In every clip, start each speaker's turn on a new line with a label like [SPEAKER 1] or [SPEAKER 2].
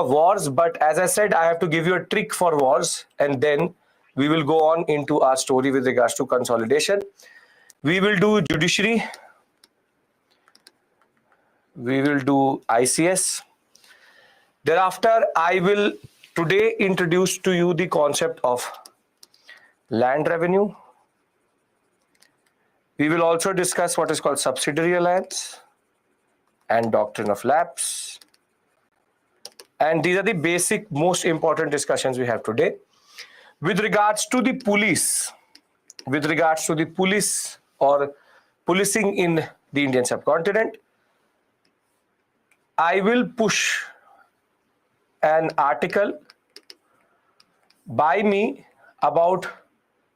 [SPEAKER 1] of wars, but as I said, I have to give you a trick for wars, and then we will go on into our story with regards to consolidation. We will do judiciary. We will do ICS. Thereafter, I will today introduce to you the concept of land revenue. We will also discuss what is called subsidiary alliance and doctrine of lapse. And these are the basic, most important discussions we have today. With regards to the police, or policing in the Indian subcontinent, I will push an article by me about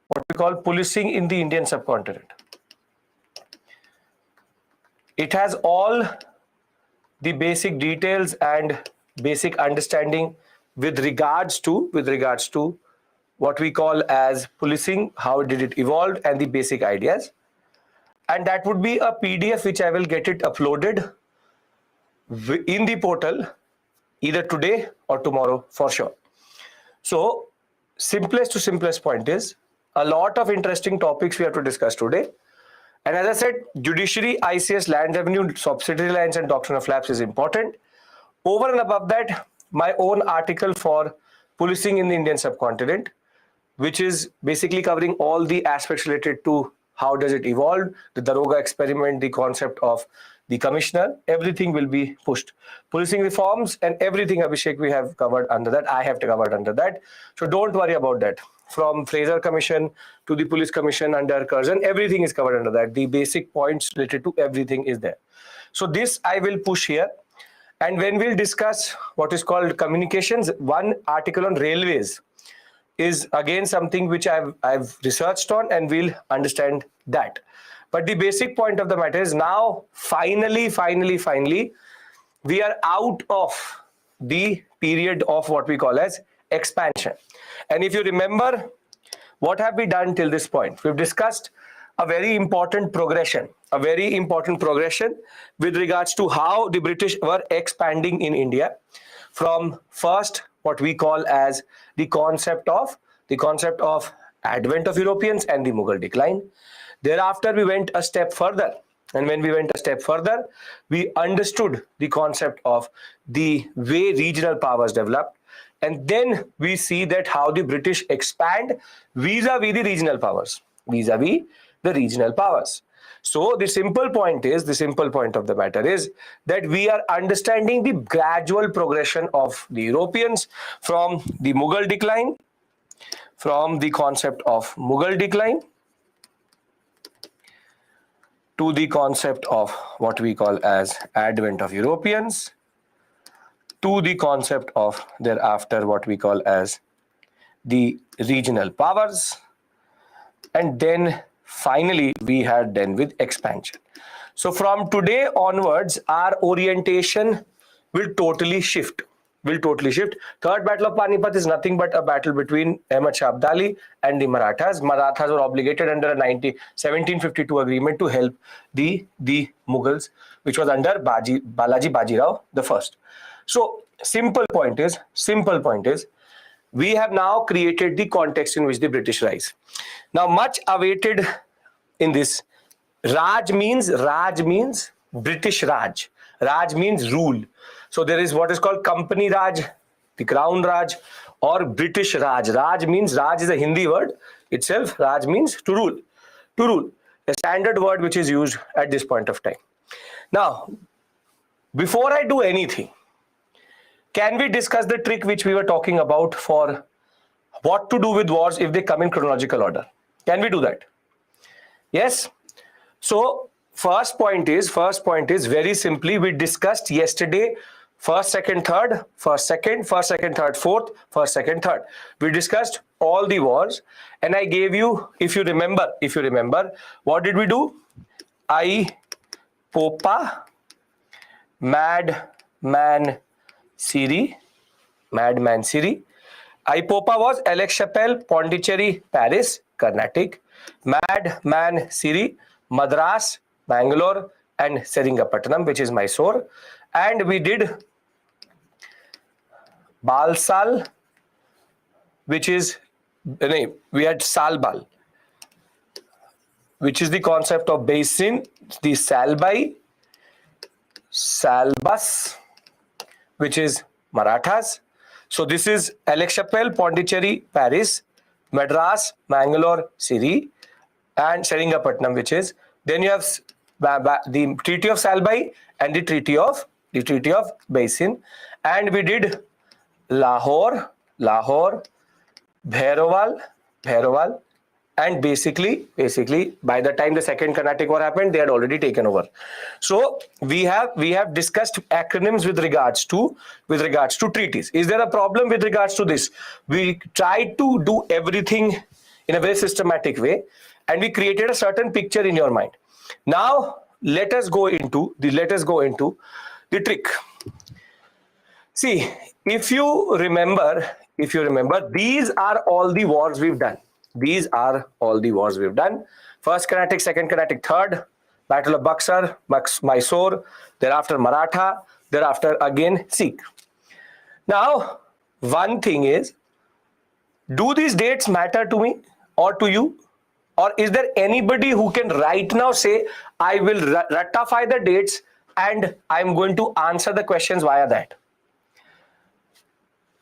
[SPEAKER 1] what we call policing in the Indian subcontinent. It has all the basic details and basic understanding with regards to what we call as policing, how did it evolve, and the basic ideas. And that would be a PDF which I will get it uploaded in the portal either today or tomorrow for sure. So simplest to simplest point is a lot of interesting topics we have to discuss today. And as I said, judiciary, ICS, land revenue, subsidiary lines, and doctrine of lapse is important. Over and above that, my own article for policing in the Indian subcontinent, which is basically covering all the aspects related to how does it evolve, the Daroga experiment, the concept of the commissioner, everything will be pushed. Policing reforms and everything, Abhishek, we have covered under that. I have covered under that. So don't worry about that. From Fraser Commission to the Police Commission under Curzon, everything is covered under that. The basic points related to everything is there. So this I will push here. And when we'll discuss what is called communications, one article on railways is again something which I've researched on, and we'll understand that. But the basic point of the matter is now finally, we are out of the period of what we call as expansion. And if you remember, what have we done till this point? We've discussed a very important progression with regards to how the British were expanding in India from first what we call as the concept of advent of Europeans and the Mughal decline. Thereafter, we went a step further. And when we went a step further, we understood the concept of the way regional powers developed. And then we see that how the British expand vis-a-vis the regional powers, So the simple point of the matter is that we are understanding the gradual progression of the Europeans from the Mughal decline, from the concept of Mughal decline to the concept of what we call as advent of Europeans, to the concept of thereafter what we call as the regional powers, and then finally we had done with expansion. So from today onwards, our orientation will totally shift. Third Battle of Panipat is nothing but a battle between Ahmad Shah Abdali and the Marathas. Marathas were obligated under a 1752 agreement to help the Mughals, which was under Balaji Bajirao the first. So simple point is, we have now created the context in which the British rise. Now, much awaited in this, Raj means British Raj. Raj means rule. So there is what is called Company Raj, the Crown Raj, or British Raj. Raj is a Hindi word itself. Raj means to rule. A standard word which is used at this point of time. Now, before I do anything, can we discuss the trick which we were talking about for what to do with wars if they come in chronological order? Can we do that? Yes. So first point is very simply, we discussed yesterday first, second, third, first, second, third, fourth, first, second, third. We discussed all the wars, and I gave you, if you remember, what did we do? Popa, Madman Siri. Ipopa was Aix-Chapelle, Pondicherry, Paris, Carnatic. Madman Siri, Madras, Bangalore, and Seringapatanam, which is Mysore. And we did Balsal, which is, we had Salbal, which is the concept of basin, the Salbai, Salbas, which is Marathas. So this is Alexchapelle, Pondicherry, Paris, Madras, Mangalore, Siri, and Seringamapatnam, which is, then you have the Treaty of Salbai and the Treaty of Basin, and we did Lahore, Bhairoval, and basically by the time the Second Carnatic War happened, they had already taken over. So we have discussed acronyms with regards to treaties. Is there a problem with regards to this? We tried to do everything in a very systematic way, and we created a certain picture in your mind. Now let us go into the trick. See, if you remember, these are all the wars we've done. First Carnatic, Second Carnatic, Third, Battle of Buxar, Mysore, thereafter Maratha, thereafter again Sikh. Now, one thing is, do these dates matter to me or to you? Or is there anybody who can right now say, I will ratify the dates and I'm going to answer the questions via that?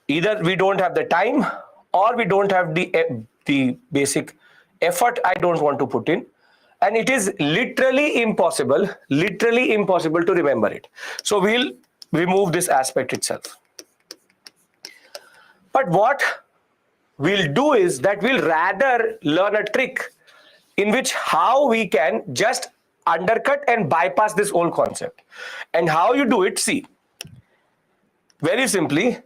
[SPEAKER 1] Either we don't have the time or we don't have the basic effort I don't want to put in, and it is literally impossible to remember it. So we'll remove this aspect itself. But what we'll do is that we'll rather learn a trick in which how we can just undercut and bypass this whole concept. And how you do it, see, very simply,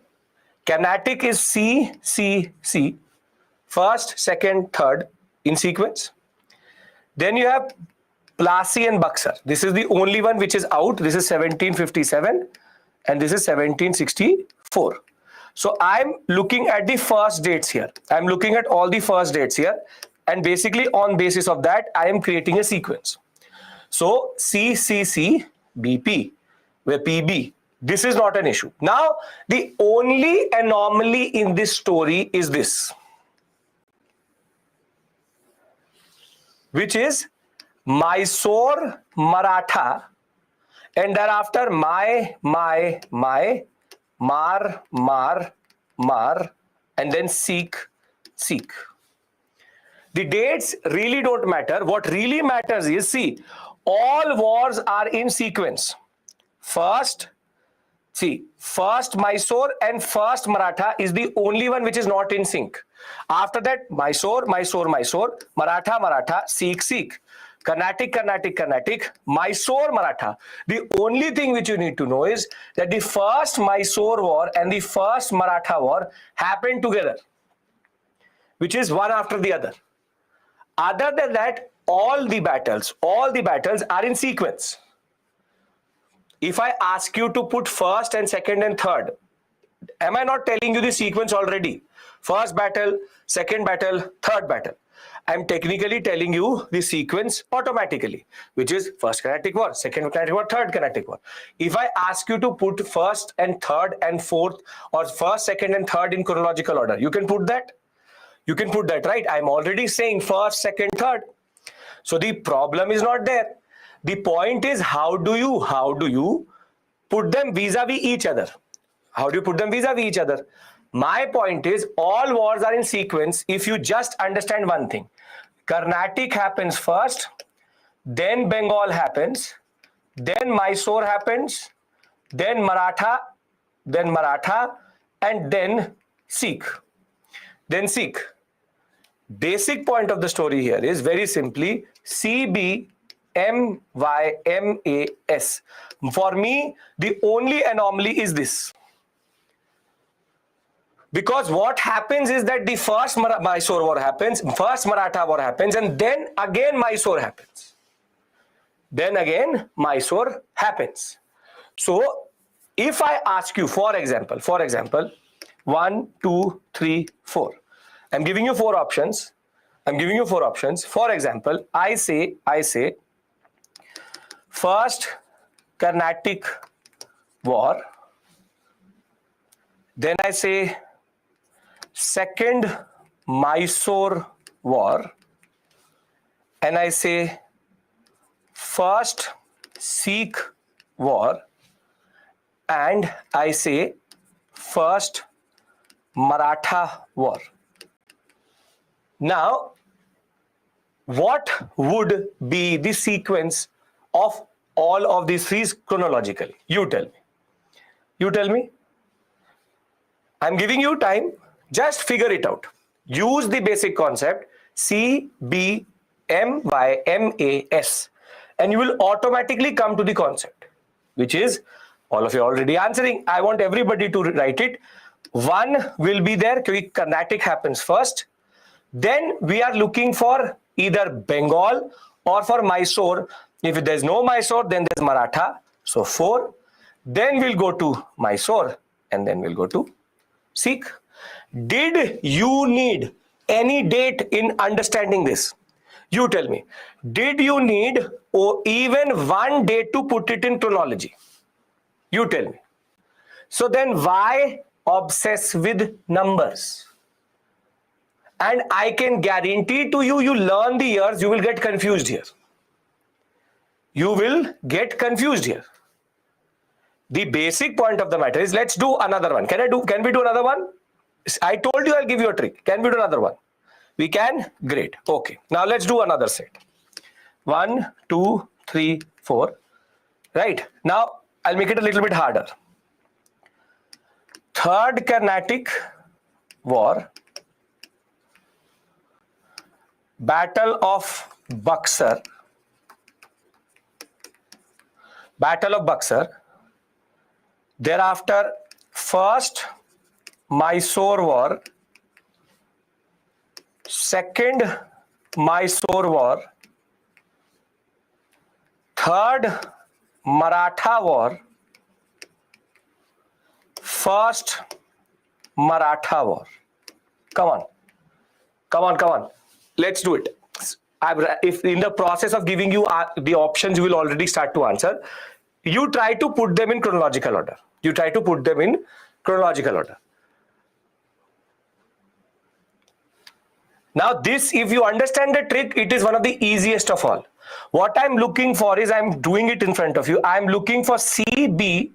[SPEAKER 1] Carnatic is C, C, C, first, second, third in sequence. Then you have Plassey and Buxar. This is the only one which is out. This is 1757 and this is 1764. So I'm looking at the first dates here. I'm looking at all the first dates here, and basically on basis of that, I am creating a sequence. So C, C, C, BP, where PB. This is not an issue. Now, the only anomaly in this story is this, which is Mysore, Maratha, and thereafter Mar, and then Sikh. The dates really don't matter. What really matters is, see, all wars are in sequence. First Mysore and first Maratha is the only one which is not in sync. After that, Mysore, Maratha, Sikh, Carnatic, Mysore, Maratha. The only thing which you need to know is that the first Mysore war and the first Maratha war happened together, which is one after the other. Other than that, all the battles are in sequence. If I ask you to put first and second and third, am I not telling you the sequence already? First battle, second battle, third battle. I'm technically telling you the sequence automatically, which is first Carnatic War, second Carnatic War, third Carnatic War. If I ask you to put first and third and fourth, or first, second and third in chronological order, you can put that. You can put that, right? I'm already saying first, second, third. So the problem is not there. The point is, how do you put them vis-a-vis each other? How do you put them vis-a-vis each other? My point is, all wars are in sequence if you just understand one thing. Carnatic happens first, then Bengal happens, then Mysore happens, then Maratha, and then Sikh. Basic point of the story here is very simply CBMYMAS. For me, the only anomaly is this. Because what happens is that the first Mysore war happens, first Maratha war happens, and then again Mysore happens. So, if I ask you, for example, 1, 2, 3, 4. I'm giving you four options. For example, I say first Carnatic War Then I say Second Mysore War, and I say First Sikh War, and I say First Maratha War. Now, what would be the sequence of all of these three chronologically? You tell me. You tell me. I'm giving you time. Just figure it out. Use the basic concept CBMYMAS, and you will automatically come to the concept, which is all of you already answering. I want everybody to write it. One will be there because Carnatic happens first. Then we are looking for either Bengal or for Mysore. If there's no Mysore, then there's Maratha. So 4. Then we'll go to Mysore, and then we'll go to Sikh. Did you need any date in understanding this? You tell me. Did you need even one date to put it in chronology? You tell me. So then why obsess with numbers? And I can guarantee to you, you learn the years, you will get confused here. You will get confused here. The basic point of the matter is, let's do another one. Can we do another one? I told you I'll give you a trick. Can we do another one? We can? Great. Okay. Now let's do another set. 1, 2, 3, 4. Right. Now I'll make it a little bit harder. Third Carnatic War, Battle of Buxar. Battle of Buxar. Thereafter, First Mysore War, Second Mysore War, Third Maratha War, First Maratha War. Come on. Come on, come on. Let's do it. If in the process of giving you the options, you will already start to answer. You try to put them in chronological order. You try to put them in chronological order. Now this, if you understand the trick, it is one of the easiest of all. What I'm looking for is, I'm doing it in front of you. I'm looking for CB,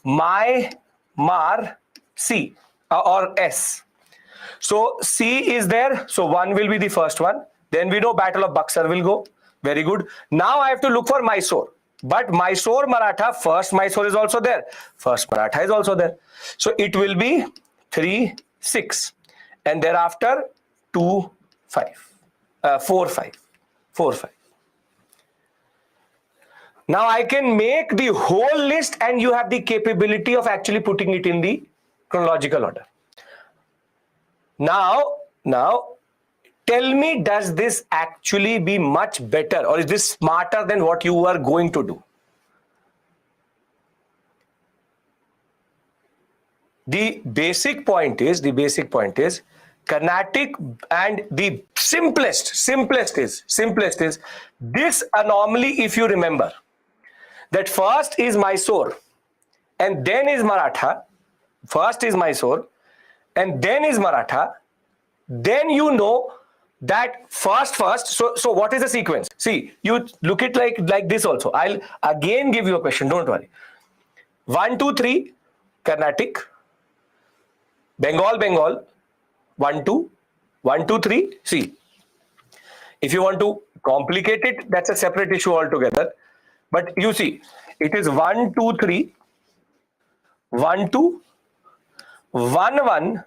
[SPEAKER 1] my, mar, C or S. So C is there. So 1 will be the first one. Then we know Battle of Buxar will go. Very good. Now I have to look for Mysore. But Mysore Maratha, First Mysore is also there. First Maratha is also there. So it will be 3, 6. And thereafter 2, 5. 4, 5. 4, 5. Now I can make the whole list, and you have the capability of actually putting it in the chronological order. Now, tell me, does this actually be much better, or is this smarter than what you are going to do? The basic point is, Carnatic, and the simplest is this anomaly. If you remember that first is Mysore and then is Maratha, first is Mysore and then is Maratha, then you know that first. So what is the sequence? See, you look it like this also. I'll again give you a question, don't worry. 1, 2, 3, Carnatic, Bengal, 1, 2, 1, 2, 3. See, if you want to complicate it, that's a separate issue altogether. But you see, it is 1, 2, 3, 1, 2, 1, 1,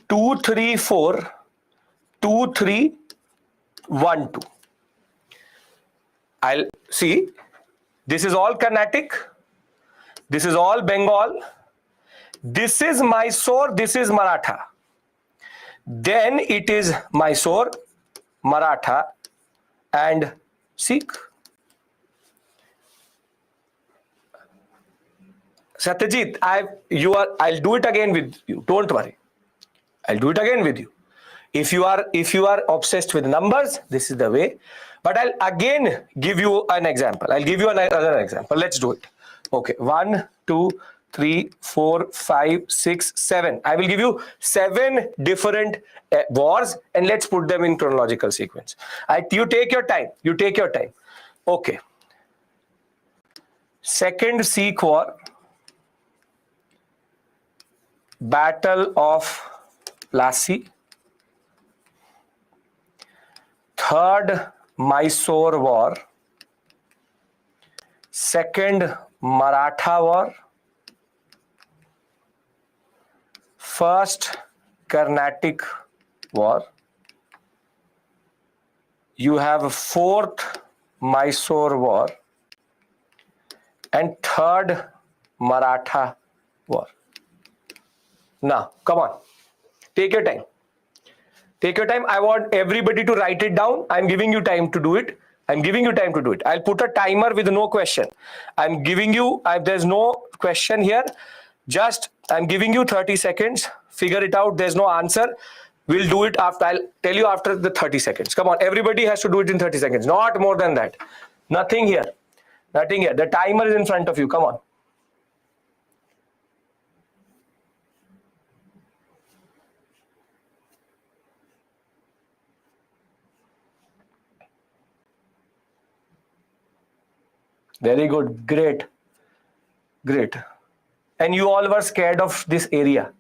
[SPEAKER 1] 2, 3, 4, 2, 3, 1, 2. I'll see, this is all Carnatic, this is all Bengal, this is Mysore, this is Maratha. Then it is Mysore, Maratha and Sikh. Satyajit, I'll do it again with you. Don't worry. I'll do it again with you. If you are obsessed with numbers, this is the way. But I'll again give you an example. I'll give you another example. Let's do it. Okay. 1, 2, 3, 4, 5, 6, 7. I will give you 7 different wars and let's put them in chronological sequence. You take your time. You take your time. Okay. Second Sikh War, Battle of Plassey. Third Mysore War. Second Maratha War. First Carnatic War. You have fourth Mysore War and third Maratha War. Now, come on. Take your time. Take your time. I want everybody to write it down. I'm giving you time to do it. I'm giving you time to do it. I'll put a timer with no question. I'm giving you, there's no question here. Just, I'm giving you 30 seconds. Figure it out. There's no answer. We'll do it after. I'll tell you after the 30 seconds. Come on. Everybody has to do it in 30 seconds. Not more than that. Nothing here. Nothing here. The timer is in front of you. Come on. Very good. Great. Great. And you all were scared of this area.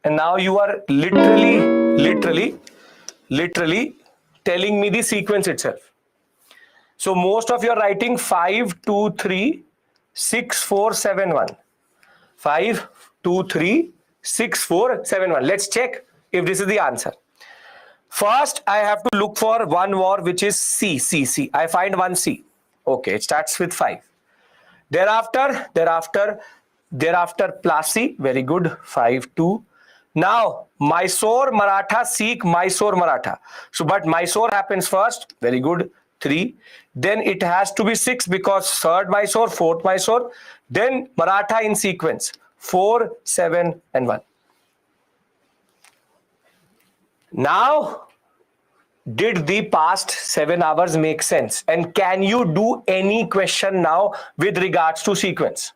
[SPEAKER 1] And now you are literally telling me the sequence itself. So most of you are writing 5, 2, 3, 6, 4, 7, 1. 5, 2, 3, 6, 4, 7, 1. Let's check if this is the answer. First, I have to look for one war which is C. I find one C. Okay, it starts with 5. Thereafter, Plassey, very good, 5, 2. Now, Mysore, Maratha, Sikh, Mysore, Maratha. So, but Mysore happens first, very good, 3. Then it has to be 6 because 3rd Mysore, 4th Mysore. Then Maratha in sequence, 4, 7, and 1. Now, did the past 7 hours make sense? And can you do any question now with regards to sequence?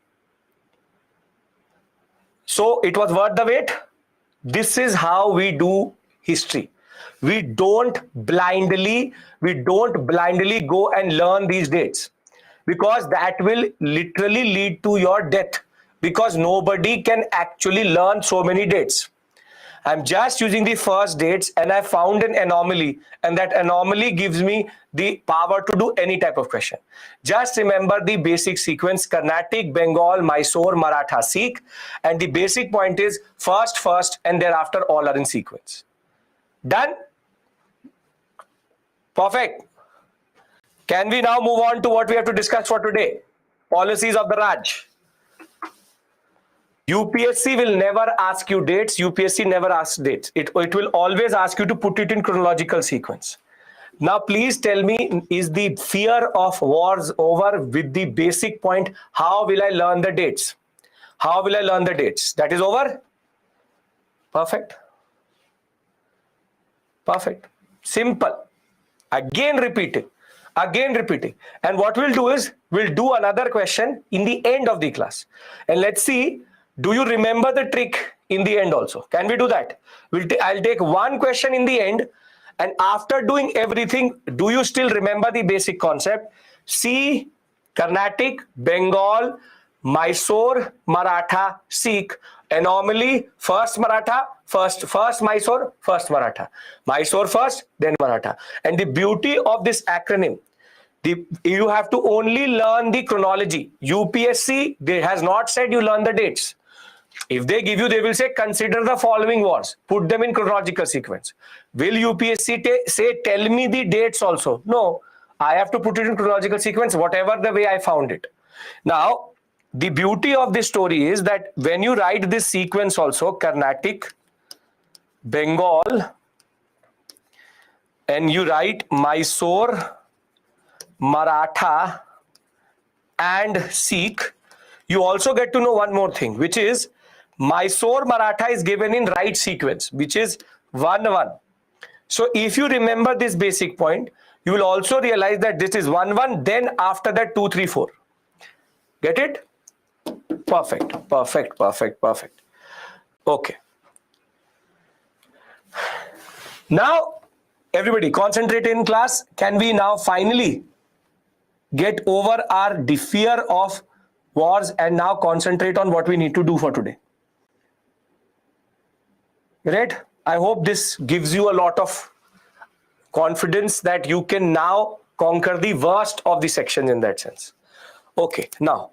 [SPEAKER 1] So it was worth the wait. This is how we do history. We don't blindly go and learn these dates, because that will literally lead to your death, because nobody can actually learn so many dates. I'm just using the first dates and I found an anomaly, and that anomaly gives me the power to do any type of question. Just remember the basic sequence: Carnatic, Bengal, Mysore, Maratha, Sikh, and the basic point is first, and thereafter all are in sequence. Done? Perfect. Can we now move on to what we have to discuss for today? Policies of the Raj. UPSC will never ask you dates. UPSC never asks dates. It will always ask you to put it in chronological sequence. Now, please tell me, is the fear of wars over with the basic point? How will I learn the dates? How will I learn the dates? That is over? Perfect. Perfect. Simple. Again repeating. And what we'll do is, we'll do another question in the end of the class. And let's see, do you remember the trick in the end also? Can we do that? I'll take one question in the end, and after doing everything, do you still remember the basic concept? See, Carnatic, Bengal, Mysore, Maratha, Sikh. Anomaly: first Maratha, first Mysore, first Maratha. Mysore first, then Maratha. And the beauty of this acronym, you have to only learn the chronology. UPSC, they has not said you learn the dates. If they give you, they will say, consider the following wars. Put them in chronological sequence. Will UPSC say, tell me the dates also? No, I have to put it in chronological sequence, whatever the way I found it. Now, the beauty of this story is that when you write this sequence also, Carnatic, Bengal, and you write Mysore, Maratha, and Sikh, you also get to know one more thing, which is Mysore Maratha is given in right sequence, which is 1-1. So if you remember this basic point, you will also realize that this is 1-1, then after that 2-3-4. Get it? Perfect, perfect, perfect, perfect. Okay. Now, everybody concentrate in class. Can we now finally get over our fear of wars and now concentrate on what we need to do for today? Right? I hope this gives you a lot of confidence that you can now conquer the worst of the sections in that sense. Okay, now,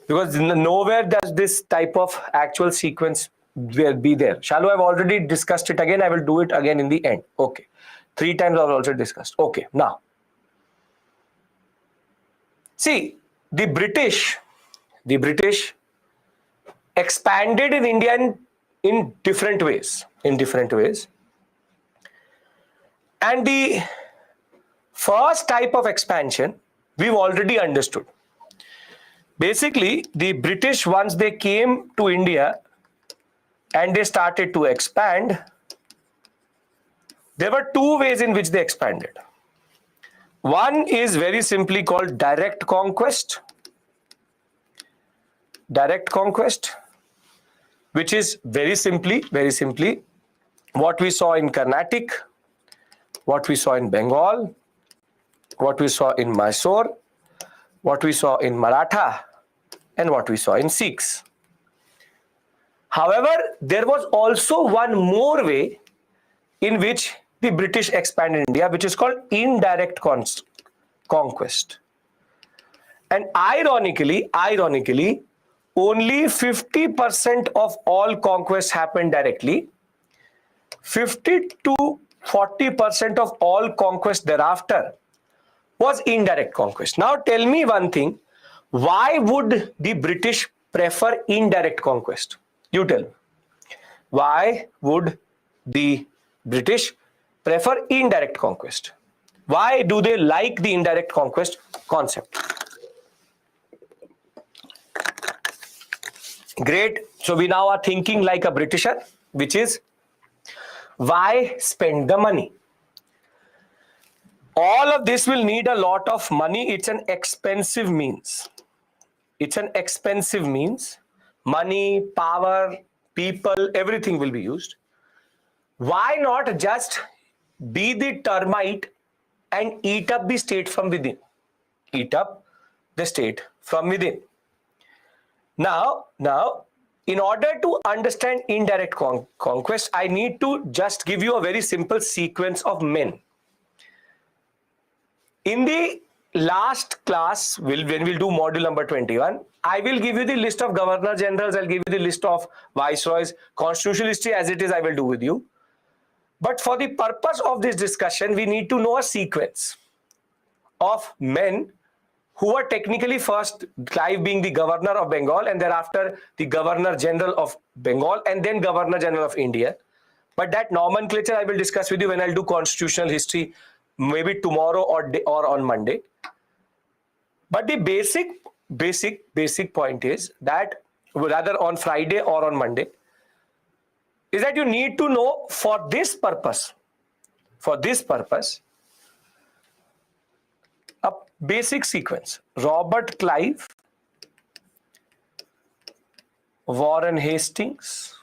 [SPEAKER 1] because nowhere does this type of actual sequence will be there. Shalu, I've already discussed it again. I will do it again in the end. Okay. 3 times I've also discussed. Okay, now. See, the British expanded in India in different ways. And the first type of expansion we've already understood. Basically, the British, once they came to India and they started to expand, there were 2 ways in which they expanded. One is very simply called direct conquest. Direct conquest, which is very simply what we saw in Carnatic, what we saw in Bengal, what we saw in Mysore, what we saw in Maratha, and what we saw in Sikhs. However, there was also one more way in which the British expanded India, which is called indirect conquest. And ironically, only 50% of all conquests happened directly. 50 to 40% of all conquest thereafter was indirect conquest. Now tell me one thing, why would the British prefer indirect conquest? You tell me. Why would the British prefer indirect conquest? Why do they like the indirect conquest concept? Great. So we now are thinking like a Britisher, which is, why spend the money? All of this will need a lot of money. It's an expensive means. Money, power, people, everything will be used. Why not just be the termite and eat up the state from within? Now, in order to understand indirect conquest, I need to just give you a very simple sequence of men. In the last class, when we'll do module number 21, I will give you the list of governor generals, I'll give you the list of viceroys, constitutional history as it is, I will do with you. But for the purpose of this discussion, we need to know a sequence of men who were technically first, Clive being the governor of Bengal, and thereafter the governor general of Bengal, and then governor general of India. But that nomenclature I will discuss with you when I'll do constitutional history, maybe tomorrow or on Monday. But the basic point is that, rather on Friday or on Monday, is that you need to know for this purpose, a basic sequence. Robert Clive, Warren Hastings,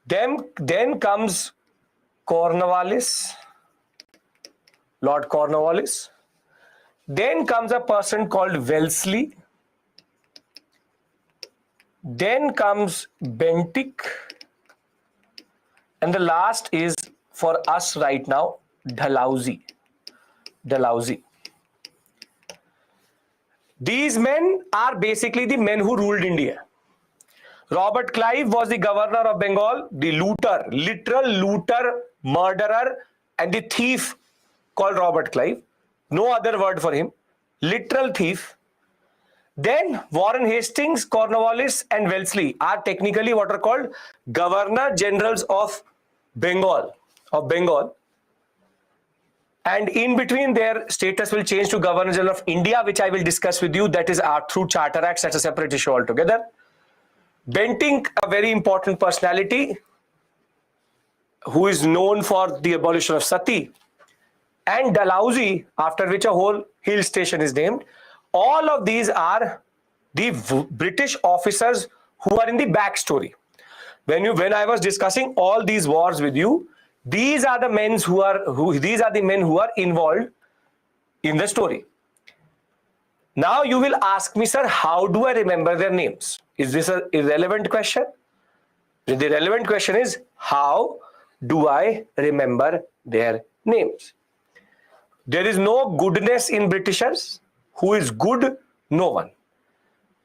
[SPEAKER 1] then comes Cornwallis, Lord Cornwallis. Then comes a person called Wellesley. Then comes Bentinck. And the last is, for us right now, Dalhousie. These men are basically the men who ruled India. Robert Clive was the governor of Bengal, the looter, literal looter, murderer, and the thief called Robert Clive. No other word for him. Literal thief. Then Warren Hastings, Cornwallis, and Wellesley are technically what are called governor generals of Bengal. And in between, their status will change to Governor General of India, which I will discuss with you. That is through Charter Acts. That's a separate issue altogether. Bentinck, a very important personality who is known for the abolition of sati. and Dalhousie, after which a whole hill station is named. All of these are the British officers who are in the backstory. When I was discussing all these wars with you, these are the men who are involved in the story. Now you will ask me, sir, how do I remember their names? Is this an irrelevant question? The relevant question is, how do I remember their names? There is no goodness in Britishers. Who is good? No one.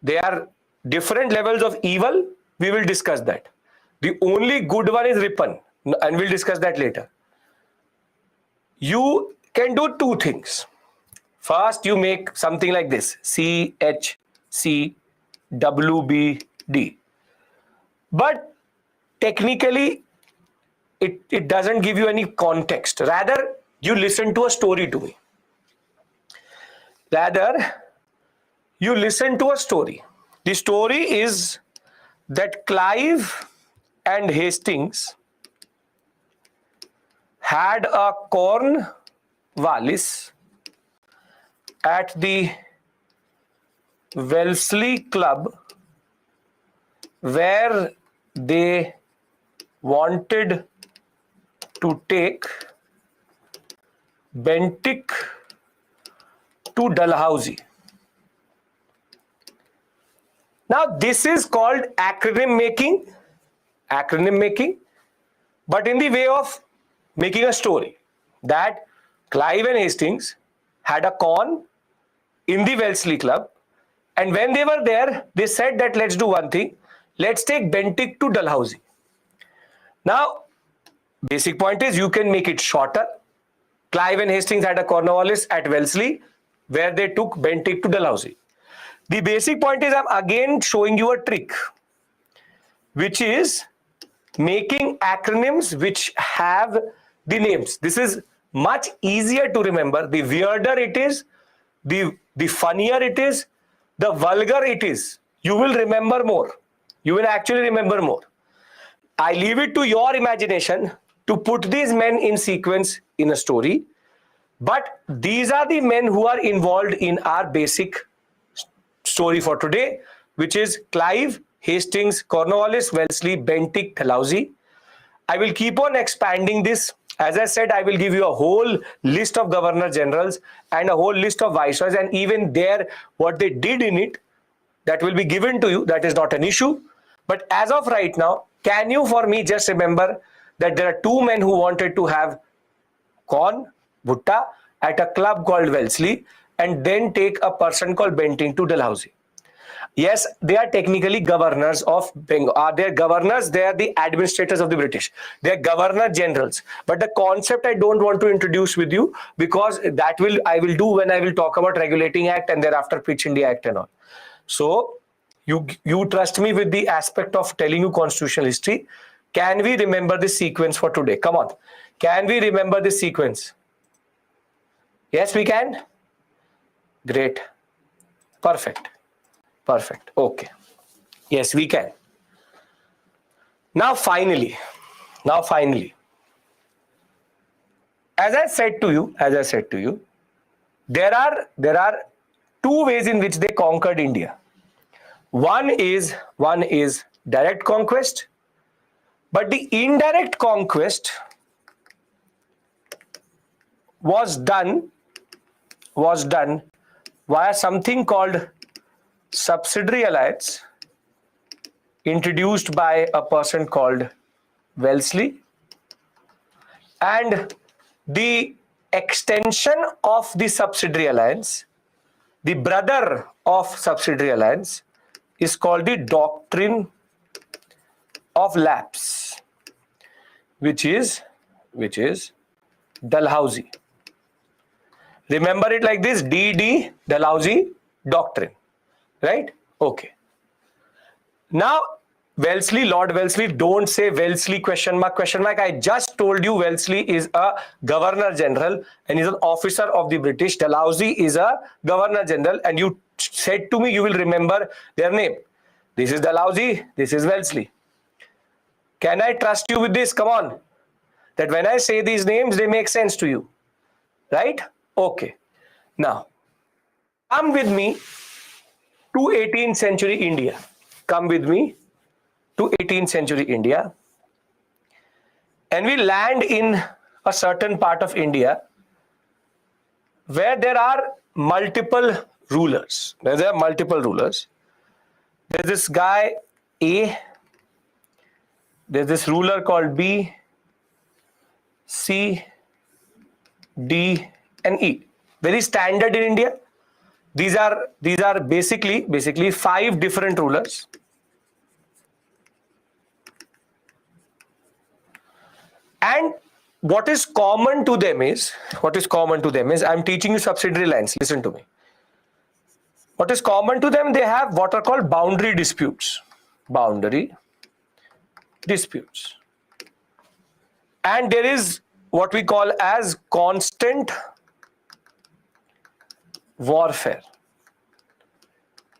[SPEAKER 1] They are different levels of evil. We will discuss that. The only good one is Ripon, and we'll discuss that later. You can do two things. First, you make something like this, CHCWBD. But technically, it doesn't give you any context. Rather, you listen to a story to me. The story is that Clive and Hastings had a Cornwallis at the Wellesley Club where they wanted to take Bentinck to Dalhousie. Now this is called acronym making, but in the way of making a story that Clive and Hastings had a con in the Wellesley Club, and when they were there, they said that let's do one thing, let's take Bentinck to Dalhousie. Now, basic point is you can make it shorter. Clive and Hastings had a Cornwallis at Wellesley where they took Bentinck to Dalhousie. The basic point is I'm again showing you a trick, which is making acronyms which have the names. This is much easier to remember. The weirder it is, the funnier it is, the vulgar it is, you will remember more. You will actually remember more. I leave it to your imagination to put these men in sequence in a story. But these are the men who are involved in our basic story for today, which is Clive, Hastings, Cornwallis, Wellesley, Bentinck, Dalhousie. I will keep on expanding this. As I said, I will give you a whole list of governor generals and a whole list of viceroys, and even there, what they did in it, that will be given to you. That is not an issue. But as of right now, can you for me just remember that there are two men who wanted to have corn, bhutta, at a club called Wellesley, and then take a person called Bentinck to Dalhousie? Yes, they are technically governors of Bengal. They are governors, they are the administrators of the British. They are governor generals. But the concept I don't want to introduce with you, because I will do when I will talk about Regulating Act and thereafter Pitch India Act and all. So you trust me with the aspect of telling you constitutional history. Can we remember this sequence for today? Come on. Can we remember this sequence? Yes, we can. Great. Perfect. Perfect. Okay. Yes, we can. Now finally, as I said to you, there are two ways in which they conquered India. One is direct conquest, but the indirect conquest was done via something called subsidiary alliance, introduced by a person called Wellesley, and the extension of the subsidiary alliance, the brother of subsidiary alliance, is called the doctrine of lapse, which is Dalhousie. Remember it like this: DD, Dalhousie doctrine. Right? Okay. Now, Wellesley, Lord Wellesley, don't say Wellesley question mark. I just told you Wellesley is a governor general and is an officer of the British. Dalhousie is a governor general, and you said to me you will remember their name. This is Dalhousie, this is Wellesley. Can I trust you with this? Come on. That when I say these names, they make sense to you. right? Okay. Now, come with me to 18th century India. Come with me to 18th century India. And we land in a certain part of India where there are multiple rulers. There are multiple rulers. There's this guy A, there's this ruler called B, C, D, and E. Very standard in India. These are basically 5 different rulers. And what is common to them is I'm teaching you subsidiary lines. Listen to me. What is common to them? They have what are called boundary disputes. Boundary disputes. And there is what we call as constant warfare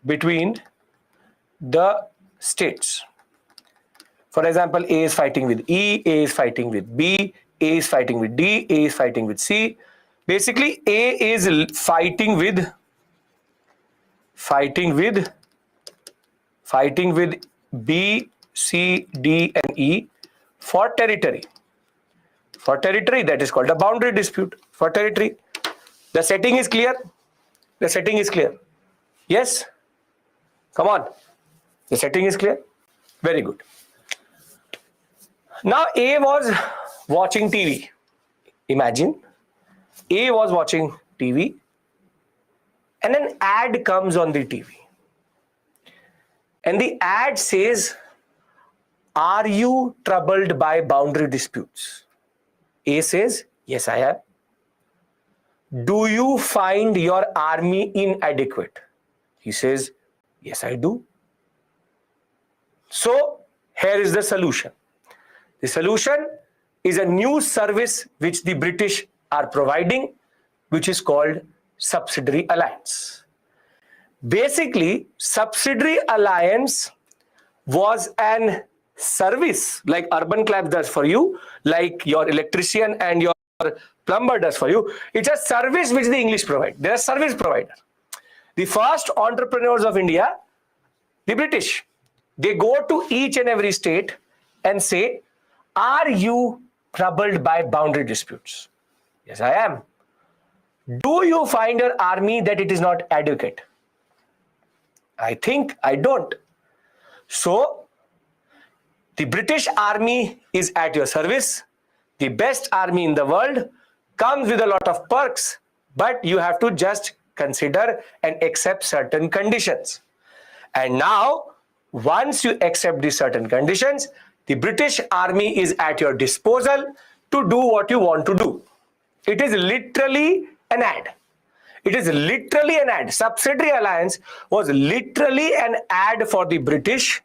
[SPEAKER 1] between the states. For example, A is fighting with E, A is fighting with B, A is fighting with D, A is fighting with C. Basically, A is fighting with B, C, D, and E for territory. For territory, that is called a boundary dispute. For territory, the setting is clear. The setting is clear. Yes? Come on. The setting is clear. Very good. Now A was watching TV. Imagine A was watching TV and an ad comes on the TV. And the ad says, "Are you troubled by boundary disputes?" A says, "Yes, I am." "Do you find your army inadequate?" He says, "Yes, I do." So here is the solution. The solution is a new service which the British are providing, which is called subsidiary alliance. Basically, subsidiary alliance was an service like Urban Clap does for you, like your electrician and your plumber does for you. It's a service which the English provide. They're a service provider. The first entrepreneurs of India, the British, they go to each and every state and say, "Are you troubled by boundary disputes?" "Yes, I am." "Do you find your army that it is not adequate?" "I think I don't." So the British army is at your service. The best army in the world, comes with a lot of perks, but you have to just consider and accept certain conditions. And now, once you accept these certain conditions, the British army is at your disposal to do what you want to do. It is literally an ad. It is literally an ad. Subsidiary alliance was literally an ad for the British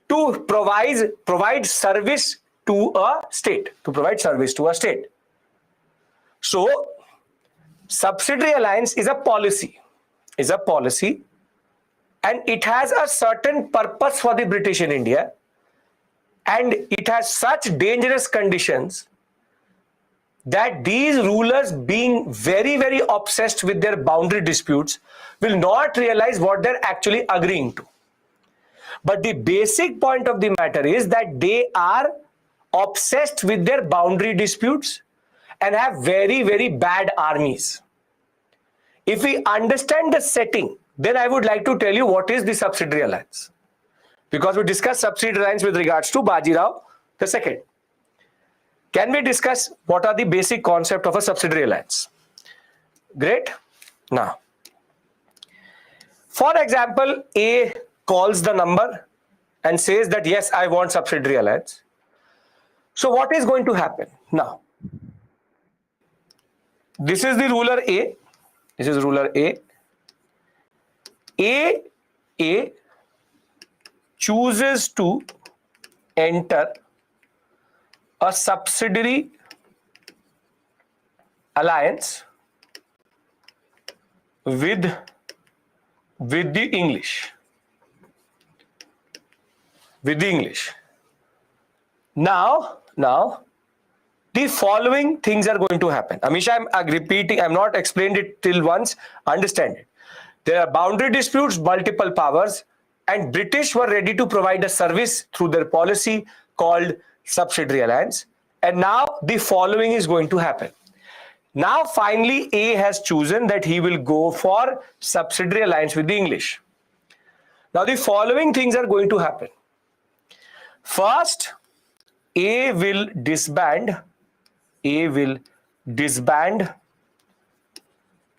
[SPEAKER 1] to provide service to a state, So, subsidiary alliance is a policy, and it has a certain purpose for the British in India, and it has such dangerous conditions that these rulers, being very, very obsessed with their boundary disputes, will not realize what they're actually agreeing to. But the basic point of the matter is that they are obsessed with their boundary disputes and have very, very bad armies. If we understand the setting, then I would like to tell you what is the subsidiary alliance. Because we discussed subsidiary alliance with regards to Bajirao II. Can we discuss what are the basic concept of a subsidiary alliance? Great. Now, for example, A calls the number and says that, "Yes, I want subsidiary alliance." So what is going to happen? Now, this is the ruler A. This is ruler A. A chooses to enter a subsidiary alliance with the English. Now, the following things are going to happen. Amisha, I'm repeating, I'm not explained it till once, understand it. There are boundary disputes, multiple powers, and British were ready to provide a service through their policy called subsidiary alliance. And now the following is going to happen. Now finally A has chosen that he will go for subsidiary alliance with the English. Now the following things are going to happen. First, A will disband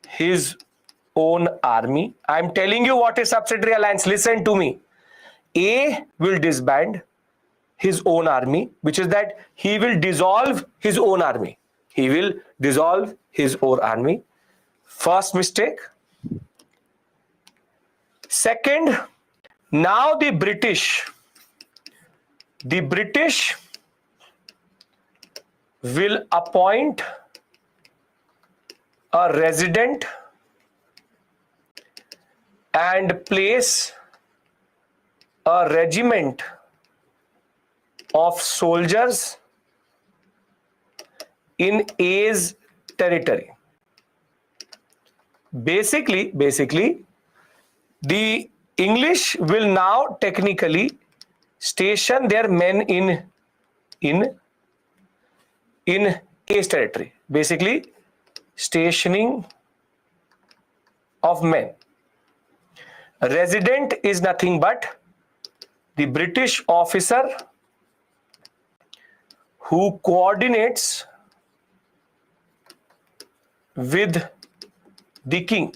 [SPEAKER 1] his own army. I'm telling you what is subsidiary alliance. Listen to me. A will disband his own army, which is that he will dissolve his own army. He will dissolve his own army. First mistake. Second, now the British will appoint a resident and place a regiment of soldiers in A's territory. Basically, the English will now technically station their men in A's territory. Basically, stationing of men. A resident is nothing but the British officer who coordinates with the king.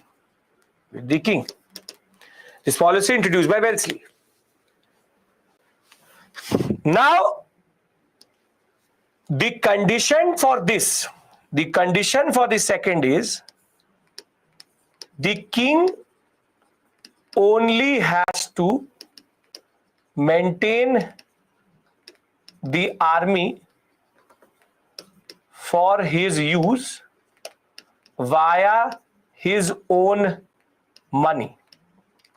[SPEAKER 1] This policy introduced by Wellesley. Now, the condition for the second is the king only has to maintain the army for his use via his own money.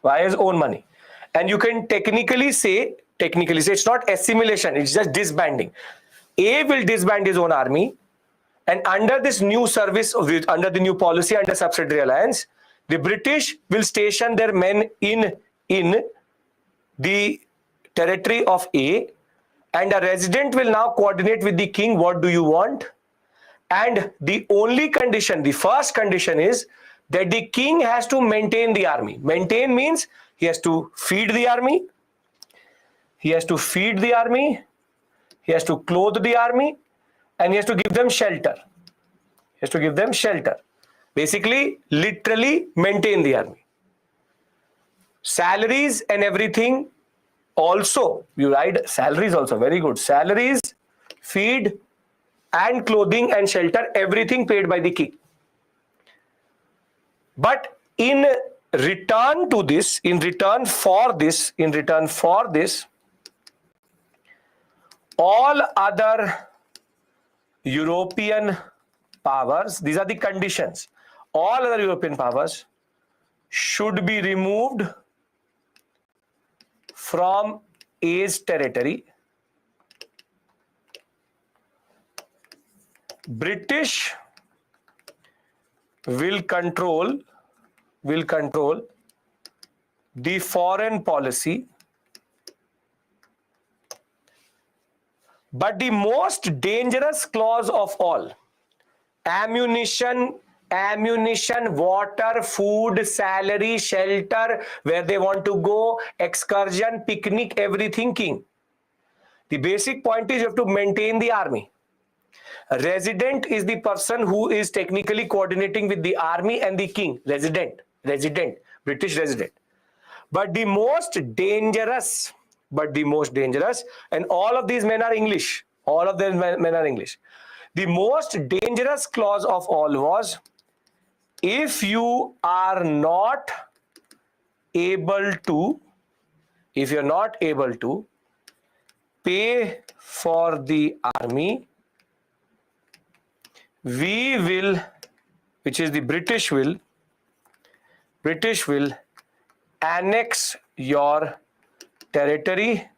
[SPEAKER 1] And you can technically say it's not assimilation, it's just disbanding. A will disband his own army, and under this new service, under the new policy, under subsidiary alliance, the British will station their men in the territory of A, and a resident will now coordinate with the king. What do you want? And the only condition, the first condition is that the king has to maintain the army. Maintain means he has to feed the army, he has to clothe the army, and he has to give them shelter. Basically, literally maintain the army. Salaries and everything also, you write salaries also, very good. Salaries, feed, and clothing and shelter, everything paid by the king. But in return for this, all other European powers, these are the conditions, all other European powers should be removed from A's territory. British will control the foreign policy, but the most dangerous clause of all, ammunition, water, food, salary, shelter, where they want to go, excursion, picnic, everything king. The basic point is you have to maintain the army. A resident is the person who is technically coordinating with the army and the king. Resident, British resident. But the most dangerous, and all of these men are English. The most dangerous clause of all was, if you are not able to pay for the army, we will, which is the British will annex your territory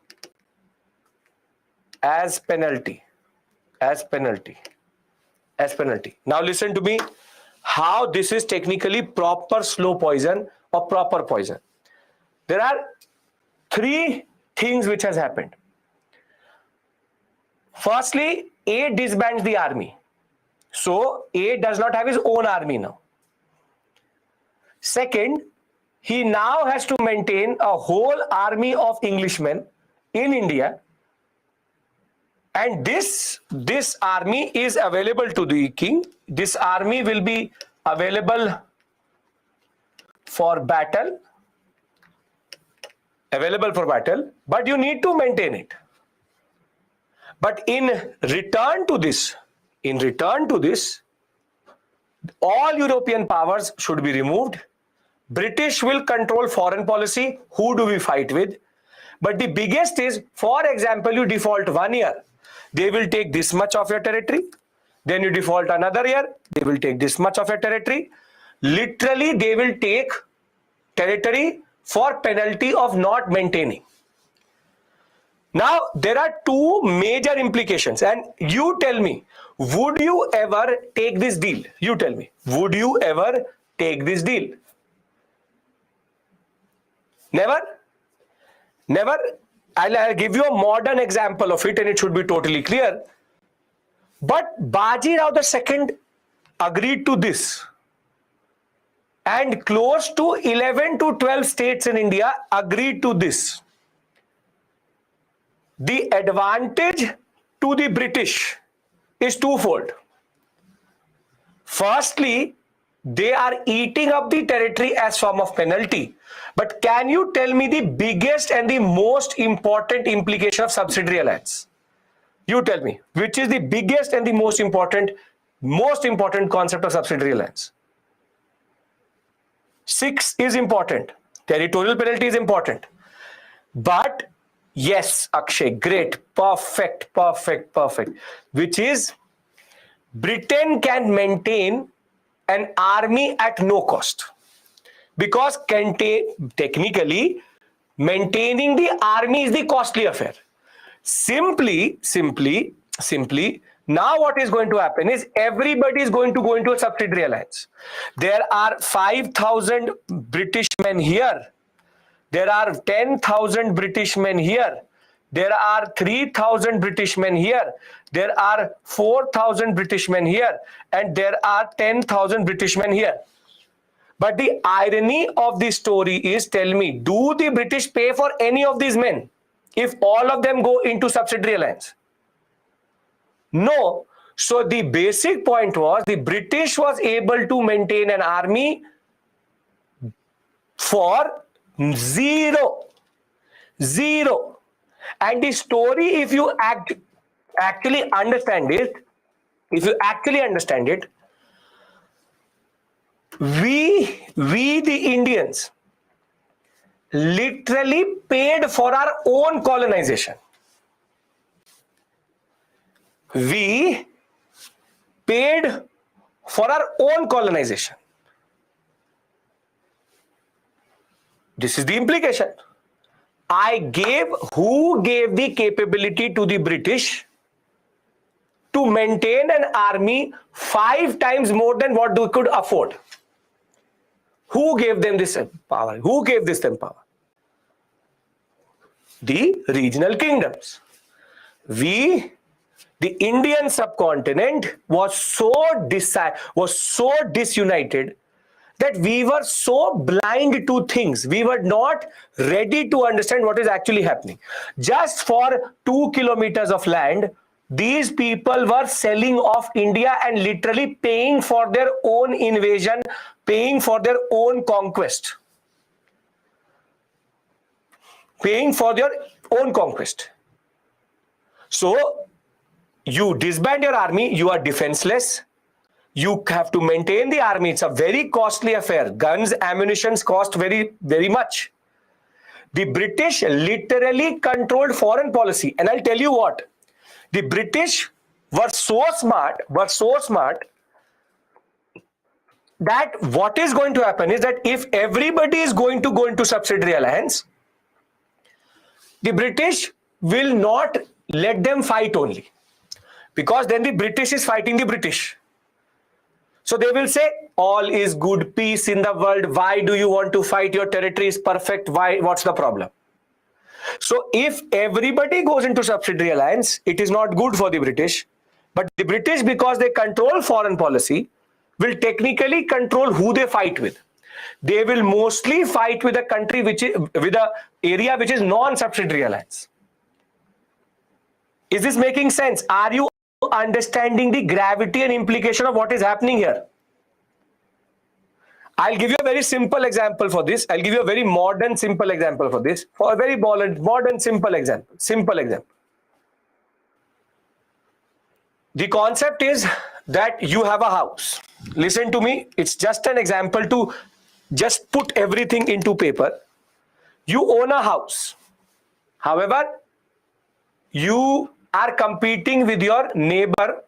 [SPEAKER 1] as penalty. as penalty. As penalty. Now listen to me, how this is technically proper slow poison or proper poison. There are three things which has happened. Firstly, A disbands the army. So A does not have his own army now. Second, he now has to maintain a whole army of Englishmen in India, and this army is available to the king. This army will be available for battle, but you need to maintain it. But in return to this, all European powers should be removed. British will control foreign policy. Who do we fight with? But the biggest is, for example, you default 1 year, they will take this much of your territory. Then you default another year, they will take this much of your territory. Literally, they will take territory for penalty of not maintaining. Now, there are two major implications, and you tell me, would you ever take this deal? You tell me, would you ever take this deal? Never? Never? I'll give you a modern example of it and it should be totally clear. But Baji Rao II agreed to this, and close to 11 to 12 states in India agreed to this. The advantage to the British is twofold. Firstly, they are eating up the territory as form of penalty. But can you tell me the biggest and the most important implication of subsidiary alliance? You tell me, which is the biggest and the most important concept of subsidiary alliance? 6 is important. Territorial penalty is important. But yes, Akshay, great, perfect. Which is, Britain can maintain an army at no cost. Because technically, maintaining the army is the costly affair. Simply, now what is going to happen is everybody is going to go into a subsidiary alliance. There are 5,000 British men here. There are 10,000 British men here. There are 3,000 British men here. There are 4,000 British men here. And there are 10,000 British men here. But the irony of the story is, tell me, do the British pay for any of these men if all of them go into subsidiary alliance? No. So the basic point was, the British was able to maintain an army for zero. And the story, if you actually understand it, we the Indians literally paid for our own colonization. We paid for our own colonization. This is the implication. Who gave the capability to the British to maintain an army 5 times more than what they could afford? Who gave them this power? Who gave them power? The regional kingdoms. The Indian subcontinent was so disunited that we were so blind to things. We were not ready to understand what is actually happening. Just for 2 kilometers of land, these people were selling off India and literally paying for their own invasion, paying for their own conquest. So, you disband your army, you are defenseless. You have to maintain the army. It's a very costly affair. Guns, ammunition cost very, very much. The British literally controlled foreign policy. And I'll tell you what, the British were so smart that what is going to happen is that if everybody is going to go into subsidiary alliance, the British will not let them fight only. because then the British is fighting the British. So they will say, all is good, peace in the world. Why do you want to fight? Your territory is perfect. Why? What's the problem? So if everybody goes into subsidiary alliance, it is not good for the British. But the British, because they control foreign policy, will technically control who they fight with. They will mostly fight with a country which is with a area which is non-subsidiary alliance. Is this making sense? Are you understanding the gravity and implication of what is happening here? I'll give you a very simple example for this. I'll give you a very modern, simple example for this. For a very modern, simple example. Simple example. The concept is that you have a house. Listen to me. It's just an example to just put everything into paper. You own a house. However, you are competing with your neighbor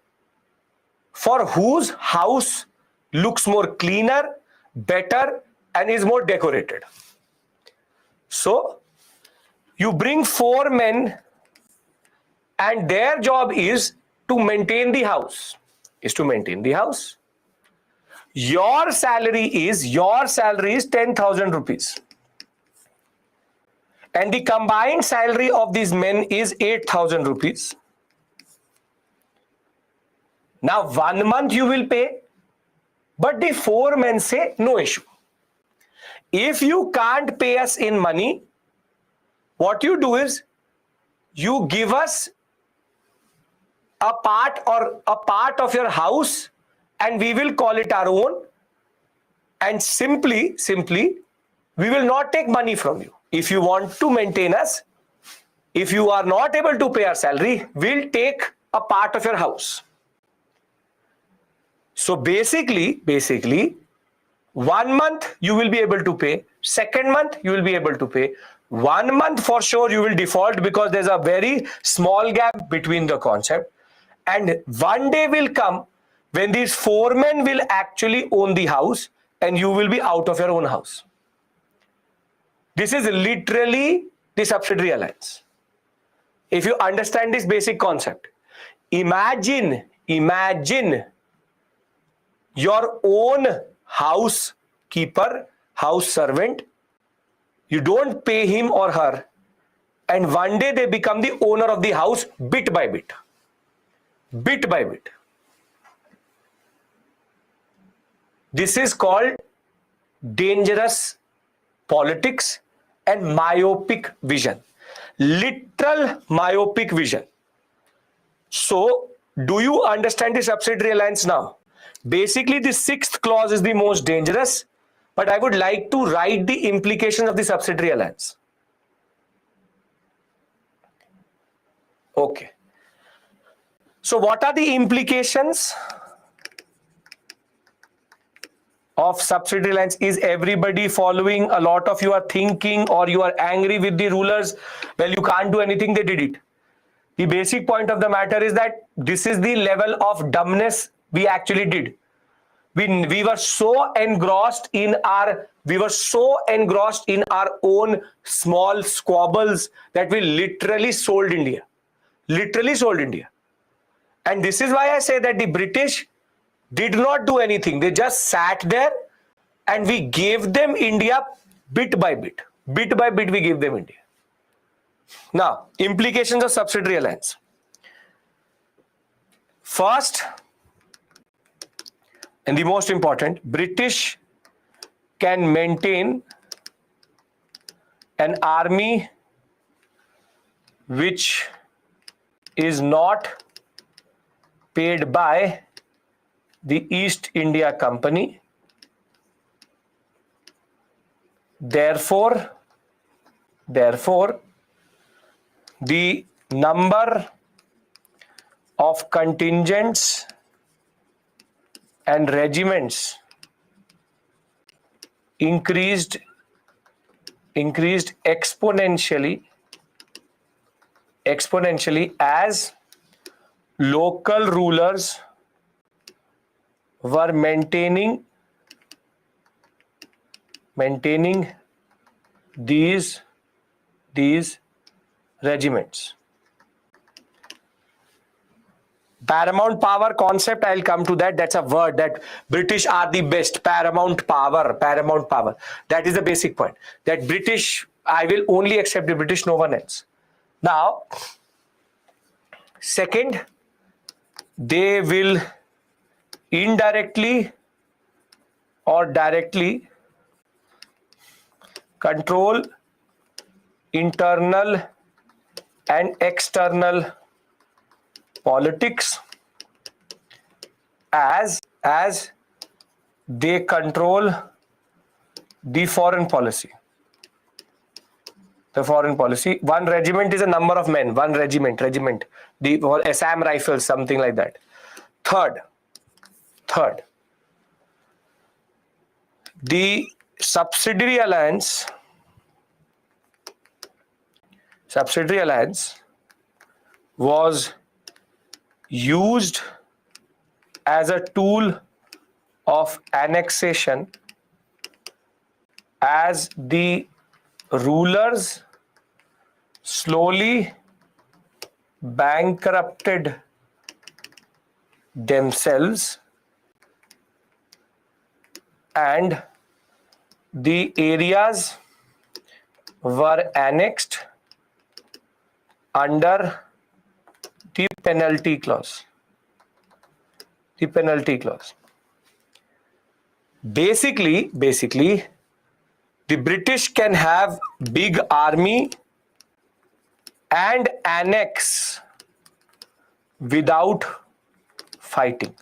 [SPEAKER 1] for whose house looks more cleaner, better, and is more decorated. So you bring 4 men and their job is to maintain the house. Your salary is 10,000 rupees. And the combined salary of these men is 8,000 rupees. Now 1 month you will pay, but the 4 men say no issue. If you can't pay us in money, what you do is you give us a part of your house and we will call it our own, and simply we will not take money from you. If you want to maintain us, if you are not able to pay our salary, we'll take a part of your house. So basically 1 month you will be able to pay, 2nd month you will be able to pay, 1 month for sure you will default because there's a very small gap between the concept, and one day will come when these 4 men will actually own the house and you will be out of your own house. This is literally the subsidiary alliance. If you understand this basic concept, imagine your own housekeeper, house servant, you don't pay him or her, and one day they become the owner of the house bit by bit. This is called dangerous politics and myopic vision. Literal myopic vision. So, do you understand the subsidiary alliance now? Basically, the 6th clause is the most dangerous, but I would like to write the implications of the subsidiary alliance. Okay. So, what are the implications of subsidiary alliance? Is everybody following? A lot of you are thinking, or you are angry with the rulers. Well, you can't do anything, they did it. The basic point of the matter is that this is the level of dumbness we actually did. We were so engrossed in our own small squabbles that we literally sold India. And this is why I say that the British did not do anything. They just sat there and we gave them India bit by bit. Bit by bit we gave them India. Now, implications of subsidiary alliance. First, and the most important, British can maintain an army which is not paid by the East India Company. Therefore, the number of contingents and regiments increased exponentially as local rulers were maintaining these regiments. Paramount power concept, I'll come to that. That's a word that British are the best. Paramount power, paramount power. That is the basic point. That British, I will only accept the British, no one else. Now, second, they will indirectly or directly control internal and external politics as they control the foreign policy. The foreign policy. One regiment is a number of men. One regiment. The Assam Rifles, something like that. Third, the subsidiary alliance was used as a tool of annexation as the rulers slowly bankrupted themselves and the areas were annexed under the penalty clause. The penalty clause. Basically, the British can have big army and annex without fighting.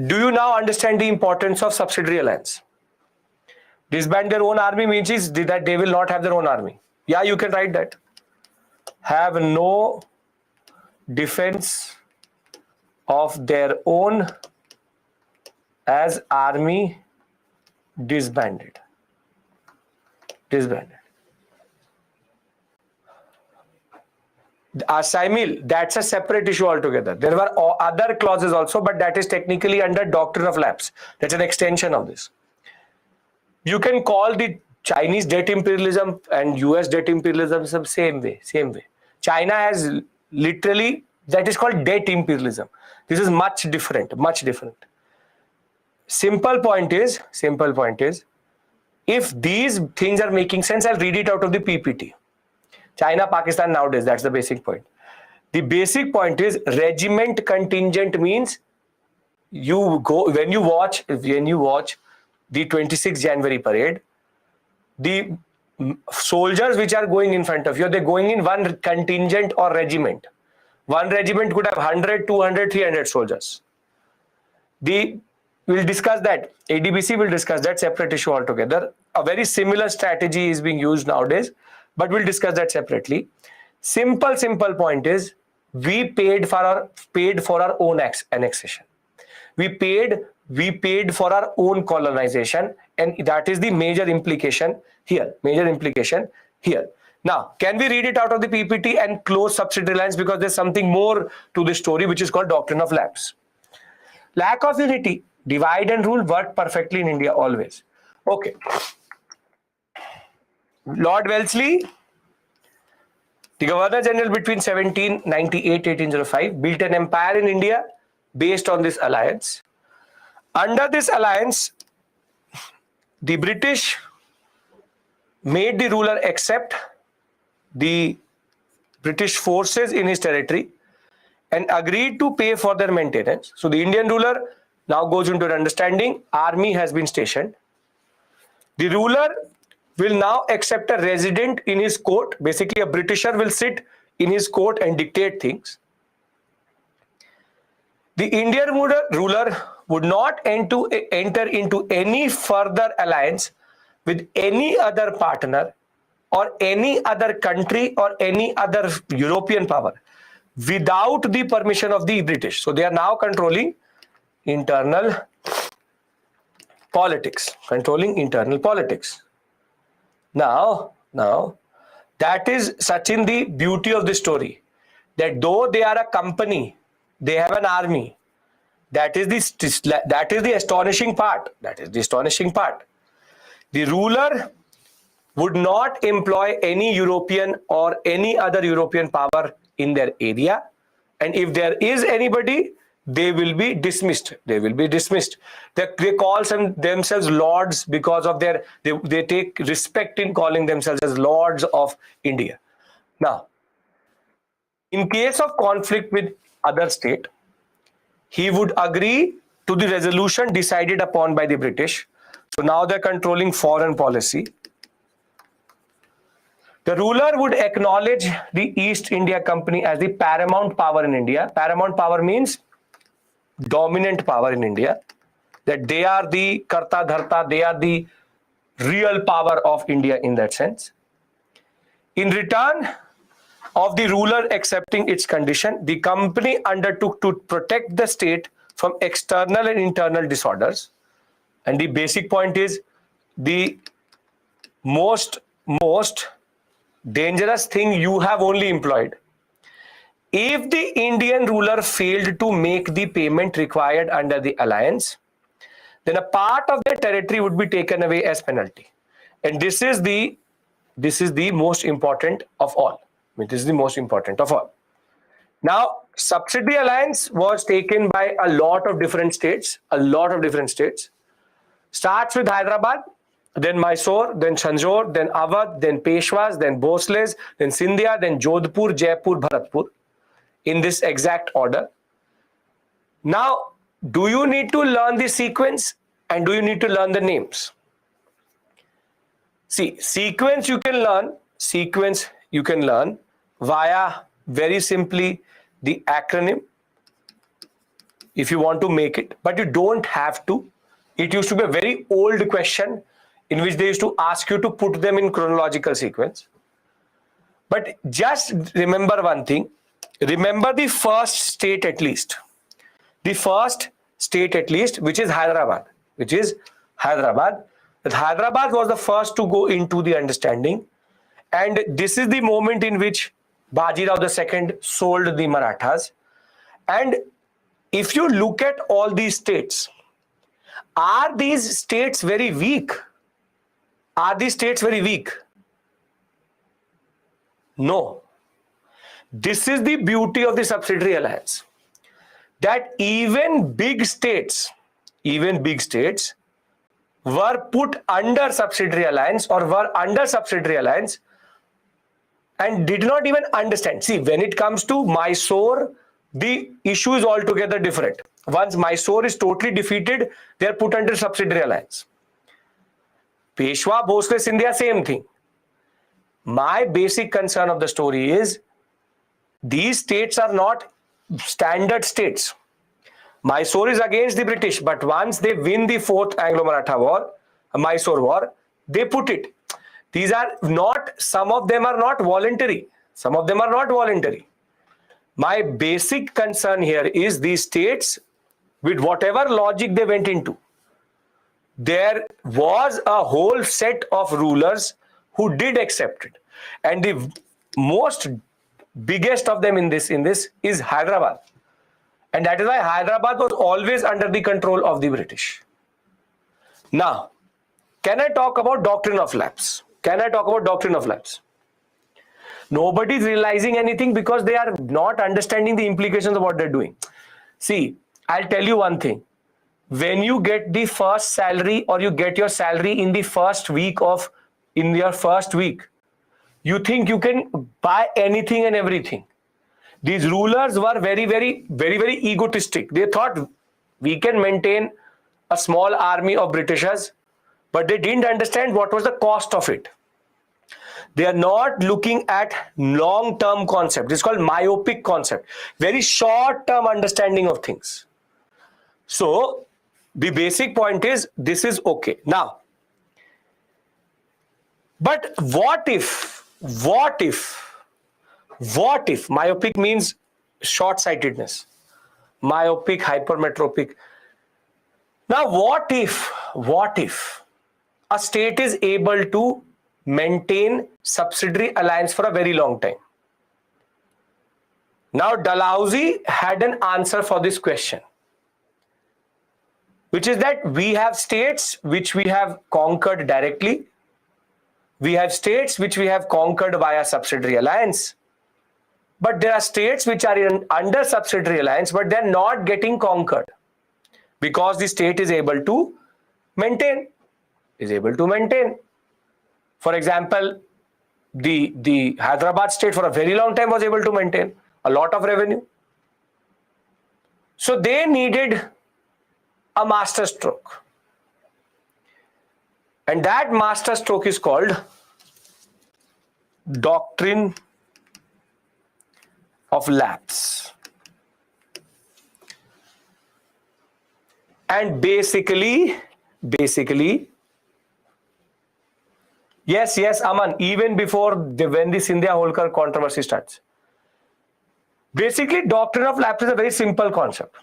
[SPEAKER 1] Do you now understand the importance of subsidiary alliance? Disband their own army means that they will not have their own army. Yeah, you can write that. Have no defense of their own as army disbanded. Simil, that's a separate issue altogether. There were other clauses also, but that is technically under doctrine of lapse. That's an extension of this. You can call the Chinese debt imperialism and US debt imperialism same way. China has literally, that is called debt imperialism. This is much different. Simple point is, if these things are making sense, I'll read it out of the PPT. China, Pakistan nowadays, that's the basic point. The basic point is regiment contingent means you go, when you watch the 26th January parade, the soldiers which are going in front of you, they're going in one contingent or regiment. One regiment could have 100, 200, 300 soldiers. We'll discuss that. ADBC will discuss that, separate issue altogether. A very similar strategy is being used nowadays, but we'll discuss that separately. Simple point is we paid for our own annexation. We paid for our own colonization, and that is the major implication here. Now, can we read it out of the PPT and close subsidiary lines, because there's something more to this story which is called doctrine of lapse. Lack of unity, divide and rule worked perfectly in India always. Okay. Lord Wellesley, the Governor General between 1798-1805, built an empire in India based on this alliance. Under this alliance, the British made the ruler accept the British forces in his territory and agreed to pay for their maintenance. So the Indian ruler now goes into an understanding, army has been stationed. The ruler will now accept a resident in his court. Basically, a Britisher will sit in his court and dictate things. The Indian ruler would not enter into any further alliance with any other partner or any other country or any other European power without the permission of the British. So they are now controlling internal politics. Now, that is, Sachin, the beauty of the story, that though they are a company, they have an army. That is the astonishing part. The ruler would not employ any European or any other European power in their area. And if there is anybody, they will be dismissed. They will be dismissed. They call themselves lords because of they take respect in calling themselves as lords of India. Now, in case of conflict with other state, he would agree to the resolution decided upon by the British. So now they're controlling foreign policy. The ruler would acknowledge the East India Company as the paramount power in India. Paramount power means dominant power in India, that they are the karta dharta, they are the real power of India in that sense. In return of the ruler accepting its condition, the company undertook to protect the state from external and internal disorders. And the basic point is the most dangerous thing you have only employed. If the Indian ruler failed to make the payment required under the alliance, then a part of their territory would be taken away as penalty. And this is the most important of all. This is the most important of all. Now, subsidiary alliance was taken by a lot of different states. Starts with Hyderabad, then Mysore, then Tanjore, then Awadh, then Peshwas, then Bhosles, then Sindhia, then Jodhpur, Jaipur, Bharatpur, in this exact order. Now, do you need to learn the sequence and do you need to learn the names? See, sequence you can learn via very simply the acronym if you want to make it, but you don't have to. It used to be a very old question in which they used to ask you to put them in chronological sequence. But just remember one thing. Remember the first state at least. The first state at least, which is Hyderabad. That Hyderabad was the first to go into the understanding. And this is the moment in which Bajirao II sold the Marathas. And if you look at all these states, are these states very weak? No. This is the beauty of the subsidiary alliance. That even big states were put under subsidiary alliance and did not even understand. See, when it comes to Mysore, the issue is altogether different. Once Mysore is totally defeated, they are put under subsidiary alliance. Peshwa, Bhosle, Sindhia, same thing. My basic concern of the story is these states are not standard states. Mysore is against the British, but once they win the Fourth Anglo-Maratha War, Mysore War, they put it. These are not, some of them are not voluntary. My basic concern here is these states, with whatever logic they went into, there was a whole set of rulers who did accept it. And the most biggest of them in this is Hyderabad. And that is why Hyderabad was always under the control of the British. Now, can I talk about doctrine of lapse? Nobody is realizing anything because they are not understanding the implications of what they're doing. See, I'll tell you one thing. When you get the first salary or you get your salary in your first week, you think you can buy anything and everything. These rulers were very, very, very, very egotistic. They thought we can maintain a small army of Britishers, but they didn't understand what was the cost of it. They are not looking at long-term concept. It's called myopic concept. Very short-term understanding of things. So the basic point is this is okay. Now, but what if myopic means short-sightedness, myopic, hypermetropic. Now, what if a state is able to maintain subsidiary alliance for a very long time? Now, Dalhousie had an answer for this question, which is that we have states which we have conquered directly. We have states which we have conquered via subsidiary alliance. But there are states which are under subsidiary alliance, but they're not getting conquered because the state is able to maintain. For example, the Hyderabad state for a very long time was able to maintain a lot of revenue. So they needed a master stroke. And that master stroke is called doctrine of lapse. And basically, yes, Aman, even before when the Scindia Holkar controversy starts. Basically, doctrine of lapse is a very simple concept.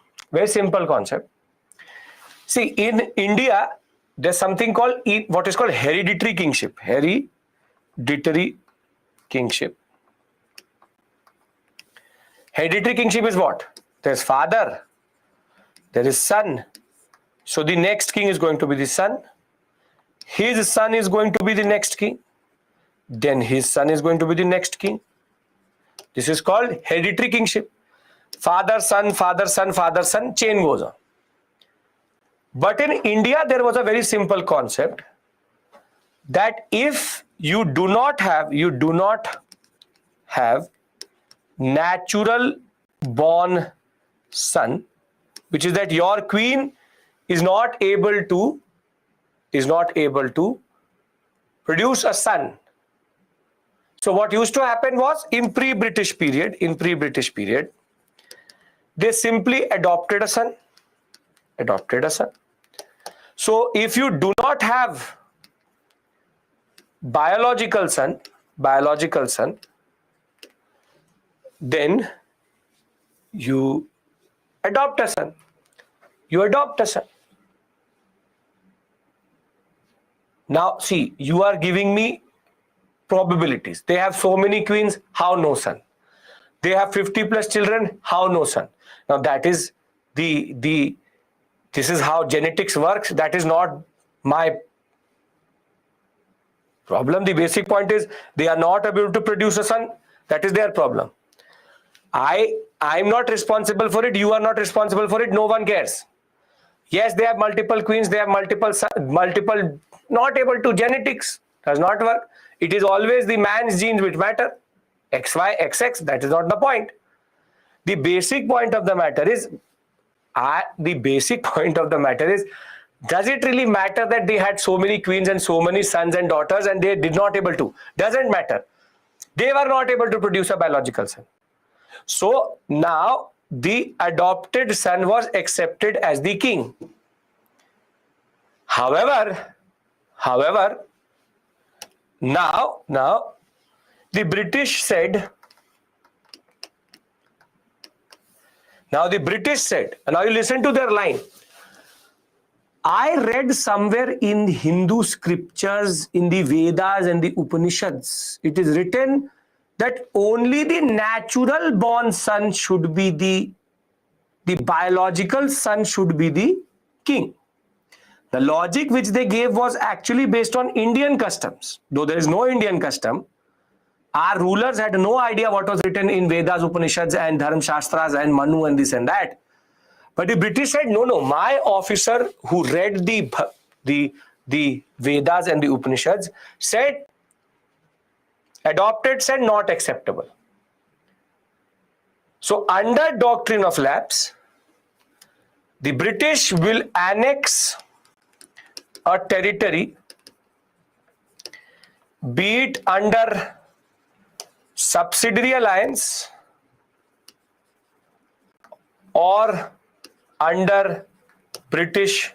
[SPEAKER 1] See, in India, there's something called what is called hereditary kingship. Hereditary kingship is what? There's father, there is son. So the next king is going to be the son. His son is going to be the next king. Then his son is going to be the next king. This is called hereditary kingship. Father, son, chain goes on. But in India, there was a very simple concept that if you do not have natural born son, which is that your queen is not able to produce a son. So what used to happen was in pre-British period, they simply adopted a son. So if you do not have biological son, then you adopt a son. Now see, you are giving me probabilities. They have so many queens, how no son? They have 50 plus children, how no son? Now that is this is how genetics works. That is not my problem. The basic point is they are not able to produce a son. That is their problem. I'm not responsible for it. You are not responsible for it. No one cares. Yes, they have multiple queens. They have multiple, not able to. Genetics does not work. It is always the man's genes which matter. XY, XX, that is not the point. The basic point of the matter is, does it really matter that they had so many queens and so many sons and daughters and they did not able to? Doesn't matter. They were not able to produce a biological son. So now the adopted son was accepted as the king. However, now the British said, and now you listen to their line. I read somewhere in Hindu scriptures, in the Vedas and the Upanishads, it is written that only the natural born son should be the biological son should be the king. The logic which they gave was actually based on Indian customs. Though there is no Indian custom, our rulers had no idea what was written in Vedas, Upanishads and Dharma Shastras and Manu and this and that. But the British said, no, my officer who read the Vedas and the Upanishads said, adopted son not acceptable. So under doctrine of lapse, the British will annex a territory, be it under subsidiary alliance or under British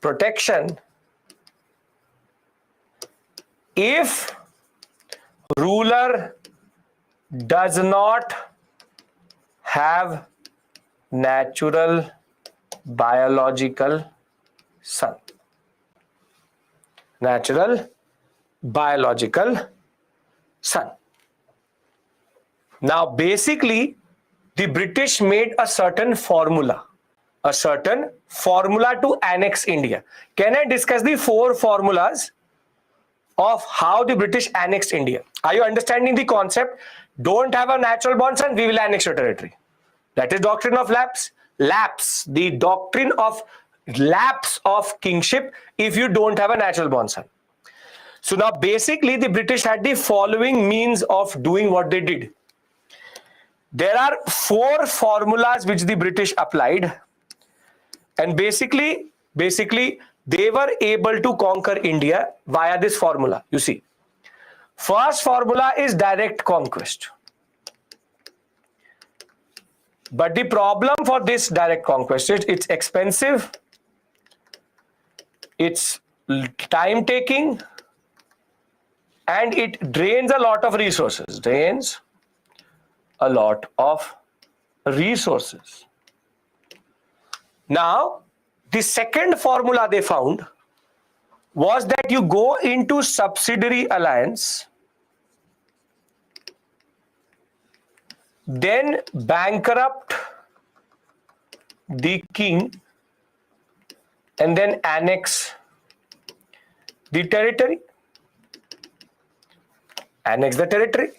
[SPEAKER 1] protection, if ruler does not have natural biological son. Now basically the British made a certain formula to annex India. Can I discuss the 4 formulas of how the British annexed India. Are you understanding the concept? Don't have a natural born son, we will annex your territory. That is doctrine of lapse. Lapse, the doctrine of lapse of kingship if you don't have a natural born son. So now basically the British had the following means of doing what they did. There are 4 formulas which the British applied, and basically they were able to conquer India via this formula. You see, first formula is direct conquest. But the problem for this direct conquest is it's expensive, it's time taking, and it drains a lot of resources. Now, the second formula they found was that you go into subsidiary alliance, then bankrupt the king, and then annex the territory. Annex the territory.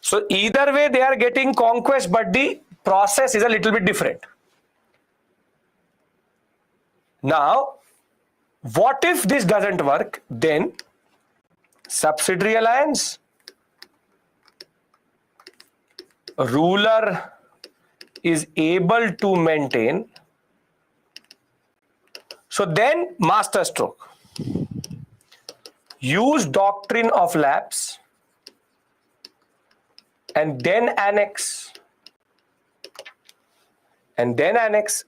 [SPEAKER 1] So either way they are getting conquest, but the process is a little bit different. Now, what if this doesn't work? Then subsidiary alliance, ruler is able to maintain. So then master stroke. Use doctrine of lapse and then annex.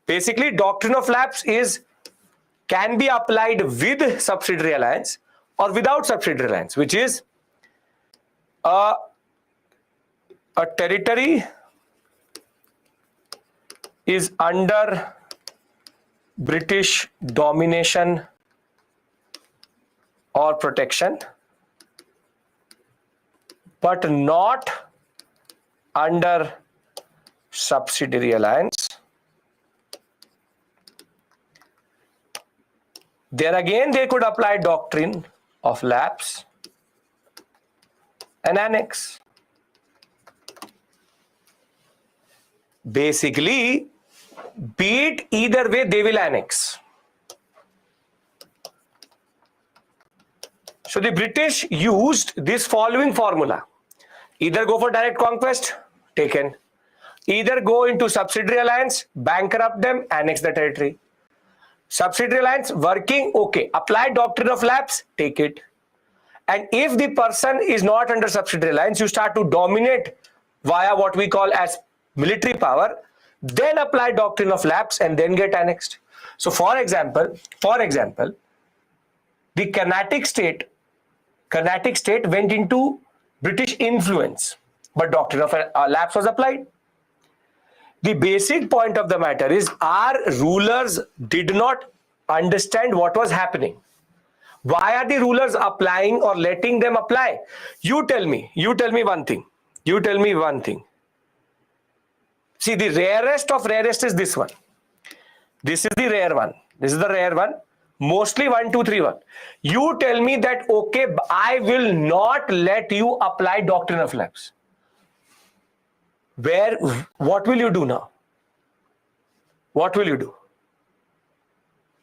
[SPEAKER 1] Basically, doctrine of lapse can be applied with subsidiary alliance or without subsidiary alliance, which is a territory is under British domination or protection, but not under subsidiary alliance. There again they could apply doctrine of lapse and annex. Basically, be it either way, they will annex. So the British used this following formula. Either go for direct conquest, taken. Either go into subsidiary alliance, bankrupt them, annex the territory. Subsidiary alliance working, okay. Apply doctrine of lapse, take it. And if the person is not under subsidiary alliance, you start to dominate via what we call as military power, then apply doctrine of lapse and then get annexed. So for example, the Carnatic state went into British influence, but doctrine of lapse was applied. The basic point of the matter is our rulers did not understand what was happening. Why are the rulers applying or letting them apply? You tell me one thing. See, the rarest of rarest is this one. This is the rare one. Mostly 1, 2, 3, 1. You tell me that, okay, I will not let you apply doctrine of lapse. What will you do now? What will you do?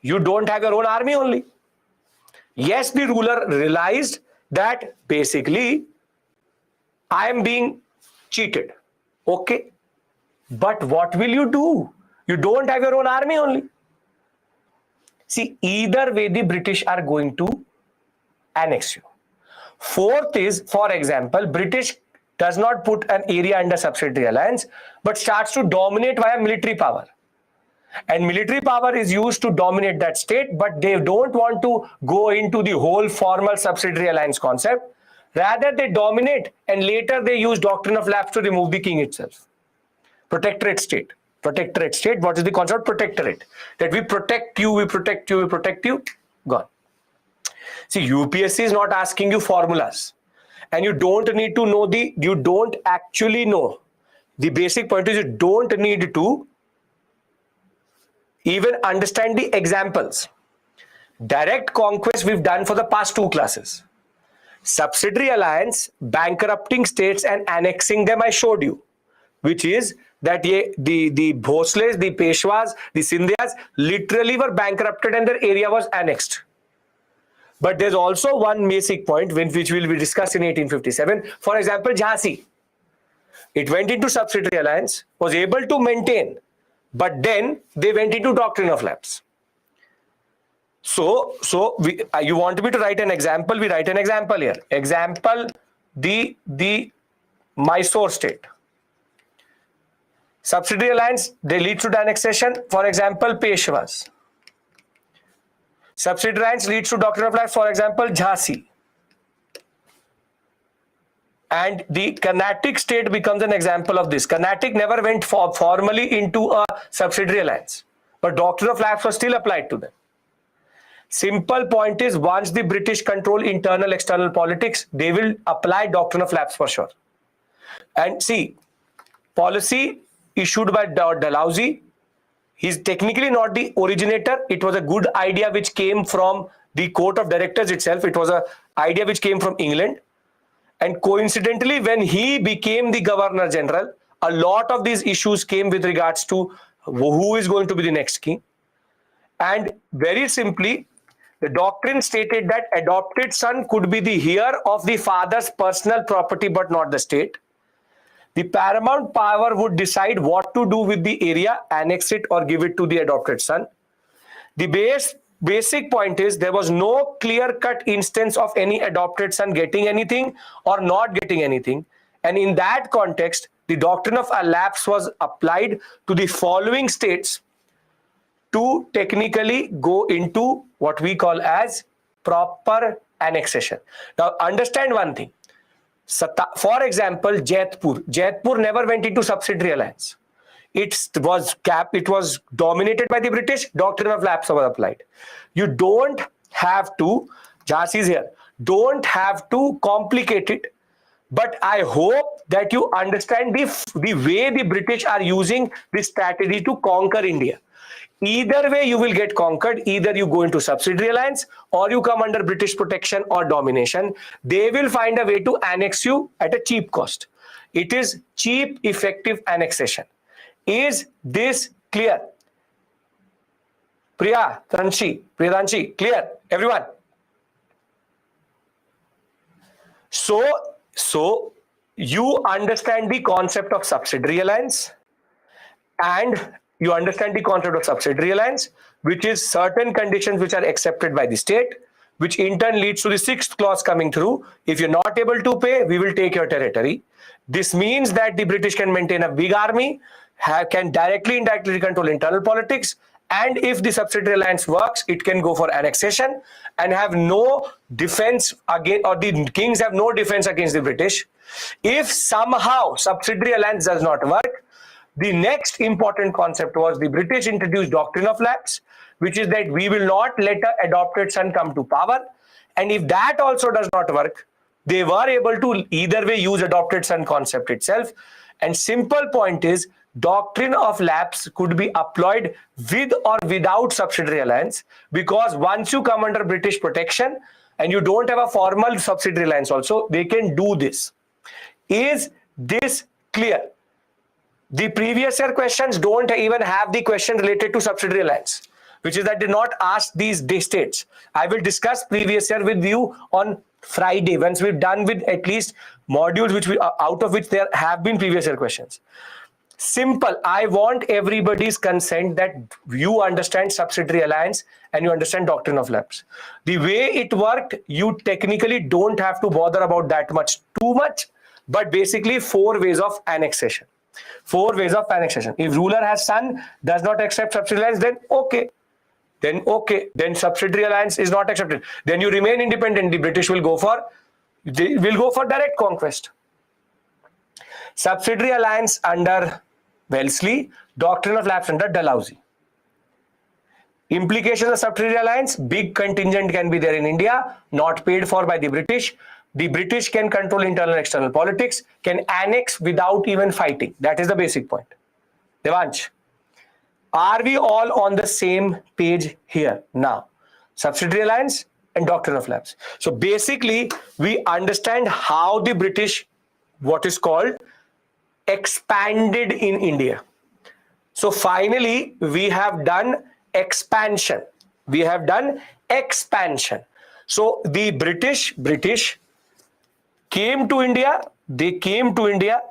[SPEAKER 1] You don't have your own army only. Yes, the ruler realized that basically I am being cheated. Okay. But what will you do? You don't have your own army only. See, either way the British are going to annex you. Fourth is, for example, British does not put an area under subsidiary alliance, but starts to dominate via military power. And military power is used to dominate that state, but they don't want to go into the whole formal subsidiary alliance concept. Rather, they dominate and later they use doctrine of lapse to remove the king itself. Protectorate state. What is the concept? Protectorate. That we protect you. Gone. See, UPSC is not asking you formulas. And you don't need to know you don't actually know. The basic point is you don't need to even understand the examples. Direct conquest we've done for the past 2 classes. subsidiary alliance bankrupting states and annexing them, I showed you, which is that the Bhosles, the Peshwas, the Scindias literally were bankrupted and their area was annexed. But there's also one basic point which will be discussed in 1857. For example, Jhansi. It went into subsidiary alliance, was able to maintain, but then they went into doctrine of lapse. So you want me to write an example? We write an example here. Example, the Mysore state. Subsidiary alliance, they lead to annexation. For example, Peshwas. Subsidiary alliance leads to doctrine of lapse. For example, Jhansi. And the Carnatic state becomes an example of this. Carnatic never went formally into a subsidiary alliance, but doctrine of lapse was still applied to them. Simple point is, once the British control internal external politics, they will apply doctrine of lapse for sure. And see, policy issued by Dalhousie, he's technically not the originator. It was a good idea which came from the court of directors itself. It was an idea which came from England. And coincidentally, when he became the Governor General, a lot of these issues came with regards to who is going to be the next king. And very simply, the doctrine stated that adopted son could be the heir of the father's personal property, but not the state. The paramount power would decide what to do with the area, annex it or give it to the adopted son. The basic point is, there was no clear-cut instance of any adopted son getting anything or not getting anything. And in that context, the doctrine of lapse was applied to the following states to technically go into what we call as proper annexation. Now, understand one thing. For example, Jaipur never went into subsidiary alliance. It was dominated by the British. Doctrine of lapse was applied. You don't have to, Jhansi is here, don't have to complicate it. But I hope that you understand the way the British are using this strategy to conquer India. Either way you will get conquered. Either you go into subsidiary alliance or you come under British protection or domination. They will find a way to annex you at a cheap cost. It is cheap, effective annexation. Is this clear? Priyadanshi, clear? Everyone? So you understand the concept of subsidiary alliance, and you understand the concept of subsidiary alliance, which is certain conditions which are accepted by the state, which in turn leads to the 6th clause coming through. If you're not able to pay, we will take your territory. This means that the British can maintain a big army, can directly, indirectly control internal politics, and if the subsidiary alliance works, it can go for annexation and have no defense against, or the kings have no defense against the British. If somehow subsidiary alliance does not work, the next important concept was the British introduced doctrine of lapse, which is that we will not let an adopted son come to power. And if that also does not work, they were able to either way use adopted son concept itself. And simple point is, doctrine of lapse could be applied with or without subsidiary alliance, because once you come under British protection and you don't have a formal subsidiary alliance also, they can do this. Is this clear? The previous year questions don't even have the question related to subsidiary alliance, which is that they not ask these states. I will discuss previous year with you on Friday once we've done with at least modules which we out of which there have been previous year questions. Simple. I want everybody's consent that you understand subsidiary alliance and you understand doctrine of lapse. The way it worked, you technically don't have to bother about that too much, but basically 4 ways of annexation. 4 ways of annexation. If ruler has son, does not accept subsidiary alliance, then okay. Then subsidiary alliance is not accepted. Then you remain independent. The British will go for direct conquest. Subsidiary alliance under Wellesley, doctrine of lapse under Dalhousie. Implications of subsidiary alliance: big contingent can be there in India, not paid for by the British. The British can control internal and external politics, can annex without even fighting. That is the basic point. Devansh, are we all on the same page here? Now, subsidiary alliance, and doctrine of lapse. So basically, we understand how the British, what is called, expanded in India. So finally, we have done expansion. We have done expansion. So the British came to India, they came to India,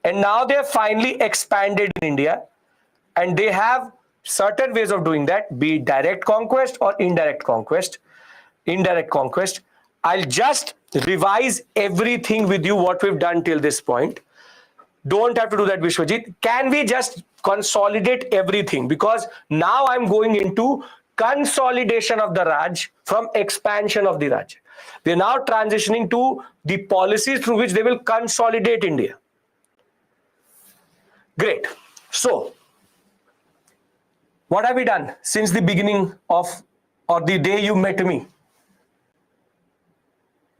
[SPEAKER 1] and now they have finally expanded in India, and they have certain ways of doing that, be it direct conquest or indirect conquest. Indirect conquest. I'll just revise everything with you what we've done till this point. Don't have to do that, Vishwajit. Can we just consolidate everything? Because now I'm going into consolidation of the Raj from expansion of the Raj. We're now transitioning to the policies through which they will consolidate India. Great. So, what have we done since the beginning of, or the day you met me?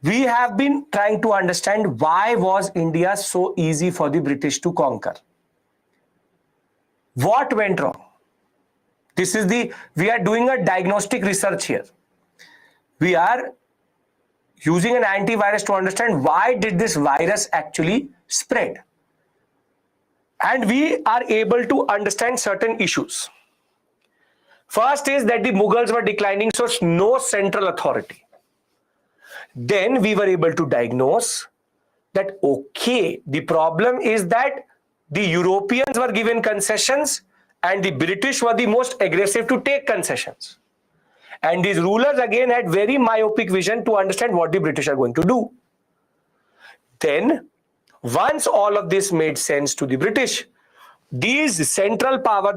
[SPEAKER 1] We have been trying to understand why was India so easy for the British to conquer. What went wrong? We are doing a diagnostic research here. We are using an antivirus to understand why did this virus actually spread. And we are able to understand certain issues. First is that the Mughals were declining, so no central authority. Then we were able to diagnose that, okay, the problem is that the Europeans were given concessions and the British were the most aggressive to take concessions. And these rulers again had very myopic vision to understand what the British are going to do. Then, once all of this made sense to the British, the central power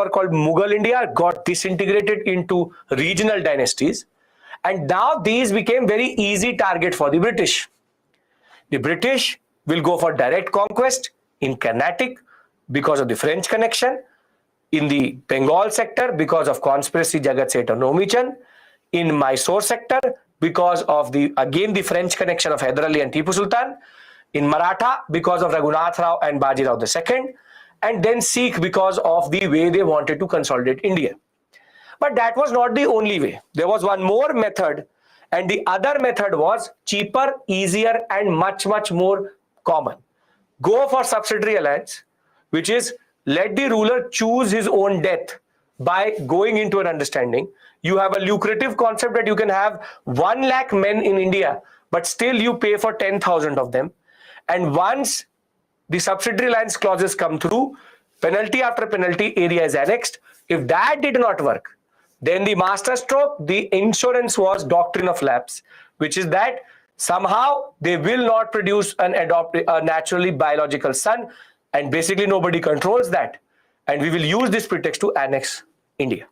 [SPEAKER 1] called Mughal India got disintegrated into regional dynasties. And now these became very easy target for the British. The British will go for direct conquest in Carnatic because of the French connection, in the Bengal sector because of conspiracy Jagat Seth and Nomichan, in Mysore sector because of the French connection of Hyder Ali and Tipu Sultan, in Maratha because of Raghunath Rao and Bajirao II, and then Sikh because of the way they wanted to consolidate India. But that was not the only way. There was one more method, and the other method was cheaper, easier, and much, much more common. Go for subsidiary alliance, which is let the ruler choose his own death by going into an understanding. You have a lucrative concept that you can have 1 lakh men in India, but still you pay for 10,000 of them. And once the subsidiary alliance clauses come through, penalty after penalty area is annexed. If that did not work, then the master stroke, the insurance was doctrine of lapse, which is that somehow they will not produce a naturally biological son, and basically nobody controls that. And we will use this pretext to annex India.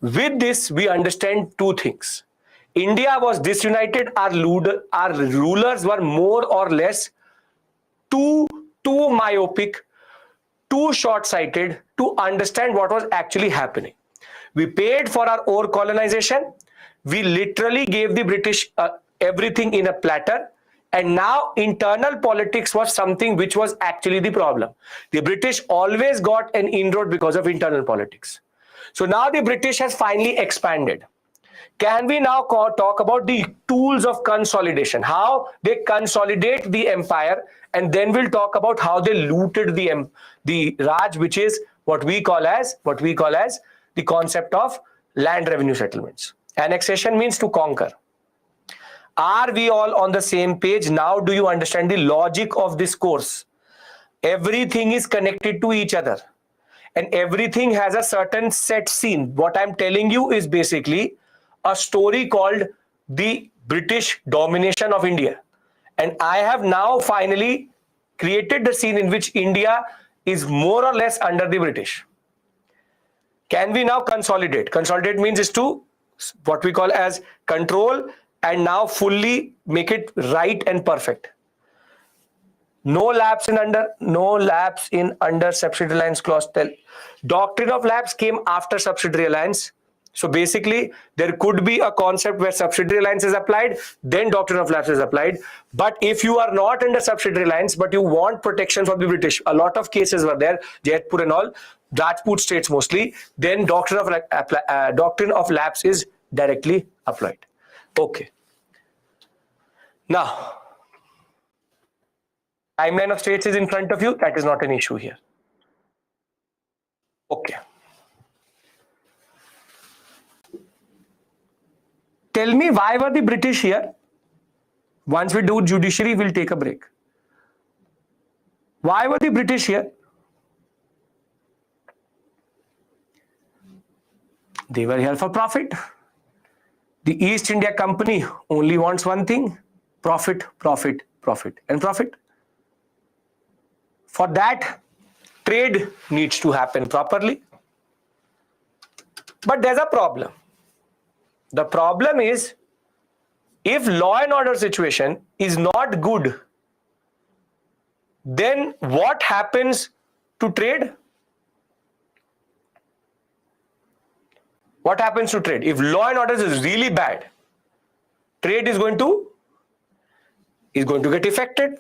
[SPEAKER 1] With this, we understand two things. India was disunited. Our rulers were more or less too myopic, too short-sighted to understand what was actually happening. We paid for our ore colonization. We literally gave the British everything in a platter. And now internal politics was something which was actually the problem. The British always got an inroad because of internal politics. So now the British has finally expanded. Can we now talk about the tools of consolidation, how they consolidate the empire, and then we'll talk about how they looted the Raj, which is what we call as the concept of land revenue settlements. Annexation means to conquer. Are we all on the same page? Now do you understand the logic of this course? Everything is connected to each other and everything has a certain set scene. What I'm telling you is basically a story called the British domination of India. And I have now finally created the scene in which India is more or less under the British. Can we now consolidate? Consolidate means is to what we call as control and now fully make it right and perfect. No lapse in under subsidiary alliance clause. Doctrine of lapse came after subsidiary alliance. So basically, there could be a concept where subsidiary alliance is applied, then doctrine of lapse is applied. But if you are not under subsidiary alliance, but you want protection from the British, a lot of cases were there, Jaipur and all, Rajput states mostly, then doctrine of lapse is directly applied. Okay. Now, timeline of states is in front of you. That is not an issue here. Okay. Tell me, why were the British here? Once we do judiciary, we'll take a break. Why were the British here? They were here for profit. The East India Company only wants one thing: profit, profit, profit, and profit. For that, trade needs to happen properly. But there's a problem. The problem is, if law and order situation is not good, then what happens to trade? What happens to trade? If law and order is really bad, trade is going to get affected.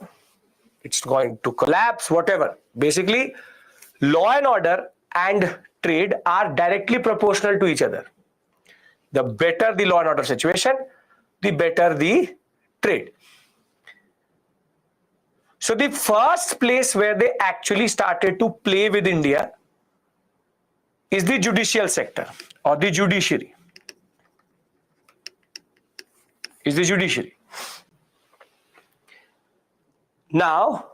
[SPEAKER 1] It's going to collapse, whatever. Basically, law and order and trade are directly proportional to each other. The better the law and order situation, the better the trade. So the first place where they actually started to play with India is the judicial sector, or the judiciary. Is the judiciary. Now,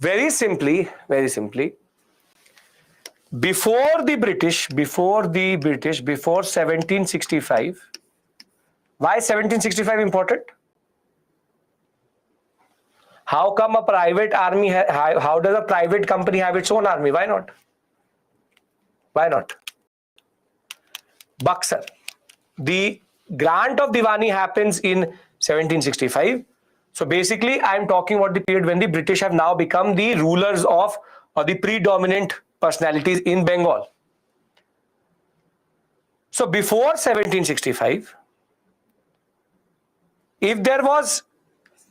[SPEAKER 1] very simply, before 1765, why 1765 important? How come a private army, how does a private company have its own army? Why not? Why not? Buxar. The grant of Diwani happens in 1765. So basically, I am talking about the period when the British have now become the rulers of, or the predominant personalities in Bengal. So before 1765, if there was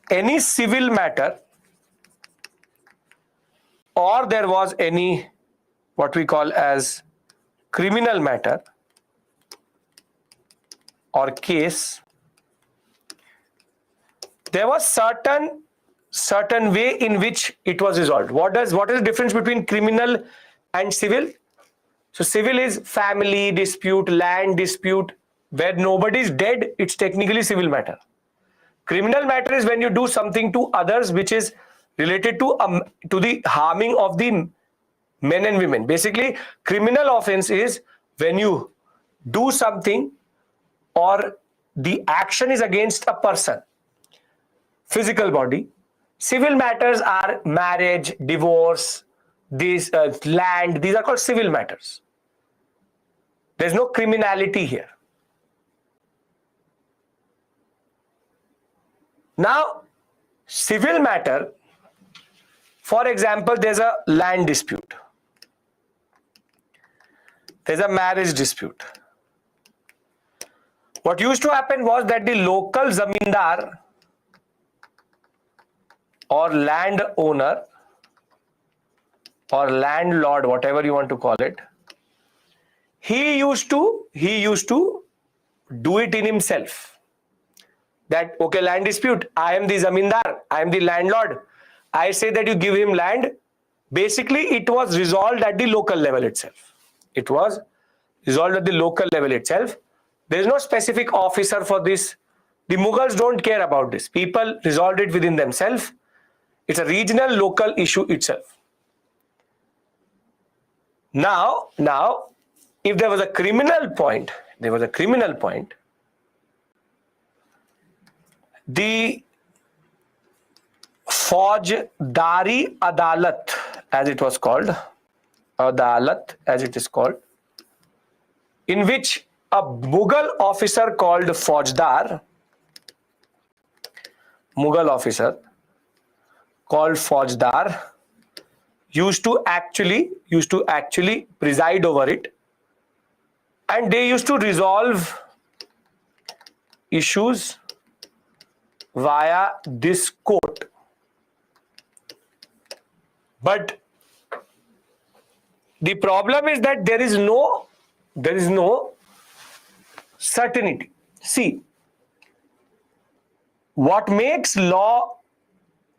[SPEAKER 1] any civil matter, or there was any what we call as criminal matter or case, there was certain way in which it was resolved. What is the difference between criminal and civil? So civil is family dispute, land dispute. Where nobody is dead, it's technically civil matter. Criminal matter is when you do something to others which is related to the harming of the men and women. Basically, criminal offense is when you do something or the action is against a person, physical body. Civil matters are marriage, divorce, land. These are called civil matters. There's no criminality here. Now, civil matter, for example, there's a land dispute. There's a marriage dispute. What used to happen was that the local zamindar or landowner or landlord, whatever you want to call it, he used to do it in himself. That, okay, land dispute, I am the zamindar, I am the landlord, I say that you give him land. Basically, it was resolved at the local level itself. It was resolved at the local level itself. There is no specific officer for this. The Mughals don't care about this. People resolved it within themselves. It's a regional, local issue itself. Now, if there was a criminal point, the Faujdari Adalat, as it was called, in which a Mughal officer called Faujdar, used to actually preside over it, and they used to resolve issues via this court. But the problem is that there is no There is no certainty. See, what makes law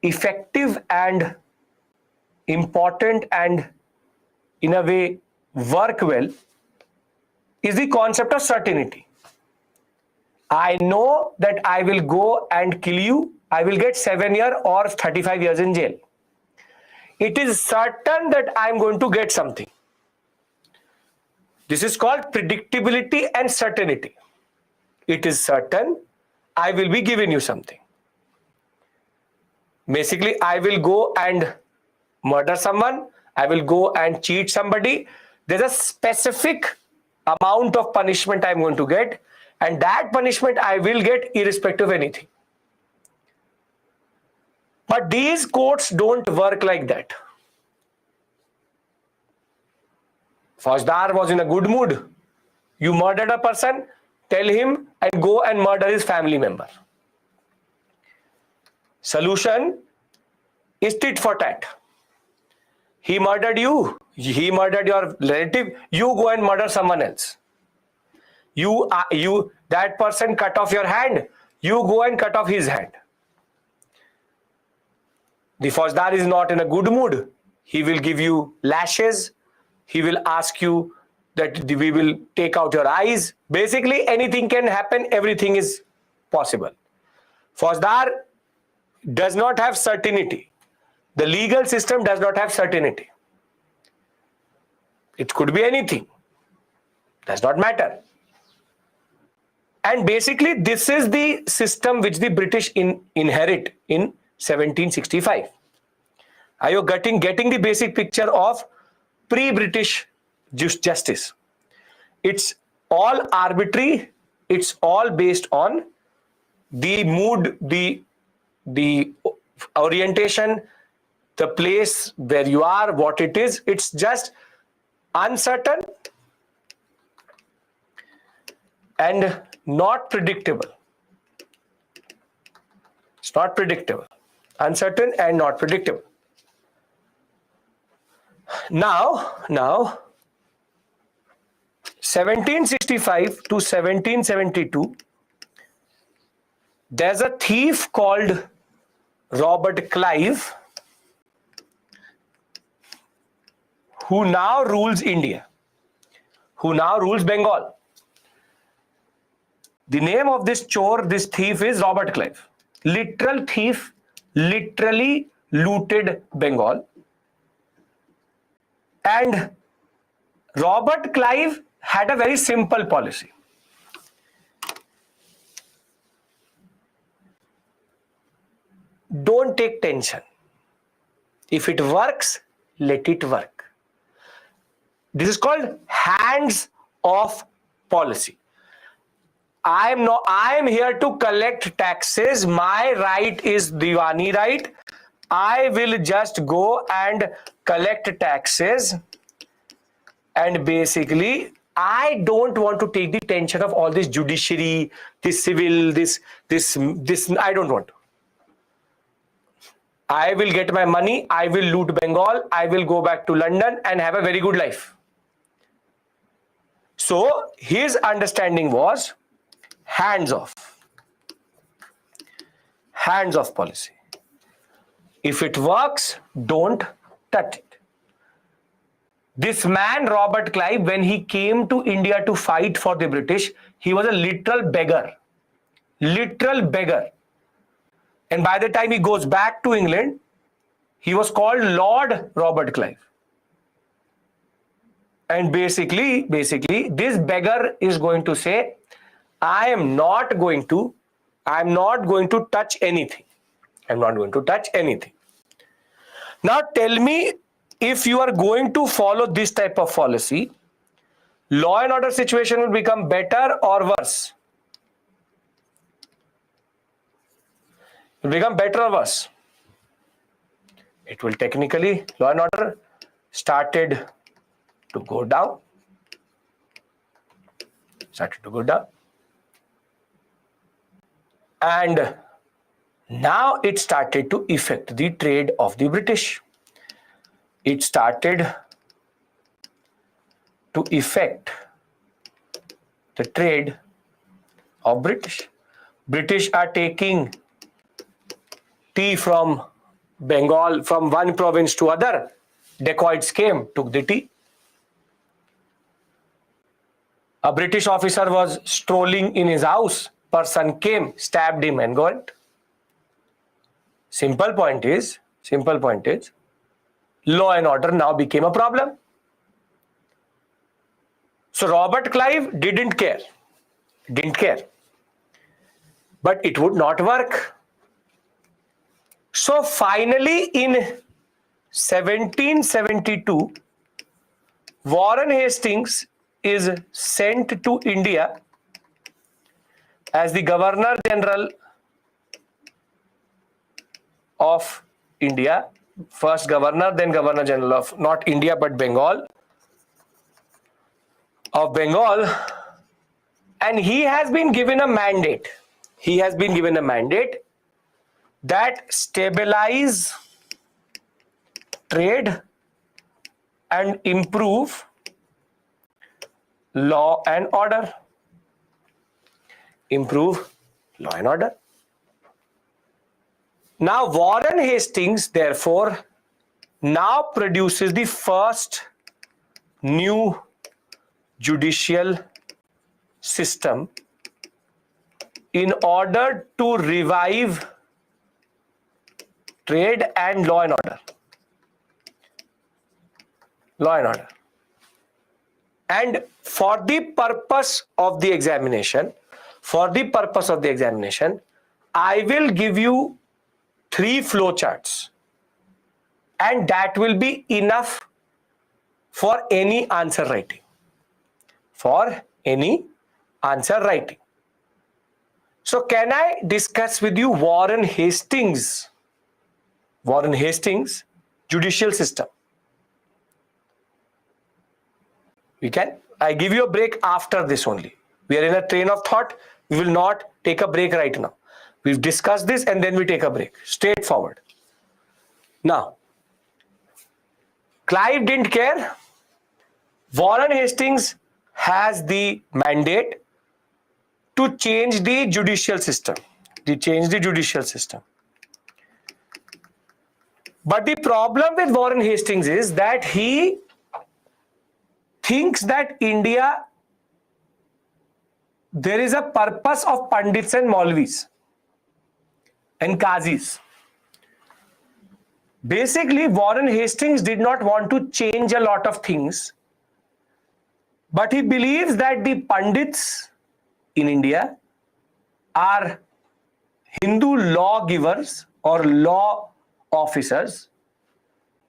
[SPEAKER 1] effective and important and in a way work well is the concept of certainty. I know that I will go and kill you. I will get 7 years or 35 years in jail. It is certain that I am going to get something. This is called predictability and certainty. It is certain I will be giving you something. Basically, I will go and murder someone. I will go and cheat somebody. There's a specific amount of punishment I'm going to get, and that punishment I will get irrespective of anything. But these courts don't work like that. Faujdar was in a good mood. You murdered a person, tell him and go and murder his family member. Solution is tit for tat. He murdered you. He murdered your relative. You go and murder someone else. That person cut off your hand. You go and cut off his hand. The Faujdar is not in a good mood. He will give you lashes. He will ask you that we will take out your eyes. Basically, anything can happen. Everything is possible. Faujdar does not have certainty. The legal system does not have certainty. It could be anything. Does not matter. And basically, this is the system which the British inherit in 1765. Are you getting the basic picture of pre-British justice? It's all arbitrary. It's all based on the mood, the orientation, the place where you are, what it is. It's just uncertain and not predictable. It's not predictable. Uncertain and not predictable. Now 1765 to 1772, there's a thief called Robert Clive who now rules India, who now rules Bengal. The name of this chore, this thief, is Robert Clive. Literal thief, literally looted Bengal. And Robert Clive had a very simple policy. Don't take tension. If it works, let it work. This is called hands-off policy. I am here to collect taxes. My right is Diwani right. I will just go and collect taxes, and basically I don't want to take the tension of all this judiciary, this civil, this I don't want to. I will get my money, I will loot Bengal, I will go back to London and have a very good life. So his understanding was hands-off policy. If it works, don't touch it. This man, Robert Clive, when he came to India to fight for the British, he was a literal beggar. Literal beggar. And by the time he goes back to England, he was called Lord Robert Clive. And basically, this beggar is going to say, I'm not going to touch anything. I'm not going to touch anything. Now tell me, if you are going to follow this type of policy, law and order situation will become better or worse? It will become better or worse? It will technically, law and order started to go down. And now it started to affect the trade of the British. It started to affect the trade of British. British are taking tea from Bengal, from one province to other. Dacoits came, took the tea. A British officer was strolling in his house. Person came, stabbed him and got. Simple point is, law and order now became a problem. So Robert Clive didn't care. But it would not work. So finally in 1772, Warren Hastings is sent to India as the Governor General of India, first governor, then Governor General of not India but Bengal, and he has been given a mandate. That stabilize trade and improve law and order. Now Warren Hastings therefore now produces the first new judicial system in order to revive trade and law and order. And for the purpose of the examination, I will give you 3 flow charts, and that will be enough for any answer writing. So can I discuss with you Warren Hastings judicial system? We can. I give you a break after this only. We are in a train of thought. We will not take a break right now. We've discussed this and then we take a break. Straightforward. Now, Clive didn't care. Warren Hastings has the mandate to change the judicial system. But the problem with Warren Hastings is that he thinks that India, there is a purpose of Pandits and Maulvis and Qazis. Basically, Warren Hastings did not want to change a lot of things, but he believes that the Pandits in India are Hindu lawgivers or law officers,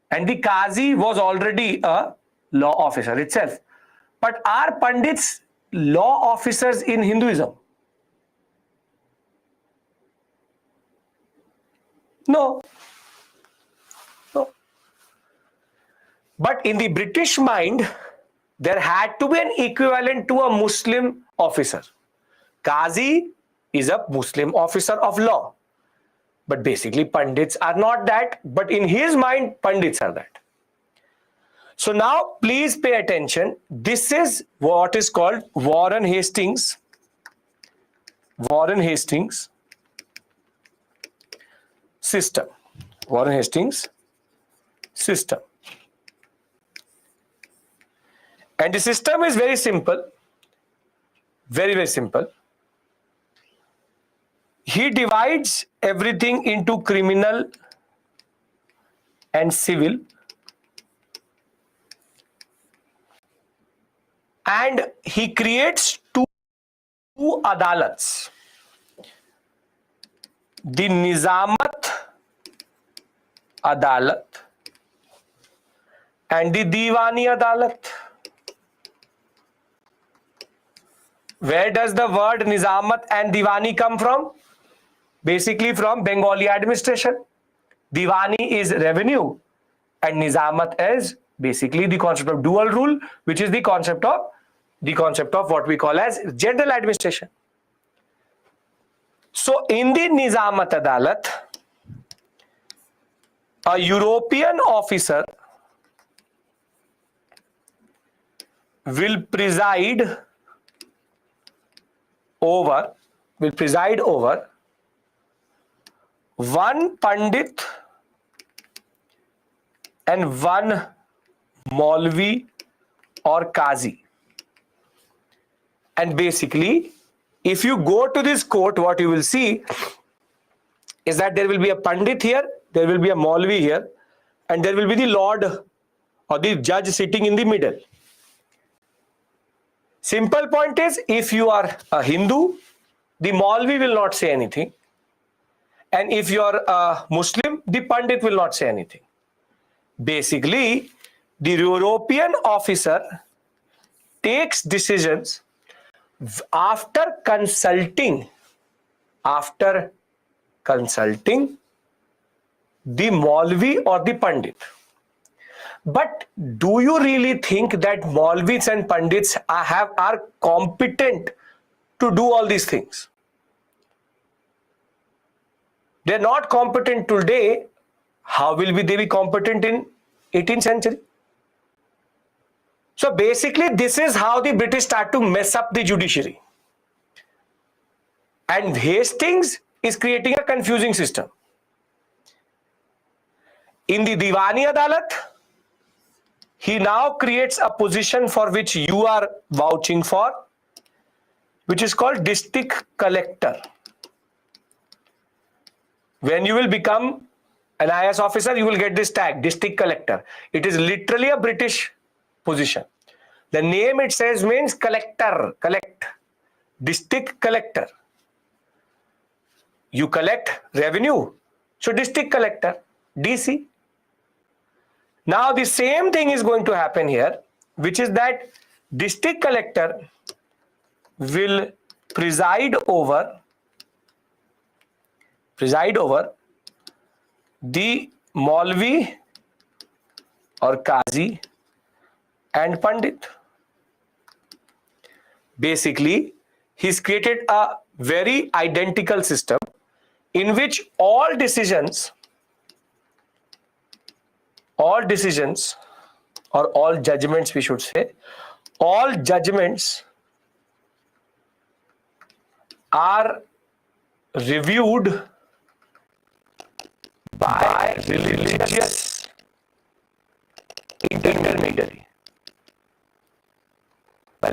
[SPEAKER 1] and the Qazi was already a law officer itself. But are Pandits law officers in Hinduism? No. But in the British mind, there had to be an equivalent to a Muslim officer. Qazi is a Muslim officer of law. But basically Pandits are not that. But in his mind, Pandits are that. So now please pay attention. This is what is called Warren Hastings system. And the system is very simple. Very, very simple. He divides everything into criminal and civil. And he creates two adalats. The Nizamat Adalat and the Diwani Adalat. Where does the word Nizamat and Diwani come from? Basically from Bengali administration. Diwani is revenue and Nizamat is basically the concept of dual rule, which is the concept of what we call as general administration. So in the Nizamat Adalat, a European officer will preside over one Pandit and one Maulvi or Qazi. And basically, if you go to this court, what you will see is that there will be a Pandit here, there will be a Maulvi here, and there will be the Lord or the judge sitting in the middle. Simple point is, if you are a Hindu, the Maulvi will not say anything. And if you are a Muslim, the Pandit will not say anything. Basically, the European officer takes decisions after consulting the Maulvi or the Pandit. But do you really think that Maulvis and Pandits are competent to do all these things? They're not competent today. How will they be competent in 18th century? So basically, this is how the British start to mess up the judiciary. And Hastings is creating a confusing system. In the Diwani Adalat, he now creates a position for which you are vouching for, which is called district collector. When you will become an IAS officer, you will get this tag, district collector. It is literally a British position. The name it says means collector, collect, district collector. You collect revenue, so district collector, DC. Now the same thing is going to happen here, which is that district collector will preside over the Maulvi or Qazi and Pandit. Basically, he's created a very identical system in which all decisions or all judgments, we should say, all judgments are reviewed by religious intermediary. But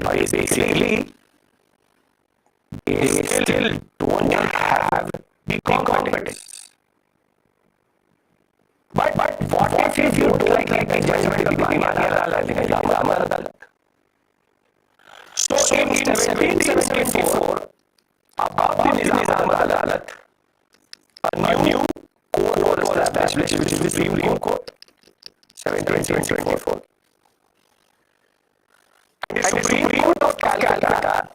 [SPEAKER 1] basically, they still don't have the competence. But what if you don't like the judgment of the Adalat? So in 1774, above the Nizam Adalat, a new court was established, which is the Supreme Court, 1724. And the Supreme Court of Calcutta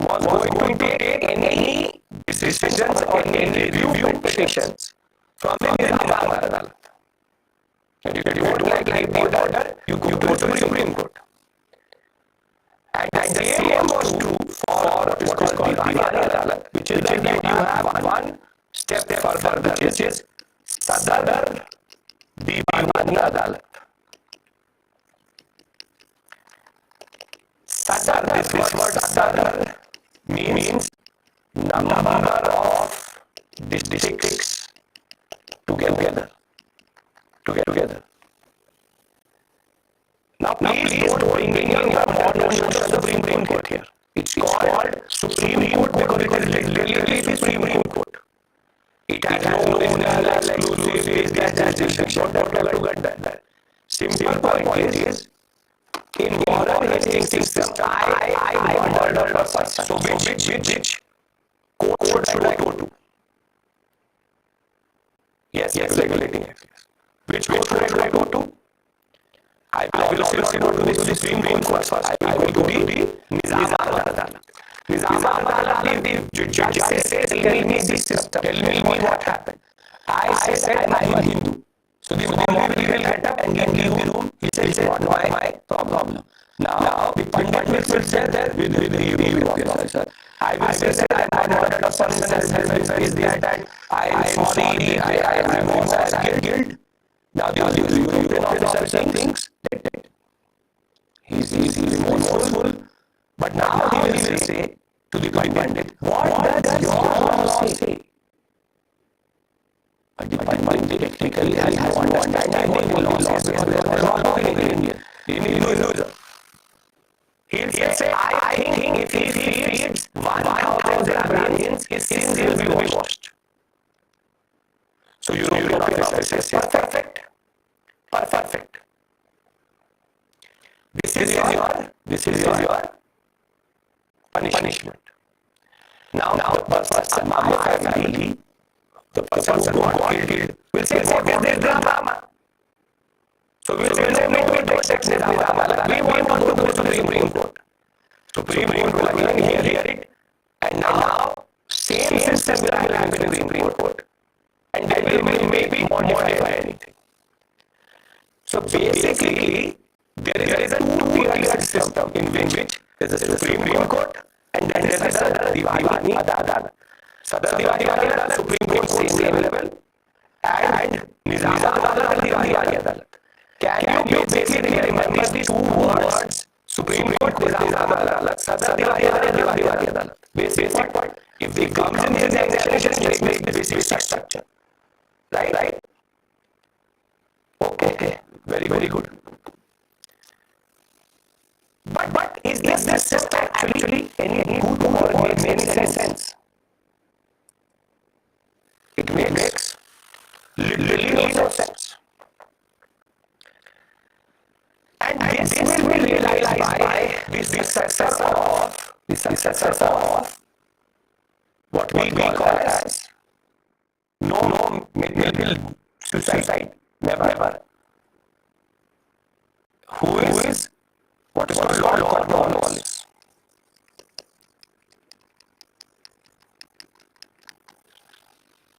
[SPEAKER 1] was going to take any decisions or any review petitions from the Nizam Adalat. And if you don't like the order, you go to the Supreme Court. And the same was true for what is called Diwani Adalat, which is that you have one step further, which is Sadar Diwani Adalat. Sadar, this is what Sadar means, number of districts together. Now please don't bring in your modern notion of Supreme Court here. It's called Supreme Court because it is literally the Supreme Court. It has no original exclusive jurisdiction. Don't have to get that. Simple point is, in modern Hastings system, I murder a person. So which court should I go to? Yes, regulating access. Which court should I go to? I will obviously go to the Supreme Court first. I will go to the Nizam Adalat. Nizam Adalat, the judge says, tell me this system. Tell me what happened. I said I'm a Hindu. So the Maulvi will get up and give the room. He says, it's not my problem. Now the Pandit will say that with the European officer. I will say that I'm not a person has been that I am sorry, I remove as guilt. Now the European officer thinks that he's say to the Pandit, what does your law say? But the Pandit technically has no understanding what the law says because there was no law in India. In Hinduism. He'll say, I think if he feeds 1,000 Brahmins, his sins will be washed. So European officer says, perfect. This is your punishment. Now the person of the family, the person who got killed, will say, what is this drama? So we'll say, no, we don't accept this drama. We want to go to the Supreme Court. Supreme Court will again hear it. And now, same system will happen in the Supreme Court. And they will maybe modify anything. So basically, there is a two-tier system in which there is a Supreme Court and then there is a Sadar Diwani Adalat. Sadar Diwani Adalat, Supreme Court, same level, and Nizam Adalat, Diwani Adalat. Can you basically remember these two words? Supreme Court, Nizam Adalat, Sadar Diwani Adalat, Diwani Adalat. Basic point. If they come in the examination, they make the basic structure. Right? Okay. Very good. But is this system actually any good or makes any sense? It makes literally no sense. And this will be realized by the successor of what we call as no suicide. Never. Who is what is called Lord Cornwallis.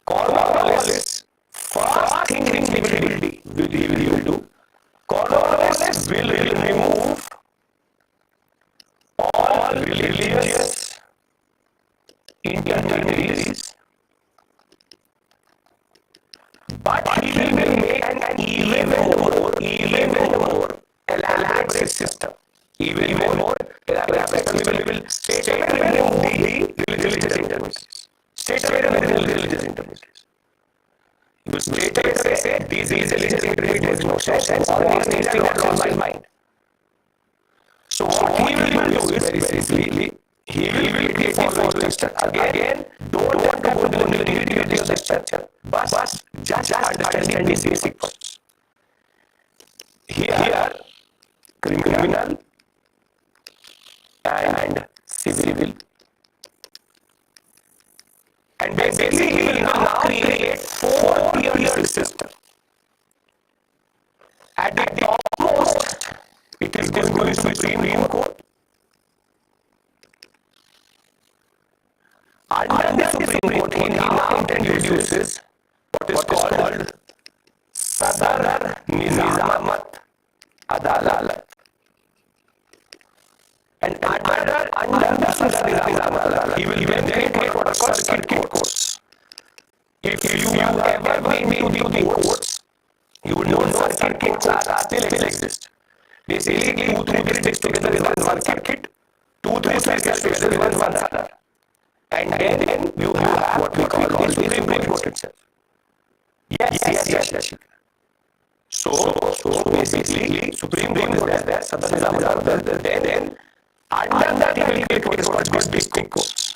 [SPEAKER 1] Cornwallis, first thing he will do, Cornwallis will remove all religious intermediaries, but he will make an even more elaborate system. Even more elaborate system. We will straight away remove the religious intermediaries. You will straight away say, these religious intermediaries make no sense, or these things are not in my mind. So what he will do is very simply, he will create the following structure. Again, don't want to go to the nitty-gritty of the structure, but just understanding the basic points. Here, criminal and civil. And basically, he will now create 4-tier system. At the topmost, it is going to be Supreme Court. Under the Supreme Court, he now introduces what is called Sadar Nizamat Adalat. And under the Sadar Nizamat Adalat, he will then create what is called circuit courts. If you have ever been to the courts, you would know circuit courts still exist. Basically, 2-3 districts together is one circuit, 2-3 circuits together is one Sadar. And then you have what we call the Supreme Court itself. Yes. So basically, Supreme Court is there, Sadar Nizamat is there, then under that you will create what is called district courts.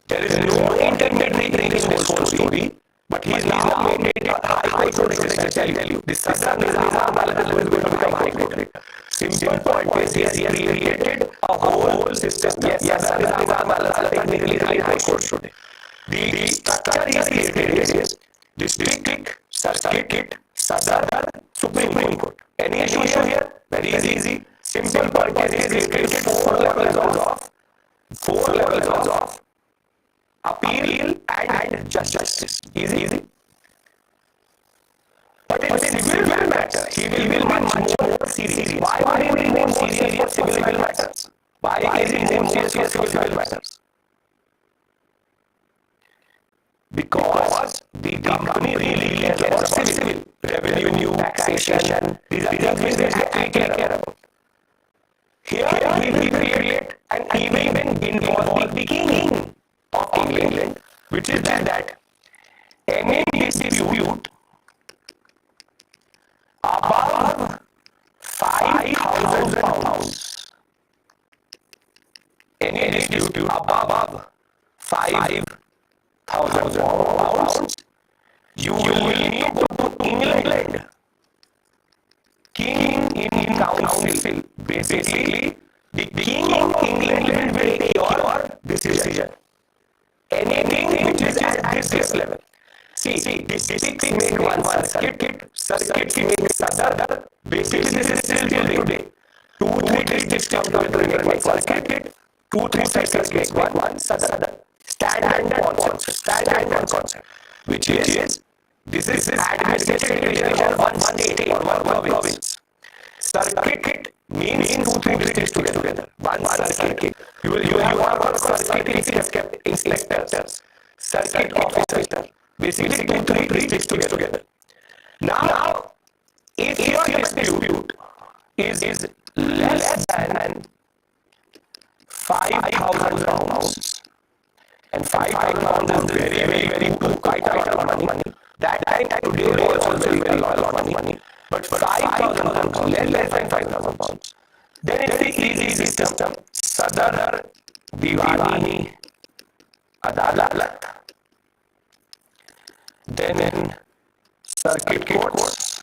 [SPEAKER 1] There is no intermediary in this whole story, but he is now made it a high court exist. I tell you, this Sadar Nizamat is going to become high court later. Simple point is he has created a whole system. Yes, Sadar Nizamat technically is high court today. The structure he has created is district, circuit, Sadar, Supreme Court. Any issue here? Very easy. Simple point is he has created 4 levels of appeal and justice. Easy. But in civil matters, he will be much more serious. Why will he be more serious for civil matters? Why is he more serious for civil matters? Because the company really cares about civil revenue, taxation. These are things which they actually care about. Here he will create an event involving the king of England, which is that any dispute above 5,000 pounds, any dispute above 5,000 pounds, you will need to put England king in council. Basically, the king of England will take your decision. Anything which is at this level. See, the sticks make one circuit makes other. Basically, this is still today. 2-3 sticks come together to make one circuit. 2-3 circuits make one other. Standard concept. Which is this is administrative division of one state or one province. Circuit means 2-3 districts together. One circuit. You have circuit inspectors, circuit officers. Basically 2-3 districts together. Now, if your dispute is less than 5,000 pounds, and 5,000 pounds is very quite a lot of money. That time today was also a lot of money. But 5,000 pounds, less than 5,000 pounds. Then it's the easy system. Sadar, Diwani, Adalat. Then in circuit courts.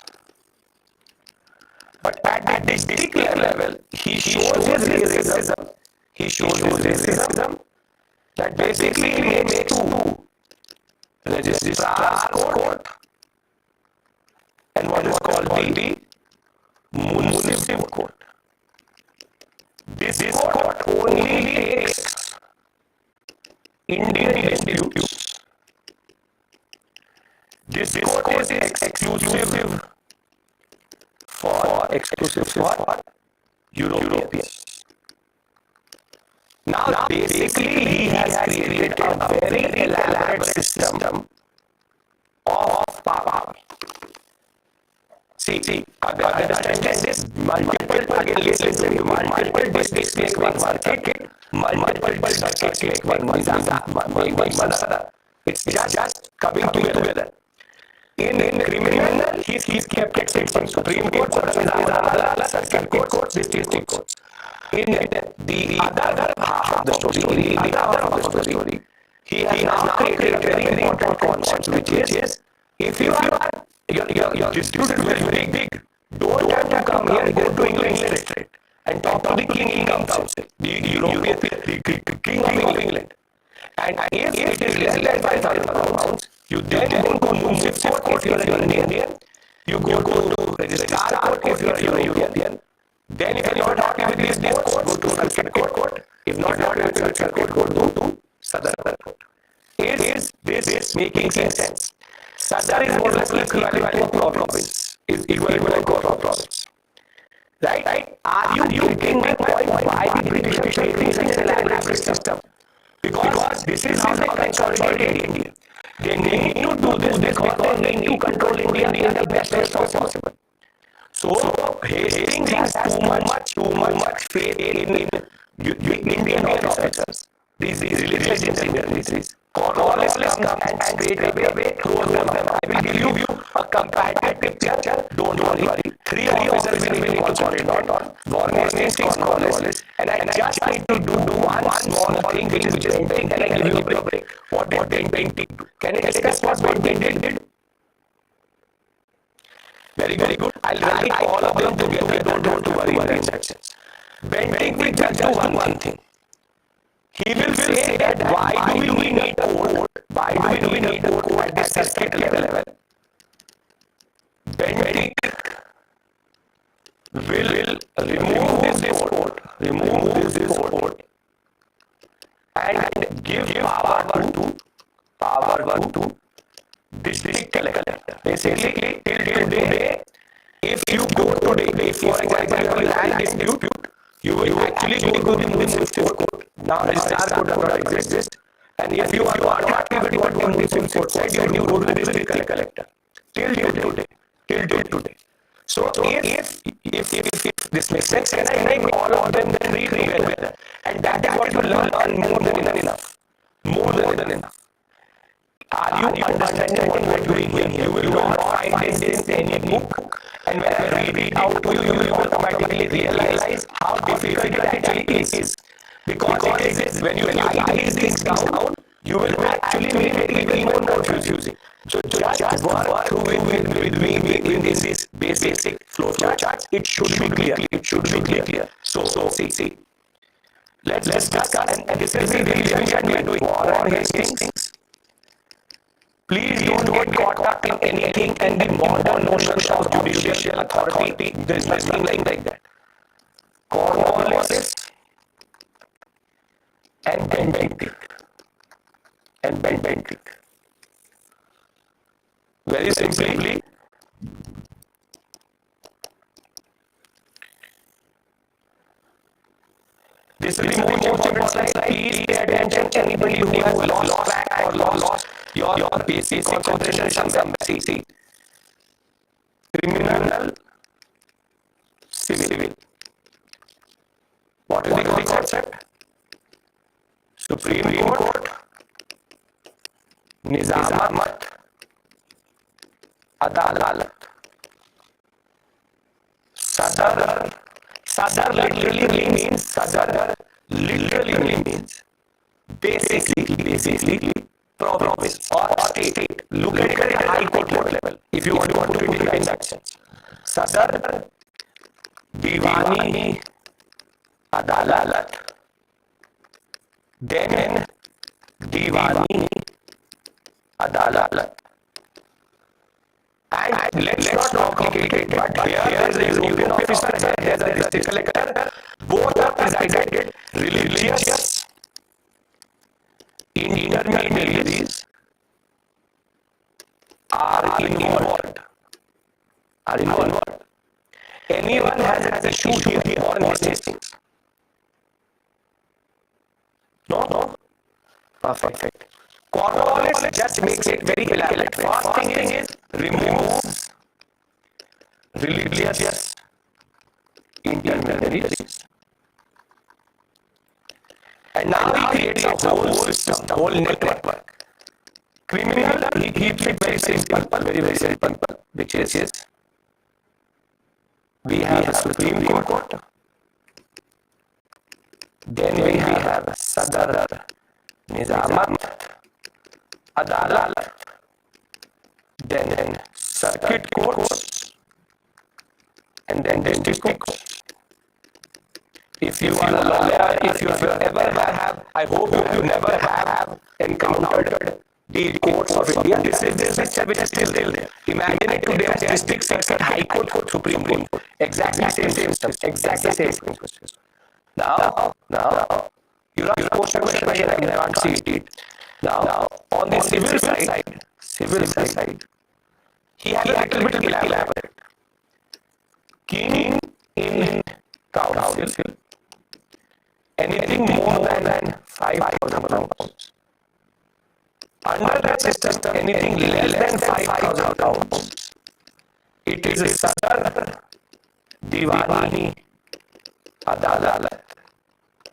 [SPEAKER 1] But at the district level, he shows his racism. That basically he makes two. Registrar's court and what is called the municipal court. This court only takes Indian disputes. This court is exclusive for Europeans. Now, basically, he has created a very elaborate system of power. See, understand this. Multiple districts make one circuit, multiple circuits make one another. It's just coming together. In criminal, he's kept it from Supreme Court, circuit courts, district courts. In the other half of the story, he has now created a very important concept, which is if your dispute is very big, don't have to come here, go to England straight and talk to the King in Council, the King of England. And if it is less than 5,000 pounds, you then go to municipal court if you are an Indian, you go to registrar court if you are European. Then if you are not happy with this court, go to circuit court. If not happy with circuit court, go to Sadar court. Is this making sense? Sadar is more or less equivalent to a province. Is equivalent to a province. Right? Are you getting my point? Why the British are creating such an elaborate system? Because this is how they consolidate India. They need to do this because they need to control India in the best way possible. So Hastings has too much faith in Indian officers. These religious Indians. Cornwallis comes and straight away throws them out. I will give you a comparative picture. Don't worry. 3 officers will need to concentrate on. Warren Hastings, Cornwallis, and I just need to do one small thing which is Bentinck, and I give you a break. What did Bentinck do? Can you discuss what Bentinck did? Very good. I'll write all of them together. Don't worry in that sections. Bentinck will just do one thing. He will say that why do we need a court? Why do we need a court at the circuit level? Bentinck will remove this court, and give power to district collector. Basically, till today, if you go today, for example, land dispute, you will actually go to the municipal court. Now, registrar court does not exist. And if you are not happy with what municipal court said, you go to the district collector. Till today. So if this makes sense, and I make all of them three together, and that is what you learn more than enough. More than enough. Are you understanding what we are doing here? You will not find this in any book, and when I read it out to you, you will automatically realize how difficult it actually is. Because it is when you write these things down, you will actually make it even more confusing. So just work through with me in this basic flow chart. It should be clear. It should be clear. So see. Let's discuss, and this is the revision we are doing. Warren Hastings. Please don't get caught up in anything and the modern notions of judicial authority. There is nothing like that. Cornwallis and Bentinck. Very simply, this is the most important slide. Please pay attention. Anybody who has lost track or lost your basic concentration somewhere. See. Criminal, civil. What is the concept? Supreme Court, Nizamat, Adalat. Sadar literally means basically province or state. Look at it at high court level if you want to put it in that sense. Sadar, Diwani, Adalat, then Diwani, Adalat. And let's not complicate it, but here there is a European officer, there is a district collector. Both are presided religious intermediaries are involved. Anyone has an issue here or in these things? No. Perfect. Cornwallis just makes it very elaborate. First thing is removes religious intermediaries. And now he creates a whole system, whole network. Criminal, he keeps it very simple, very simple, which is we have a Supreme Court, then we have Sadar, Nizamat, Adalat, then Circuit Courts, and then District Courts. If you are a lawyer, if you ever have, I hope you never have encountered the courts of India. This is which is still there. Imagine it today as District, Circuit, High Court, Supreme Court. Exactly same system. Exactly same system. Now, you are supposed to question, I can't see it. Now, on the civil side, he has a little bit elaborate. King in council, anything more than 5,000 pounds. Under that system, anything less than 5,000 pounds, it is a Sadar, Diwani, Adalat.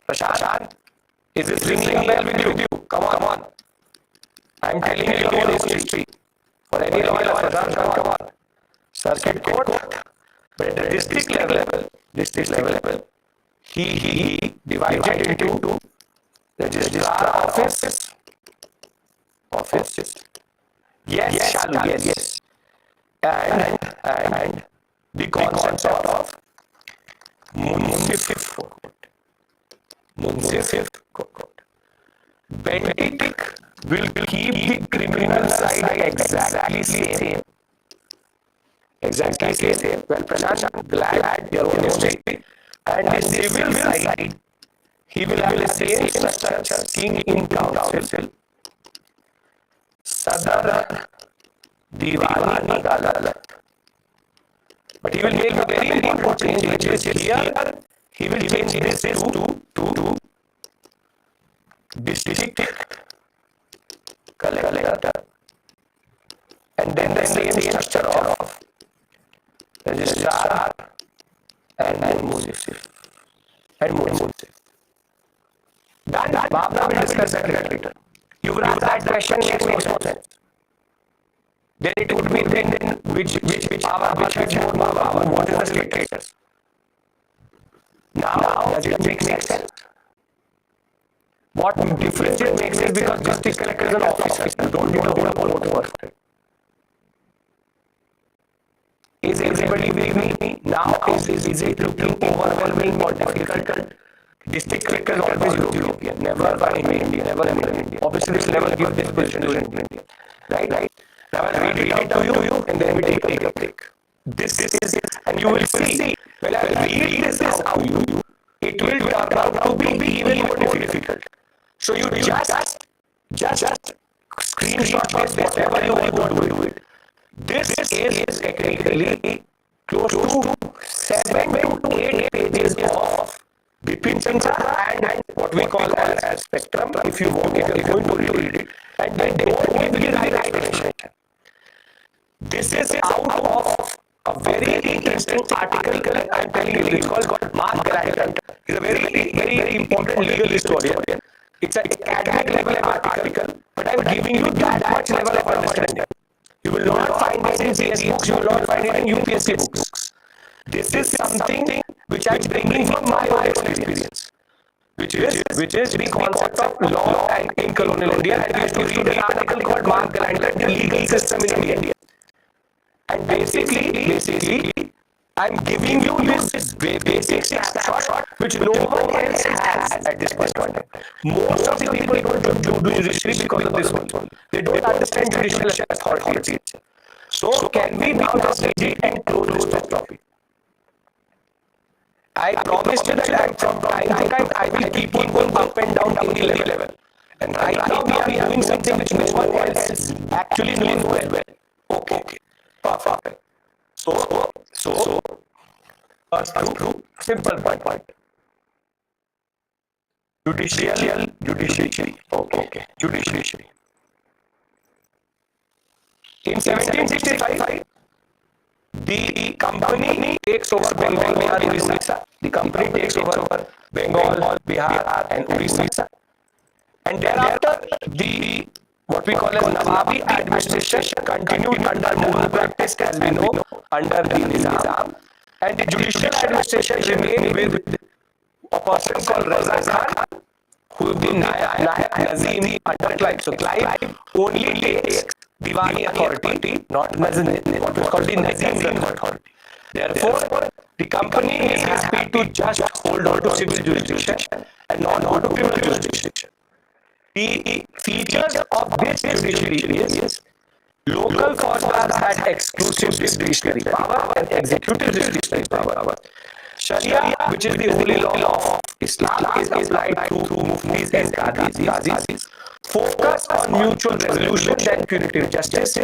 [SPEAKER 1] Prashant, is this ringing a bell with you? Come on. I am telling you your own history. For any lawyer, come on. Circuit Court, but at the district level, he divided into registrar office. Yes. And the concept of Munsif Court. Bentinck will keep the criminal side exactly same. Well, Prashant, I'm glad your own history. And the civil side, he will have the same structure. King in council, Sadar, Diwani, Adalat. But he will make a very important change, which is here. He will change this to district collector, and then the same structure of registrar and Munsif. And Munsif. Done. Bhavna will discuss that later. You will ask that question, makes no sense. Then it would be then which power, which more power, what is the status? Now does it make sense? What difference it makes is because district collector is an officer. You don't need a whole work for it. Is everybody with me? Now is it looking overwhelming or difficult? District collector is always European, never Indian, never Indian. Obviously, this will never give this position to Indian. Right? Now I'll read it out to you and then we take a break. This is, and you will see, when I read this out to you, it will turn out to be even more difficult. So you just screenshot this, whatever you want to do it. This is technically close to 7 to 8 pages of Bipin Chandra and what we call as spectrum, if you want, if you are going to read it. And then don't give the right explanation. This is out of a very interesting article I'm telling you. It's called Mark Granton. He's a very important legal historian. It's an academic level article, but I'm giving you that much level of understanding. You will not find it in CS books, you will not find it in UPSC books. This is something which I'm bringing from my own experience, which is the concept of law and in colonial India. And I used to read an article called Mark Granton, the legal system in India. And basically, I'm giving you this basic snapshot which no one else has at this point. Most of the people don't do judiciary because of this one. They don't understand judicial authority. So can we now just read it and close this topic? I promised you that from time to time I will keep on going up and down the level. And right now we are doing something which no one else actually knows well. Okay. Perfect. So first through simple point. Judiciary. Okay. Judiciary. In 1765, the company takes over Bengal, Bihar, Orissa. The company takes over Bengal, Bihar, and Orissa. And thereafter, the what we call as Nawabi administration continued under Mughal practice, as we know, under the Nizam. And the judicial administration remained with a person called Raza Khan, who is the Nazim under Clive. So Clive only takes Diwani authority, not Nazim, what is called the Nazim authority. Therefore, the company is happy to just hold on to civil jurisdiction and not on to criminal jurisdiction. The features of this judiciary is local formulas had exclusive discretionary power and executive discretionary power. Sharia, which is the holy law of Islam, is applied to muftis and qadis. Focus on mutual resolution and punitive justice.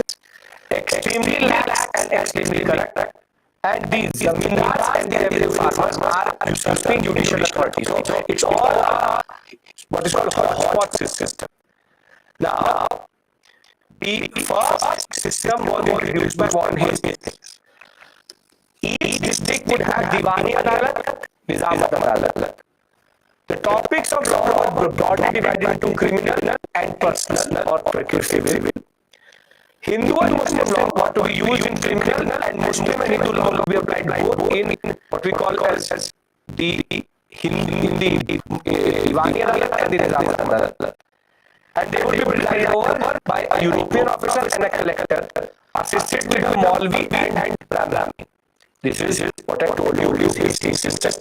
[SPEAKER 1] Extremely lax and extremely correct. And the zamindars and the revenue farmers are usurping judicial authority. So it's all what is called a hotspot system. Now, the first system was introduced by Warren Hastings. Each district would have Diwani Adalat, Nizamat Adalat. The topics of law were broadly divided into criminal and personal or civil. Hindu and Muslim law were to be used in criminal, and Muslim and Hindu law will be applied both in what we call as the Hindi Diwani Adalat and the Nizamat Adalat. And they would be presided over by a European officer and a collector, assisted with a Maulvi and Brahmin. This is what I told you is Hastings system.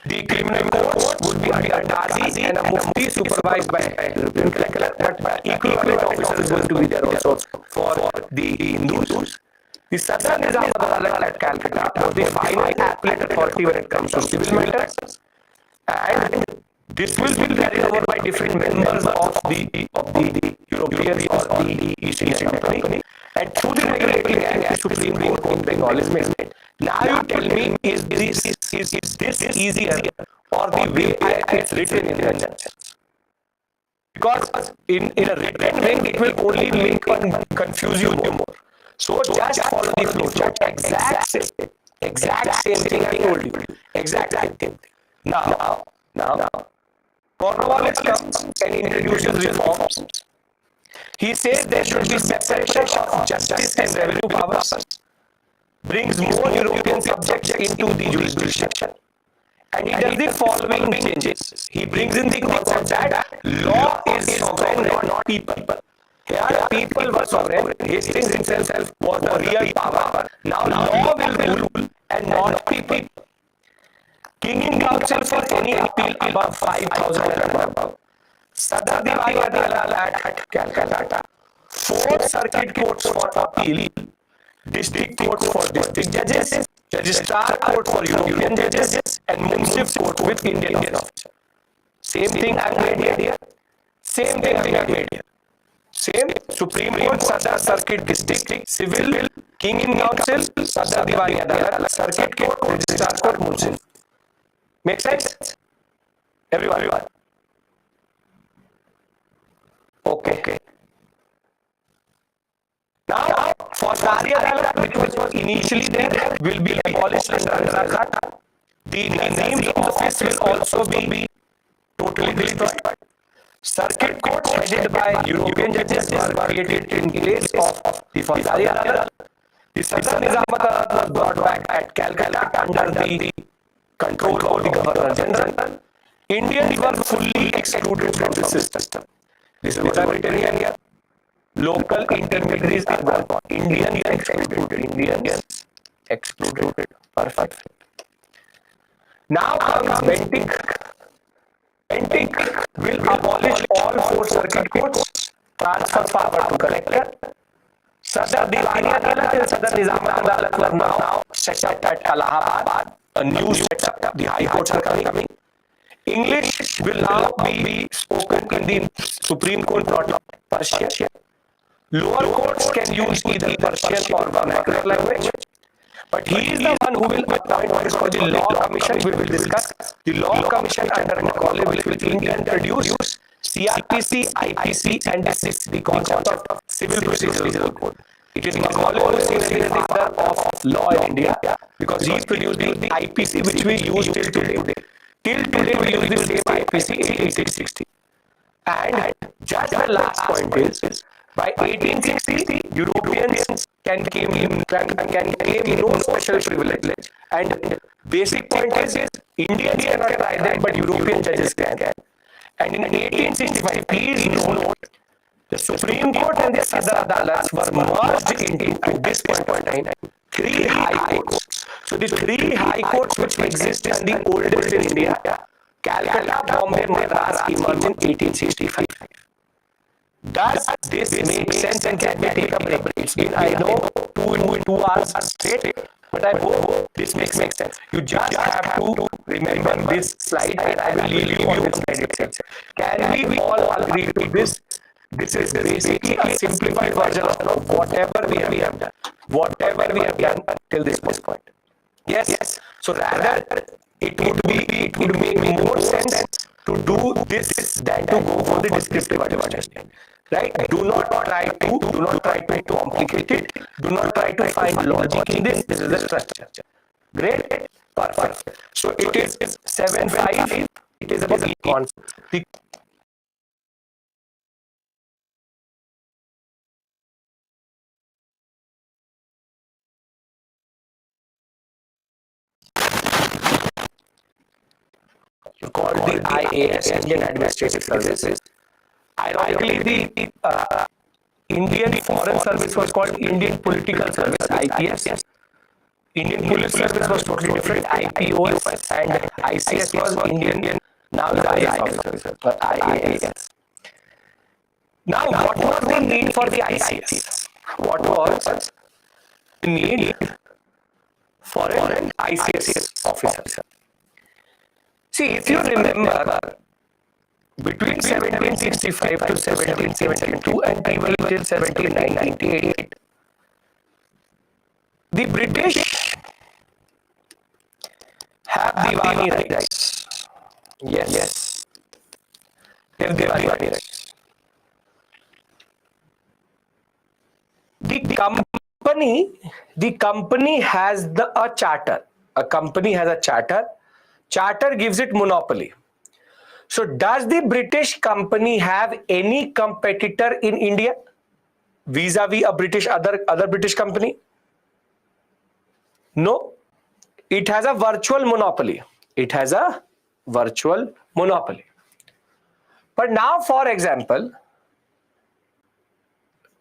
[SPEAKER 1] The criminal court would be under a Qazi and a Mufti supervised by a European collector, but equivalent officer is going to be there also for the Hindus. The Southern Nizam Adalat at Calcutta was the final appellate authority when it comes to civil matters, and this will be carried over by different members of the European or the East India Company, and through the regulatory act, the Supreme Court in Bengal is made. Now you tell me, is this easier or the way it's written in the sentence? Because in a written way, it will only make and confuse you more. So just follow the flow chart. Exact same thing I told you. Exact same thing. Now, Cornwallis comes and introduces reforms. He says there should be separation of justice and revenue powers, brings more European subjects into the jurisdiction, and he does the following changes. He brings in the concept that law is sovereign, not people. Here, people were sovereign. Hastings himself was the real power. Now, law will rule and not people. King in council for any appeal above 5,000 and above. Sadar Diwali at Calcutta. 4 circuit courts for appeal, district courts for district judges, registrar court for European judges, and municipal court with Indian officers. Same thing I made here. Same thing I made here. Same Supreme Court, Sadar Circuit District, Civil, King in Council, Sadar Diwali Adalat, Circuit Court, Registrar Court, Municipal. Make sense? Everyone. Okay. Now, for Sari Adalat, which was initially there, will be abolished under Indira Gandhi. The names of office will also be totally destroyed. Circuit courts headed by European judges were created in place of the Fauji Adalat. The Sadar Nizamat Adalat was brought back at Calcutta under the control of the Governor General. Indians were fully excluded from the system. This is what I am telling you. Local intermediaries are gone. Indians excluded. Perfect. Now comes Bentinck. Bentinck will abolish all 4 circuit courts, transfer power to collector. Sadar Diwali Adalat and Sadar Nizamat Adalat were now set up at Allahabad. A new setup. The high courts are coming. English will now be spoken in the Supreme Court, not Persian. Lower courts can use either Persian or vernacular language. But he is the one who will appoint what is called the Law Commission. We will discuss the Law Commission under Macaulay will introduce CRPC, IPC, and the concept of Civil Procedural Code. It is Macaulay who is the father of law in India because he produced the IPC which we use till today. Till today we use the same IPC 1860. And just the last point is by 1860 Europeans can claim no special privilege. And basic point is Indians cannot try them but European judges can. And in 1865, please note, the Supreme Court and the Sadar Adalats were merged into this point in time 3 high courts. So the 3 high courts which exist in the oldest in India, Calcutta, Bombay, Madras, emerged in 1865. Does this make sense and can we take a break? It's been, I know, 2 hours straight, but I hope this makes sense. You just have to remember this slide and I will leave you on this slide. Can we all agree to this? This is basically a simplified version of whatever we have done. Whatever we have done till this point. Yes. So rather, it would make more sense to do this than to go for the descriptive understanding. Right? Do not try to complicate it. Do not try to find logic in this. This is the structure. Great. Perfect. So it is 7.5. It is about the concept. Called the IAS, Indian Administrative Services. Ironically, the Indian Foreign Service was called Indian Political Service, IPS. Indian Police Service was totally different, IPOS, and ICS was Indian, now is IAS, but IAS. Now, what was the need for the ICS? What was the need for an ICS officer? See, if you remember, between 1765 to 1772 and even till 1798, the British have Diwani rights. Yes. They have Diwani rights. The company company has a charter. A company has a charter. Charter gives it monopoly. So does the British company have any competitor in India vis-a-vis a British other British company? No. It has a virtual monopoly. It has a virtual monopoly. But now, for example,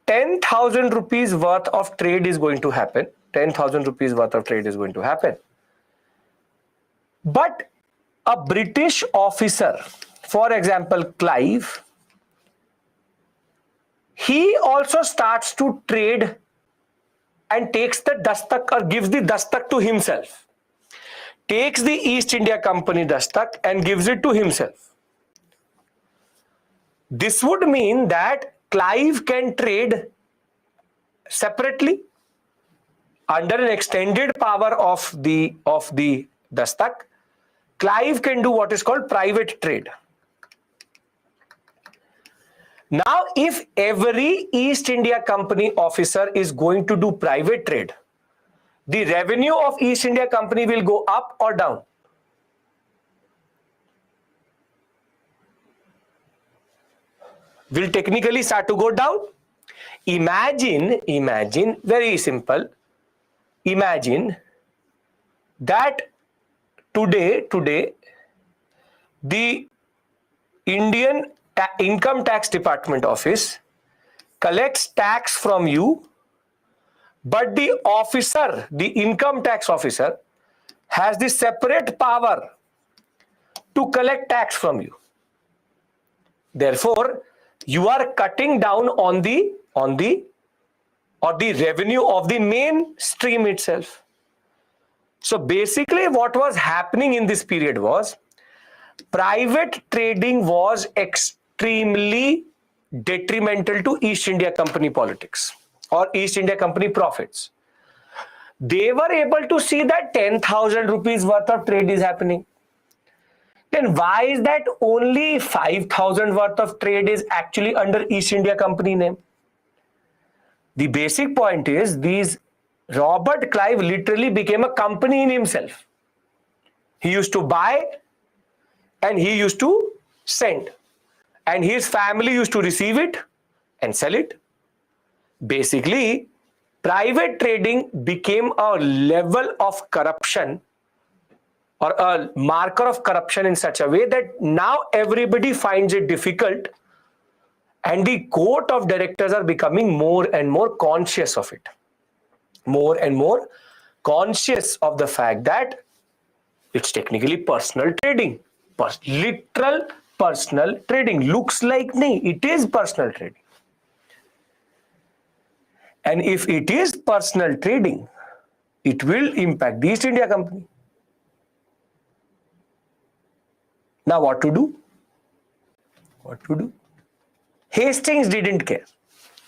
[SPEAKER 1] 10,000 rupees worth of trade is going to happen. 10,000 rupees worth of trade is going to happen. But a British officer, for example, Clive, he also starts to trade and takes the dastak or gives the dastak to himself. Takes the East India Company dastak and gives it to himself. This would mean that Clive can trade separately under an extended power of the dastak. Clive can do what is called private trade. Now, if every East India Company officer is going to do private trade, the revenue of East India Company will go up or down? Will technically start to go down. Imagine, very simple. Imagine that today, the Indian Income Tax Department office collects tax from you, but the officer, the income tax officer, has the separate power to collect tax from you. Therefore, you are cutting down on the revenue of the main stream itself. So basically what was happening in this period was private trading was extremely detrimental to East India Company politics or East India Company profits. They were able to see that 10,000 rupees worth of trade is happening. Then why is that only 5,000 worth of trade is actually under East India Company name? The basic point is Robert Clive literally became a company in himself. He used to buy and he used to send, and his family used to receive it and sell it. Basically, private trading became a level of corruption or a marker of corruption in such a way that now everybody finds it difficult, and the court of directors are becoming more and more conscious of it. More and more conscious of the fact that it's technically personal trading. Literal personal trading. Looks like nahi, it is personal trading. And if it is personal trading, it will impact the East India Company. Now what to do? What to do? Hastings didn't care.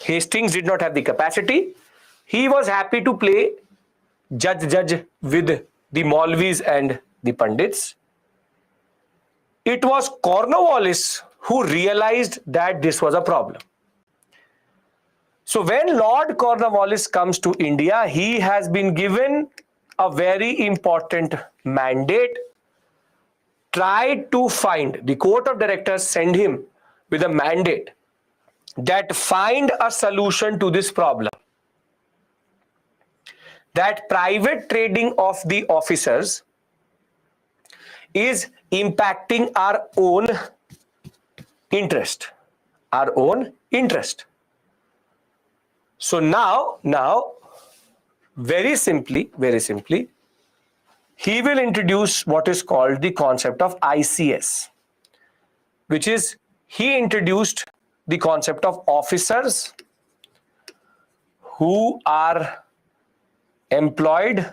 [SPEAKER 1] Hastings did not have the capacity. He was happy to play judge with the Maulvis and the Pandits. It was Cornwallis who realized that this was a problem. So when Lord Cornwallis comes to India, he has been given a very important mandate. Try to find, the court of directors send him with a mandate that find a solution to this problem. That private trading of the officers is impacting our own interest. Our own interest. So now, very simply, he will introduce what is called the concept of ICS, which is he introduced the concept of officers who are employed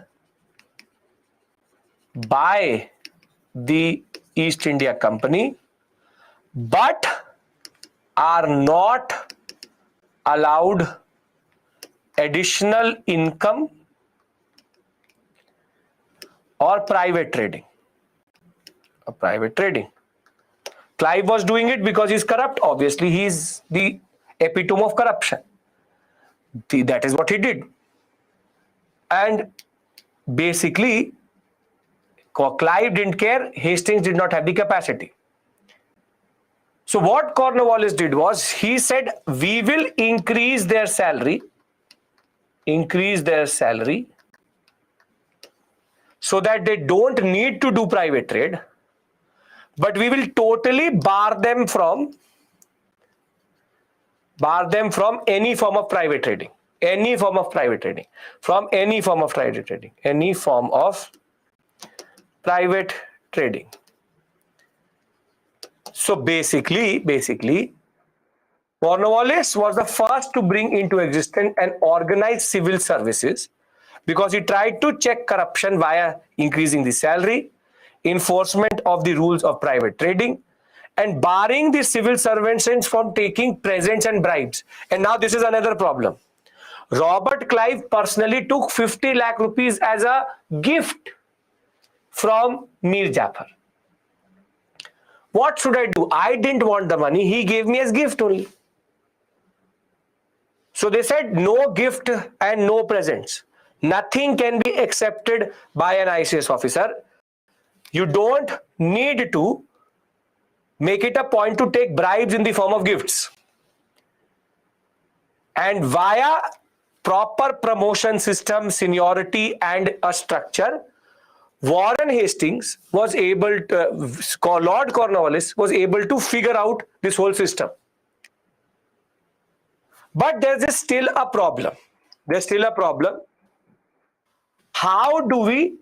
[SPEAKER 1] by the East India Company but are not allowed additional income or private trading. Clive was doing it because he's corrupt. Obviously, he's the epitome of corruption. That is what he did. And basically, Clive didn't care, Hastings did not have the capacity. So what Cornwallis did was, he said, we will increase their salary, so that they don't need to do private trade, but we will totally bar them from any form of private trading, So basically, Cornwallis was the first to bring into existence an organized civil services, because he tried to check corruption via increasing the salary, enforcement of the rules of private trading, and barring the civil servants from taking presents and bribes. And now this is another problem. Robert Clive personally took 50 lakh rupees as a gift from Mir Jafar. What should I do? I didn't want the money. He gave me as gift only. So they said no gift and no presents. Nothing can be accepted by an ICS officer. You don't need to make it a point to take bribes in the form of gifts. And via proper promotion system, seniority, and a structure, Warren Hastings was able to, Lord Cornwallis was able to figure out this whole system. But there's still a problem. How do we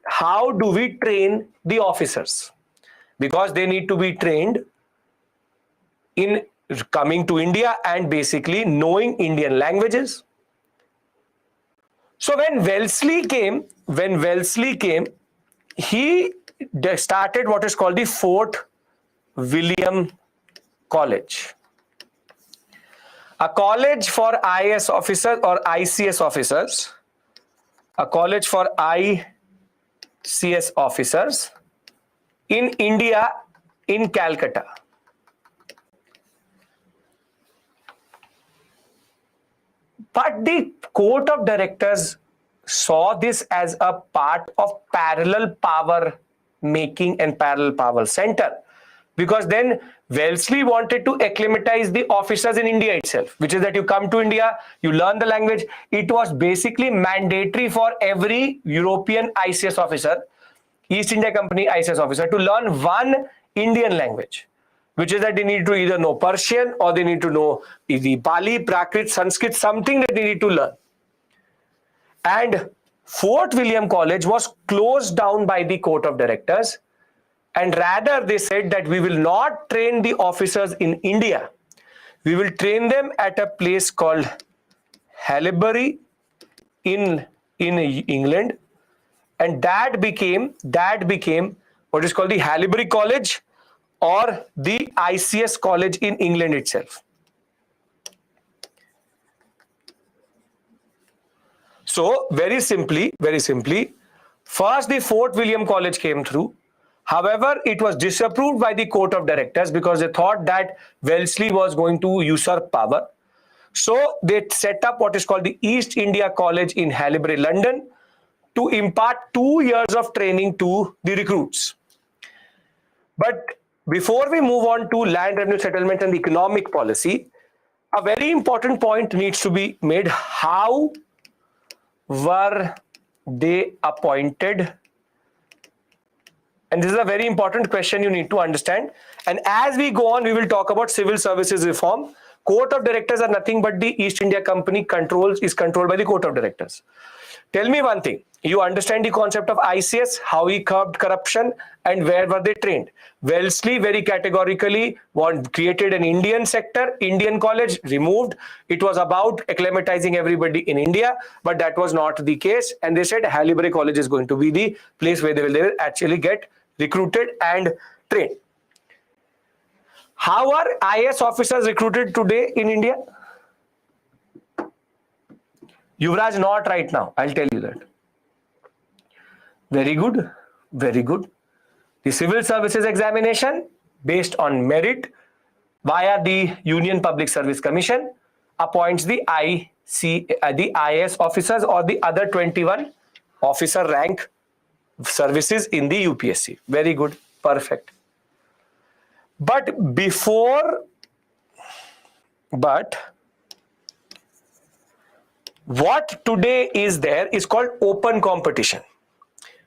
[SPEAKER 1] train the officers? Because they need to be trained in coming to India and basically knowing Indian languages. So when Wellesley came, he started what is called the Fort William College, a college for IAS officers or ICS officers, in India, in Calcutta. But the Court of Directors saw this as a part of parallel power making and parallel power center, because then Wellesley wanted to acclimatize the officers in India itself, which is that you come to India, you learn the language. It was basically mandatory for every European ICS officer, East India Company ICS officer, to learn one Indian language, which is that they need to either know Persian or they need to know the Pali, Prakrit, Sanskrit, something that they need to learn. And Fort William College was closed down by the Court of Directors, and rather they said that we will not train the officers in India. We will train them at a place called Haileybury in England, and that became what is called the Haileybury College, or the ICS College in England itself. So very simply, first the Fort William College came through. However, it was disapproved by the Court of Directors because they thought that Wellesley was going to usurp power. So they set up what is called the East India College in Haileybury, London, to impart 2 years of training to the recruits. But before we move on to land revenue settlement and economic policy, a very important point needs to be made. How were they appointed? And this is a very important question you need to understand. And as we go on, we will talk about civil services reform. Court of Directors are nothing but the East India Company is controlled by the Court of Directors. Tell me one thing. You understand the concept of ICS, how he curbed corruption, and where were they trained? Wellesley very categorically created an Indian sector, Indian college, removed. It was about acclimatizing everybody in India, but that was not the case. And they said Haileybury College is going to be the place where they will actually get recruited and trained. How are IAS officers recruited today in India? Yuvraj, not right now. I'll tell you that. Very good. Very good. The civil services examination based on merit via the Union Public Service Commission appoints the IAS officers or the other 21 officer rank services in the UPSC. Very good, perfect. But what today is there is called open competition.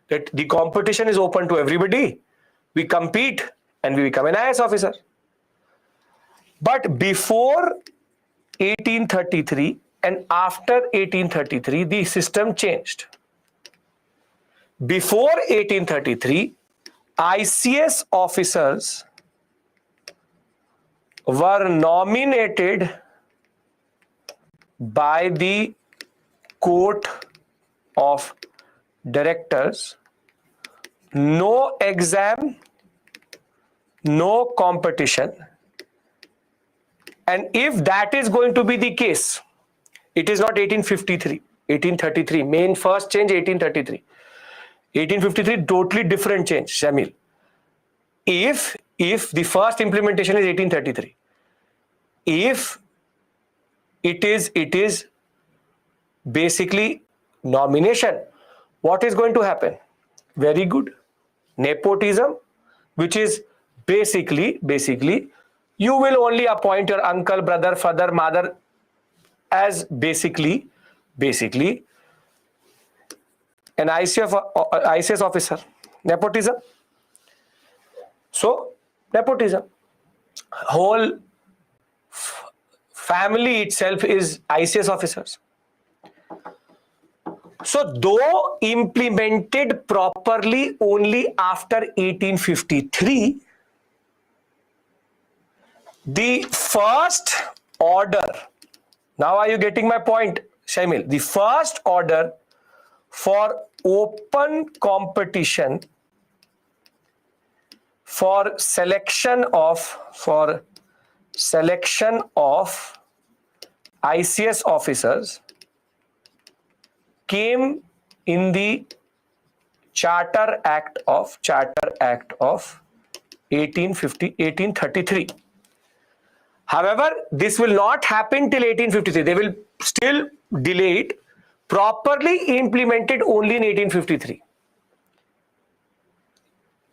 [SPEAKER 1] That the competition is open to everybody. We compete and we become an IAS officer. But before 1833 and after 1833, the system changed. Before 1833, ICS officers were nominated by the court of directors. No exam, no competition. And if that is going to be the case, it is not 1853, 1833. Main first change 1833. 1853 totally different change, Shamil. If the first implementation is 1833, if it is basically nomination, what is going to happen? Very good. Nepotism, which is basically you will only appoint your uncle, brother, father, mother as basically an ICS officer. Nepotism. So nepotism. Whole family itself is ICS officers. So though implemented properly only after 1853, the first order, now are you getting my point, Shamil? The first order for open competition for selection of ICS officers came in the Charter Act of 1833. However, this will not happen till 1853. They will still delay it. Properly implemented only in 1853.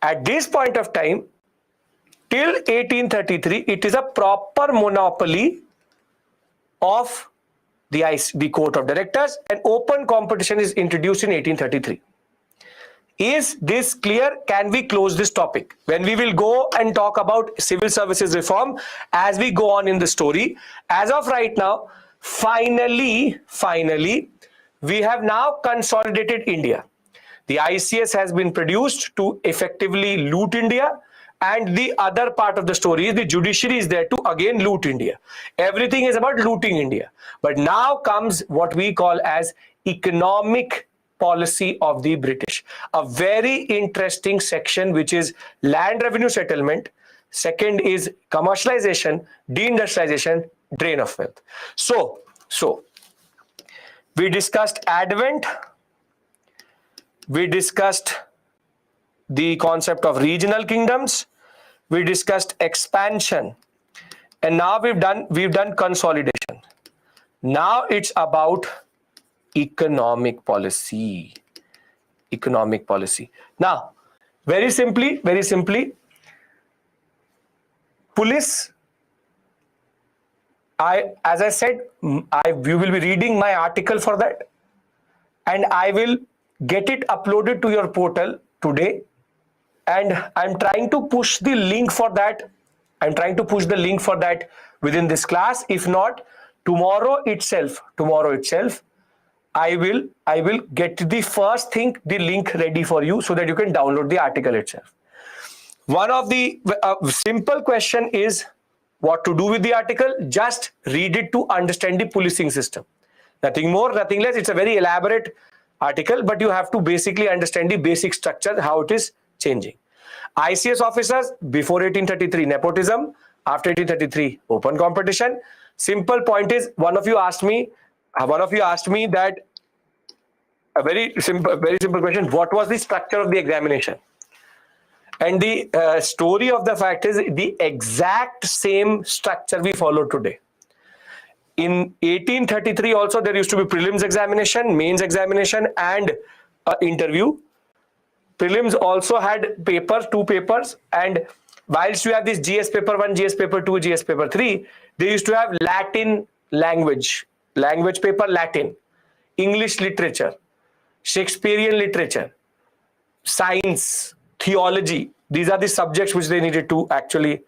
[SPEAKER 1] At this point of time, till 1833, it is a proper monopoly of the court of directors, and open competition is introduced in 1833. Is this clear? Can we close this topic? When we will go and talk about civil services reform as we go on in the story. As of right now, finally, we have now consolidated India. The ICS has been produced to effectively loot India, and the other part of the story is the judiciary is there to again loot India. Everything is about looting India. But now comes what we call as economic policy of the British. A very interesting section, which is land revenue settlement. Second is commercialization, deindustrialization, drain of wealth. So we discussed advent. We discussed the concept of regional kingdoms. We discussed expansion. And now we've done consolidation. Now it's about economic policy. Now, very simply, police, as I said, you will be reading my article for that, and I will get it uploaded to your portal today, and I'm trying to push the link for that. Within this class. If not, tomorrow itself, I will get the link ready for you so that you can download the article itself. One of the simple question is what to do with the article. Just read it to understand the policing system. Nothing more, nothing less. It's a very elaborate article, but you have to basically understand the basic structure, how it is changing. ICS officers before 1833, nepotism. After 1833, open competition. Simple point is, one of you asked me that a very simple question: what was the structure of the examination? And the story of the fact is the exact same structure we follow today. In 1833 also there used to be prelims examination, mains examination, and interview. Prelims also had papers, 2 papers, and whilst you have this GS paper 1, GS paper 2, GS paper 3, they used to have Latin language paper, Latin, English literature, Shakespearean literature, science, theology. These are the subjects which they needed to actually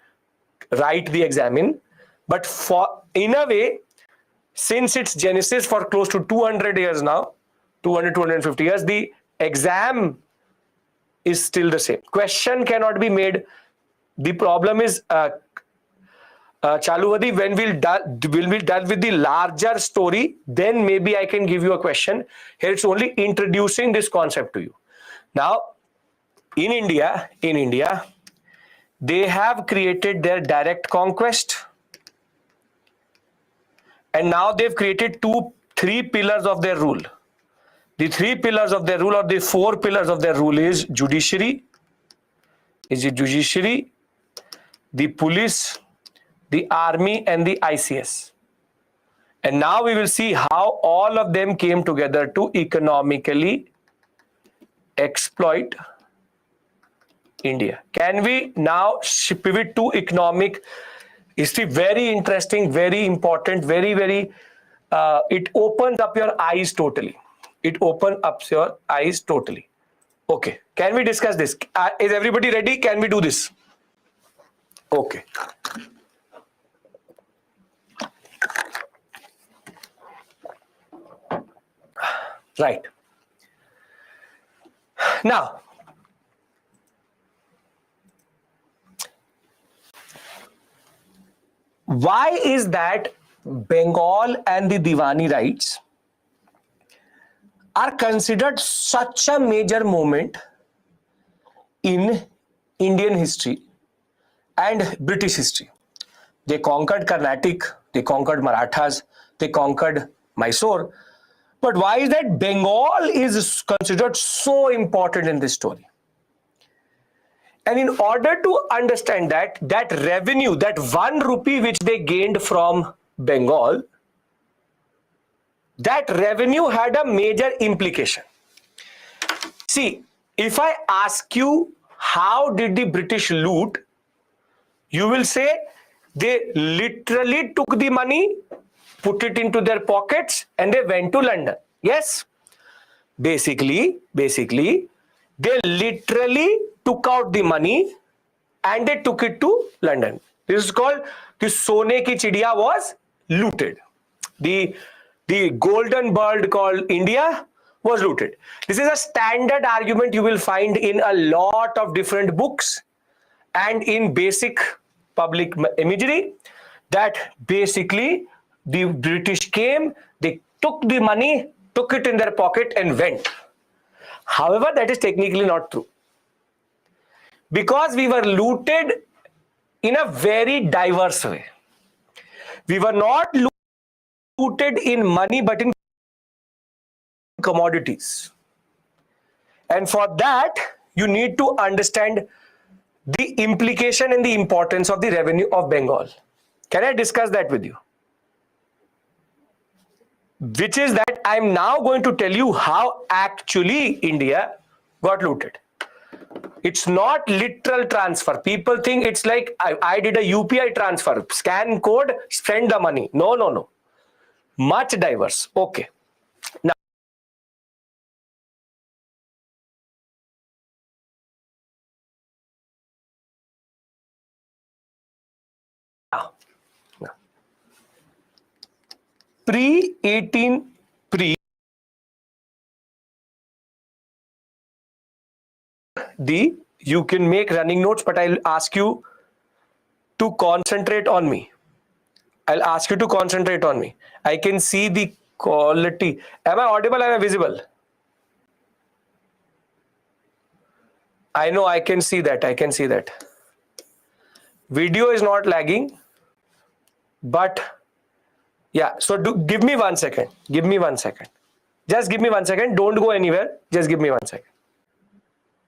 [SPEAKER 1] write the exam in. But in a way, since its genesis for close to 200 years now, 250 years, the exam is still the same. Question cannot be made. The problem is, Chaluvadi, when we'll be done with the larger story, then maybe I can give you a question. Here it's only introducing this concept to you. Now, in India, they have created their direct conquest, and now they've created 3 pillars of their rule. The 3 pillars of their rule, or the 4 pillars of their rule, is judiciary, the police, the army, and the ICS. And now we will see how all of them came together to economically exploit India. Can we now pivot to economic history? Very interesting, very important, very, it opens up your eyes totally. It opens up your eyes totally. Okay, can we discuss this? Is everybody ready? Can we do this? Okay. Right. Now, why is that Bengal and the Diwani rights are considered such a major moment in Indian history and British history? They conquered Carnatic, they conquered Marathas, they conquered Mysore. But why is that Bengal is considered so important in this story? And in order to understand that revenue, that 1 rupee which they gained from Bengal, that revenue had a major implication. See, if I ask you how did the British loot, you will say they literally took the money, put it into their pockets, and they went to London. Yes? Basically, they literally took out the money and they took it to London. This is called the Sone ki Chidiya was looted. The golden bird called India was looted. This is a standard argument you will find in a lot of different books and in basic public imagery, that basically the British came, they took the money, took it in their pocket and went. However, that is technically not true, because we were looted in a very diverse way. We were not looted in money but in commodities. And for that, you need to understand the implication and the importance of the revenue of Bengal. Can I discuss that with you? Which is that I'm now going to tell you how actually India got looted. It's not literal transfer. People think it's like I did a UPI transfer, scan code, spend the money. No. Much diverse. Okay. Now, you can make running notes, but I'll ask you to concentrate on me. I can see the quality. Am I audible? Am I visible? I know, I can see that. Video is not lagging, but yeah, so give me 1 second. Just give me 1 second. Don't go anywhere. Just give me 1 second.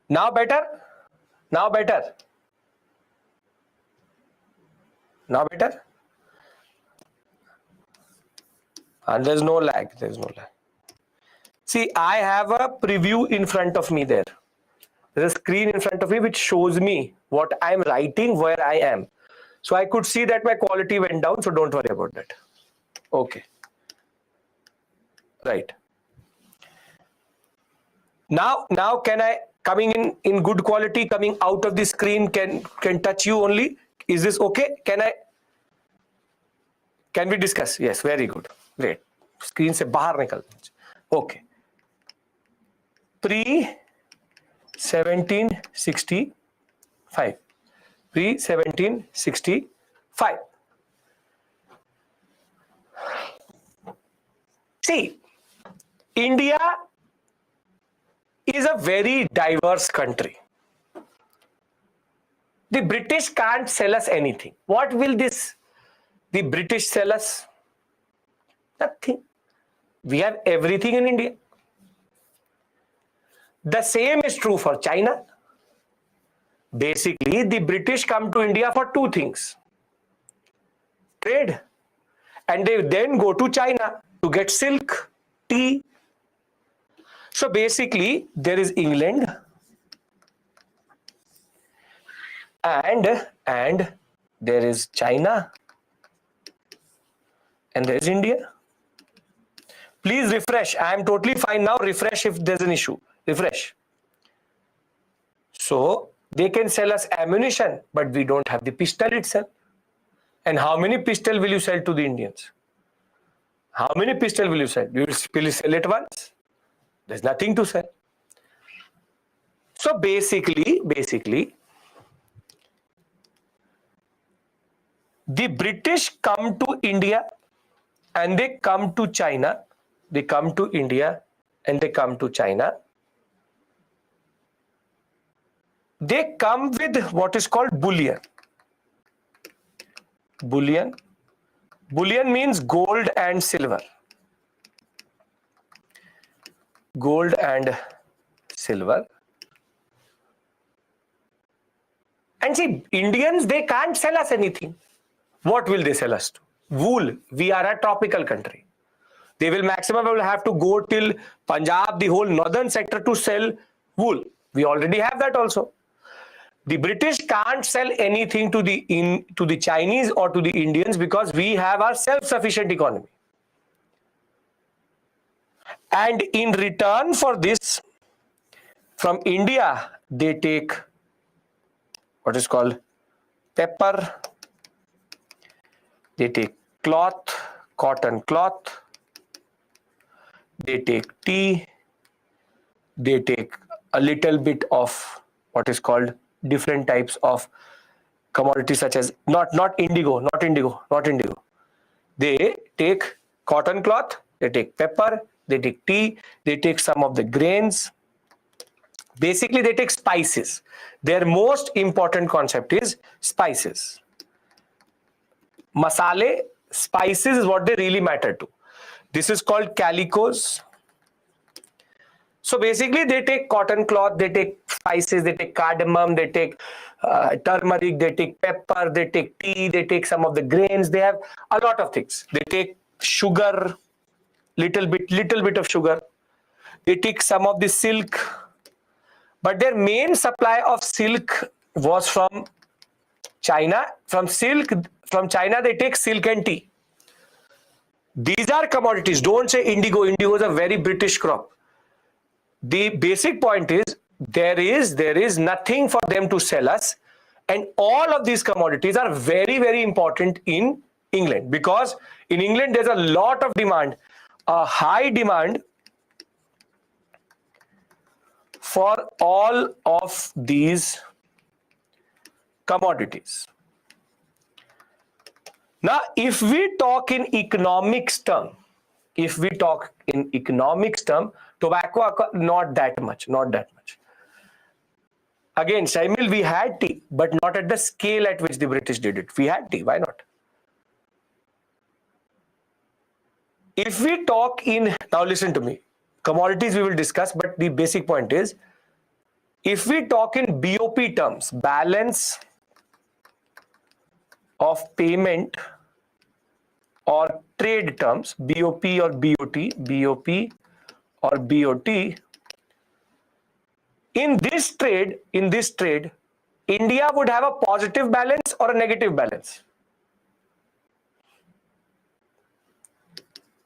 [SPEAKER 1] Now better? And there's no lag. See, I have a preview in front of me there. There's a screen in front of me which shows me what I'm writing, where I am. So I could see that my quality went down, so don't worry about that. Okay. Right. Now can I, coming in good quality, coming out of the screen, can touch you only? Is this okay? Can we discuss? Yes, very good. Great. Screen से बाहर निकल. Okay. Pre-1765. Pre-1765. See, India is a very diverse country. The British can't sell us anything. What will the British sell us? Nothing. We have everything in India. The same is true for China. Basically, the British come to India for two things: trade, and they then go to China to get silk, tea. So basically, there is England and there is China and there is India. Please refresh. I am totally fine now. Refresh if there's an issue. Refresh. So they can sell us ammunition, but we don't have the pistol itself. And how many pistol will you sell to the Indians? How many pistol will you sell? You will sell it once. There's nothing to sell. So basically, the British come to India and they come to China. They come to India and they come to China. They come with what is called bullion. Bullion. Bullion means gold and silver. Gold and silver. And see, Indians, they can't sell us anything. What will they sell us to? Wool. We are a tropical country. They will maximum will have to go till Punjab, the whole northern sector, to sell wool. We already have that also. The British can't sell anything to the Chinese or to the Indians because we have our self-sufficient economy. And in return for this, from India, they take what is called pepper. They take cloth, cotton cloth. They take tea. They take a little bit of what is called different types of commodities, such as not indigo. They take cotton cloth, they take pepper, they take tea, they take some of the grains. Basically, they take spices. Their most important concept is spices. Masale, spices is what they really matter to. This is called calicos. So basically, they take cotton cloth, they take spices, they take cardamom, they take turmeric, they take pepper, they take tea, they take some of the grains. They have a lot of things. They take sugar, little bit of sugar. They take some of the silk, but their main supply of silk was from China. From China, they take silk and tea. These are commodities. Don't say indigo. Indigo is a very British crop. The basic point is there is nothing for them to sell us, and all of these commodities are very, very important in England, because in England there's a lot of demand, a high demand for all of these commodities. Now, if we talk in economics term, tobacco, not that much. Again, Saimil, we had tea, but not at the scale at which the British did it. We had tea, why not? If we talk in, now listen to me, commodities we will discuss, but the basic point is, if we talk in BOP terms, balance of payment or trade terms, BOP or BOT or BOT, in this trade, India would have a positive balance or a negative balance?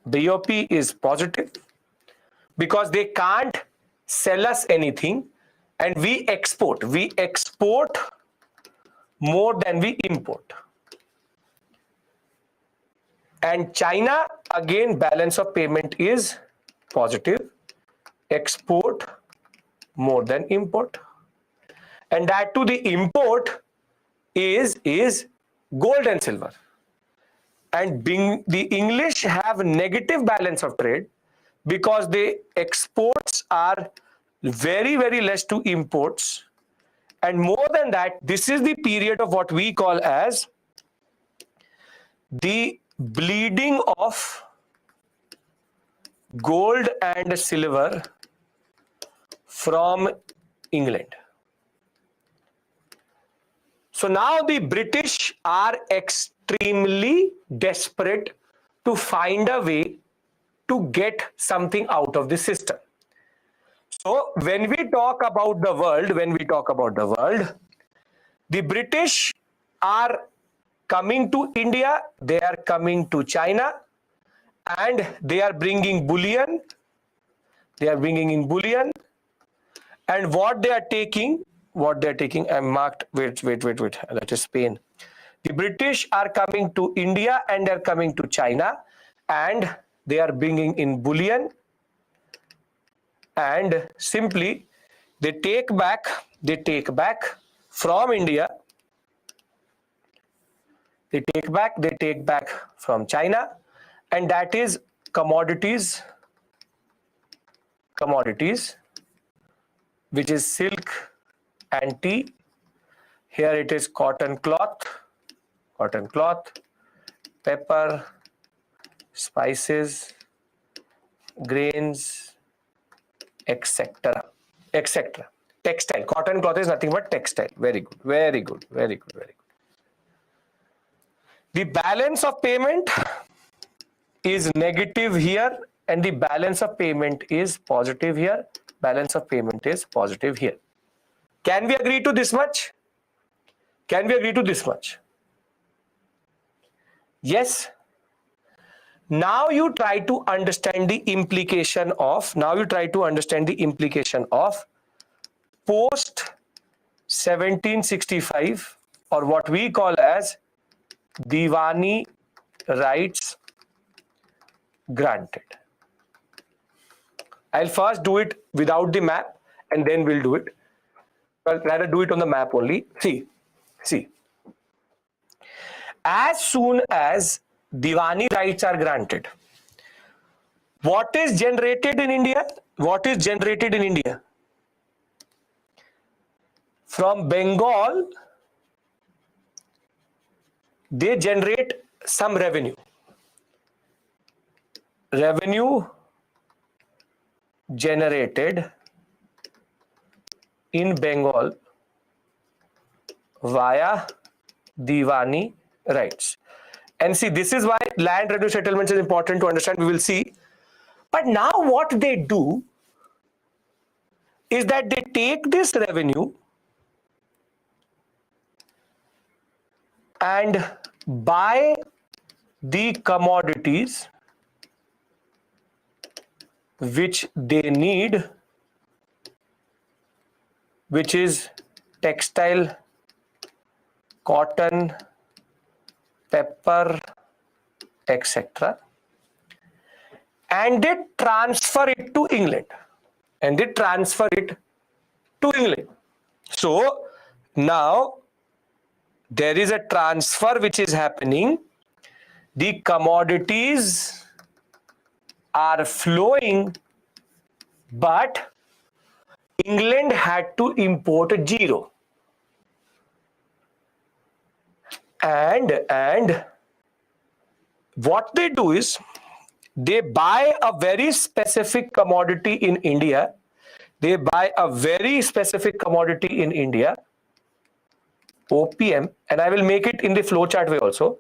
[SPEAKER 1] BOP is positive because they can't sell us anything, and we export more than we import. And China, again, balance of payment is positive, export more than import. And that too, the import is gold and silver. And the English have negative balance of trade because the exports are very, very less to imports. And more than that, this is the period of what we call as the bleeding of gold and silver from England. So now the British are extremely desperate to find a way to get something out of the system. So when we talk about the world, the British are coming to India, they are coming to China, and they are bringing bullion. They are bringing in bullion, and what they are taking, I marked, wait, that is Spain. The British are coming to India and they are coming to China, and they are bringing in bullion, and simply they take back from India, they take back from China, and that is commodities, which is silk and tea. Here it is cotton cloth, pepper, spices, grains, etc. Textile. Cotton cloth is nothing but textile. Very good. The balance of payment is negative here, and the balance of payment is positive here. Can we agree to this much? Yes. Now you try to understand the implication of post 1765, or what we call as Diwani rights granted. I'll first do it without the map and then we'll do it. I'll rather do it on the map only. See. As soon as Diwani rights are granted, what is generated in India? From Bengal, they generate some revenue. Revenue generated in Bengal via Diwani rights. And see, this is why land revenue settlements is important to understand. We will see. But now what they do is that they take this revenue and buy the commodities which they need, which is textile, cotton, pepper, etc. And they transfer it to England. So now there is a transfer which is happening. The commodities are flowing, but England had to import 0. And what they do is they buy a very specific commodity in India. OPM, and I will make it in the flowchart way also.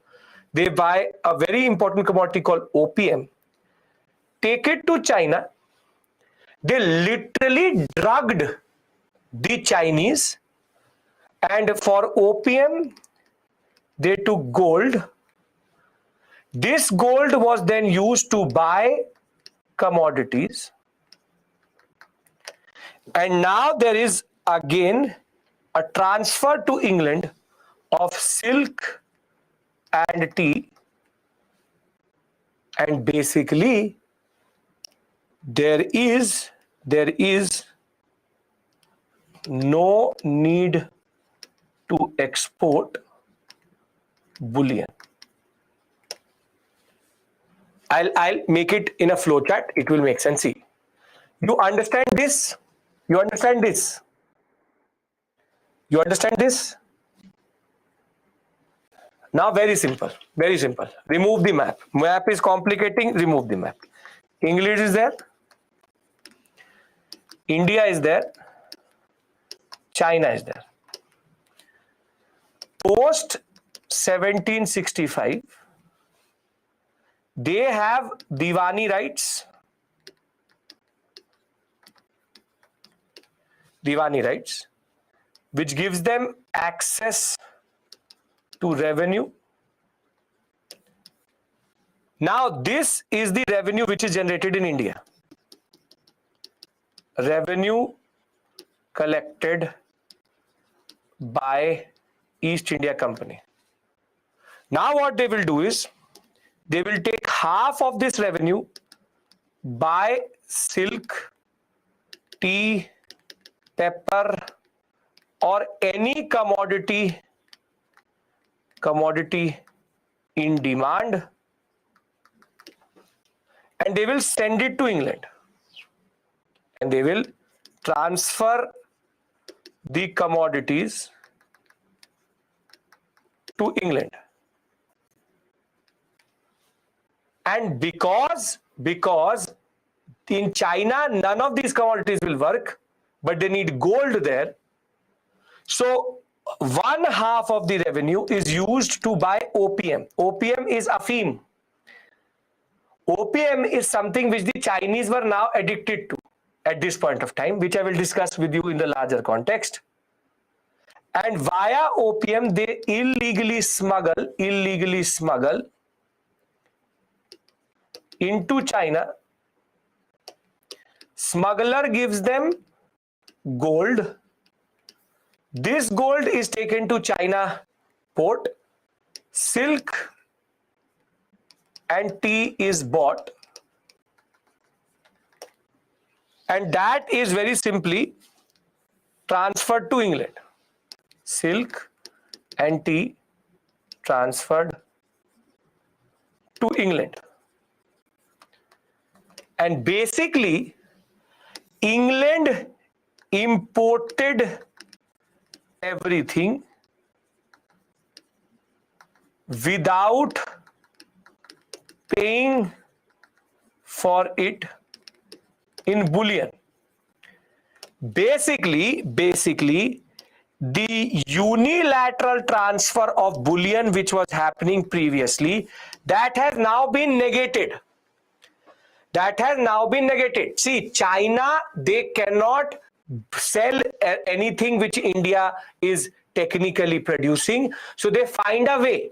[SPEAKER 1] They buy a very important commodity called OPM, take it to China, They literally drugged the Chinese, and for opium, they took gold. This gold was then used to buy commodities. And now there is again a transfer to England of silk and tea. And basically, there is no need to export bullion. I'll make it in a flow chart. It will make sense. See, you understand this? You understand this? You understand this? Now, very simple. Very simple. Remove the map. Map is complicating. Remove the map. England is there. India is there. China is there. Post 1765, they have Diwani rights. Diwani rights, which gives them access to revenue. Now, this is the revenue which is generated in India. Revenue collected by East India Company. Now, what they will do is, they will take half of this revenue, buy silk, tea, pepper, or any commodity in demand, and they will send it to England, and they will transfer the commodities to England. And because in China none of these commodities will work, but they need gold there, so one half of the revenue is used to buy opium. Opium is Afim. Opium is something which the Chinese were now addicted to at this point of time, which I will discuss with you in the larger context. And via opium, they illegally smuggle into China. Smuggler gives them gold. This gold is taken to China port. Silk and tea is bought. And that is very simply transferred to England. Silk and tea transferred to England. And basically, England imported everything without paying for it in bullion. Basically, the unilateral transfer of bullion which was happening previously, that has now been negated. See, China, they cannot sell anything which India is technically producing. So they find a way.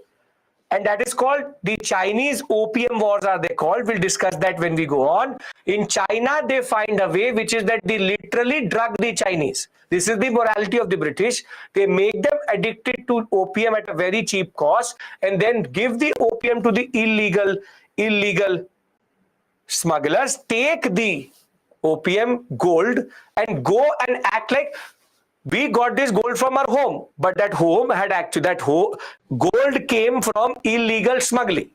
[SPEAKER 1] And that is called the Chinese opium wars are they called. We'll discuss that when we go on. In China, they find a way, which is that they literally drug the Chinese. This is the morality of the British. They make them addicted to opium at a very cheap cost and then give the opium to the illegal smugglers, take the opium gold and go and act like we got this gold from our home, but that home had gold came from illegal smuggling.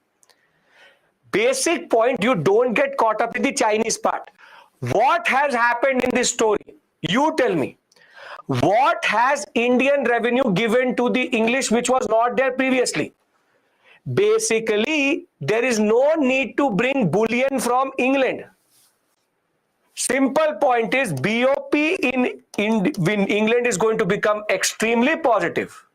[SPEAKER 1] Basic point, you don't get caught up in the Chinese part. What has happened in this story? You tell me. What has Indian revenue given to the English which was not there previously? Basically, there is no need to bring bullion from England. Simple point is BOP in England is going to become extremely positive.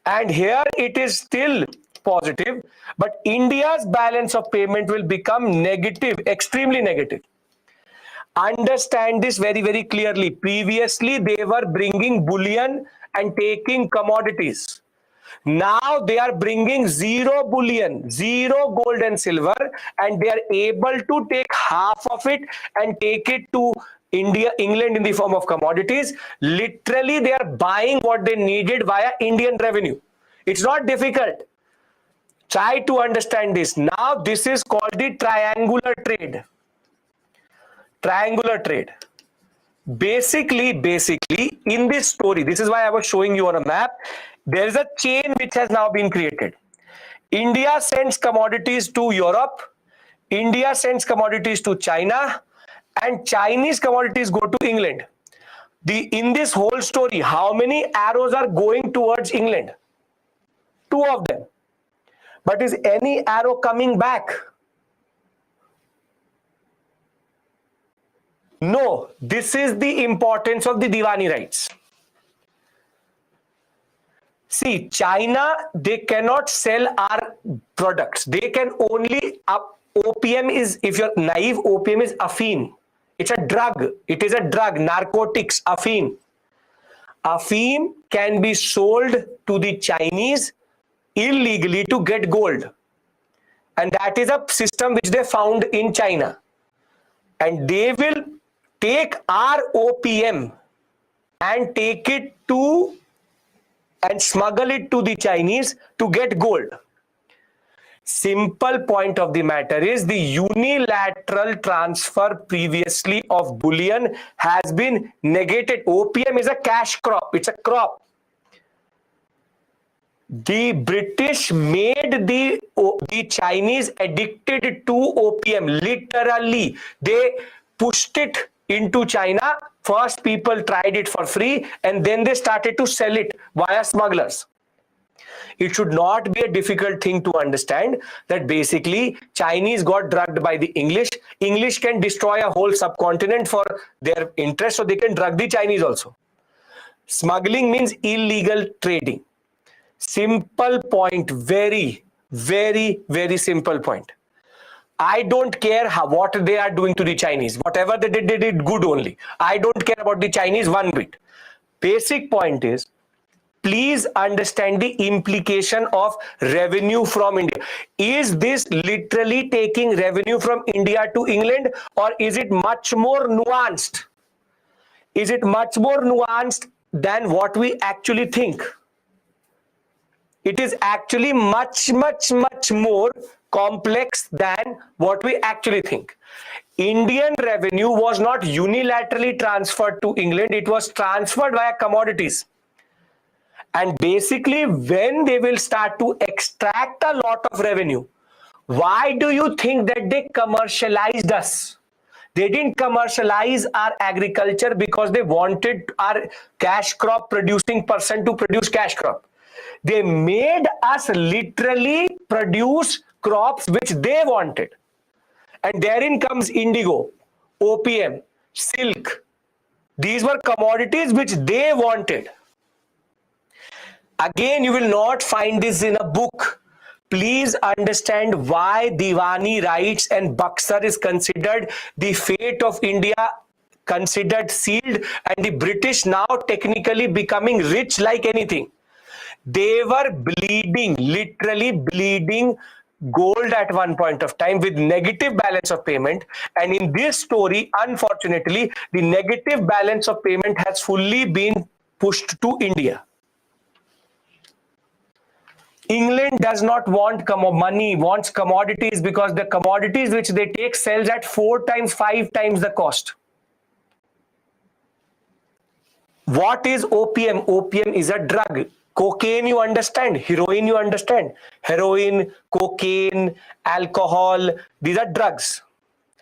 [SPEAKER 1] And here it is still positive, but India's balance of payment will become negative, extremely negative. Understand this very, very clearly. Previously, they were bringing bullion and taking commodities. Now they are bringing zero bullion, zero gold and silver, and they are able to take half of it and take it to England in the form of commodities. Literally, they are buying what they needed via Indian revenue. It's not difficult. Try to understand this. Now, this is called the triangular trade. Triangular trade. Basically, in this story, this is why I was showing you on a map, there is a chain which has now been created. India sends commodities to Europe, India sends commodities to China, and Chinese commodities go to England. In this whole story, how many arrows are going towards England? 2 of them. But is any arrow coming back? No. This is the importance of the Diwani rights. See, China, they cannot sell our products. They can only, opium is, if you're naive, opium is Afeen. It's a drug. It is a drug, narcotics, Afeen. Afeen can be sold to the Chinese illegally to get gold. And that is a system which they found in China. And they will take our opium and take it to and smuggle it to the Chinese to get gold. Simple point of the matter is the unilateral transfer previously of bullion has been negated. Opium is a cash crop. It's a crop. The British made the Chinese addicted to opium. Literally, they pushed it into China. First, people tried it for free, and then they started to sell it via smugglers. It should not be a difficult thing to understand that basically Chinese got drugged by the English. English can destroy a whole subcontinent for their interest, so they can drug the Chinese also. Smuggling means illegal trading. Simple point, very, very, very simple point. I don't care what they are doing to the Chinese. Whatever they did good only. I don't care about the Chinese one bit. Basic point is, please understand the implication of revenue from India. Is this literally taking revenue from India to England, or is it much more nuanced? Is it much more nuanced than what we actually think? It is actually much, much, much more complex than what we actually think. Indian revenue was not unilaterally transferred to England. It was transferred via commodities. And basically, when they will start to extract a lot of revenue, why do you think that they commercialized us? They didn't commercialize our agriculture because they wanted our cash crop producing person to produce cash crop. They made us literally produce crops which they wanted. And therein comes indigo, opium, silk. These were commodities which they wanted. Again, you will not find this in a book. Please understand why Diwani rights and Buxar is considered the fate of India, considered sealed, and the British now technically becoming rich like anything. They were bleeding, literally bleeding gold at one point of time with negative balance of payment. And in this story, unfortunately, the negative balance of payment has fully been pushed to India. England does not want money, wants commodities, because the commodities which they take sells at 4 times, 5 times the cost. What is opium? Opium is a drug. Cocaine, you understand. Heroin, you understand. Heroin, cocaine, alcohol, these are drugs.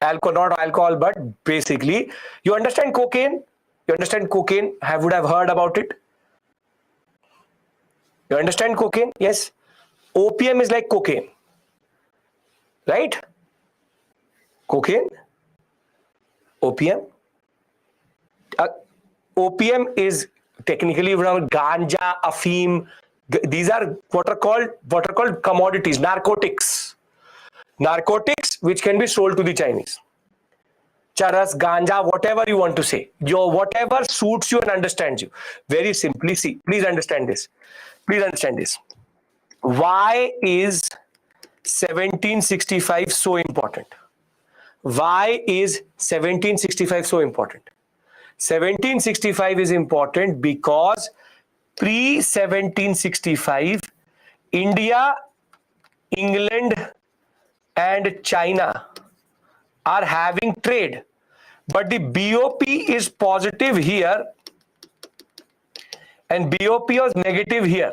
[SPEAKER 1] Not alcohol, but basically, you understand cocaine? You understand cocaine? Would have heard about it? You understand cocaine? Yes. Opium is like cocaine. Right? Cocaine. Opium. Opium is technically ganja, afim. These are what are called commodities, narcotics. Narcotics which can be sold to the Chinese. charas, ganja, whatever you want to say. Whatever suits you and understands you. Very simply, see, please understand this. Please understand this. Why is 1765 so important? Why is 1765 so important? 1765 is important because pre-1765, India, England, and China are having trade, but the BOP is positive here and BOP was negative here.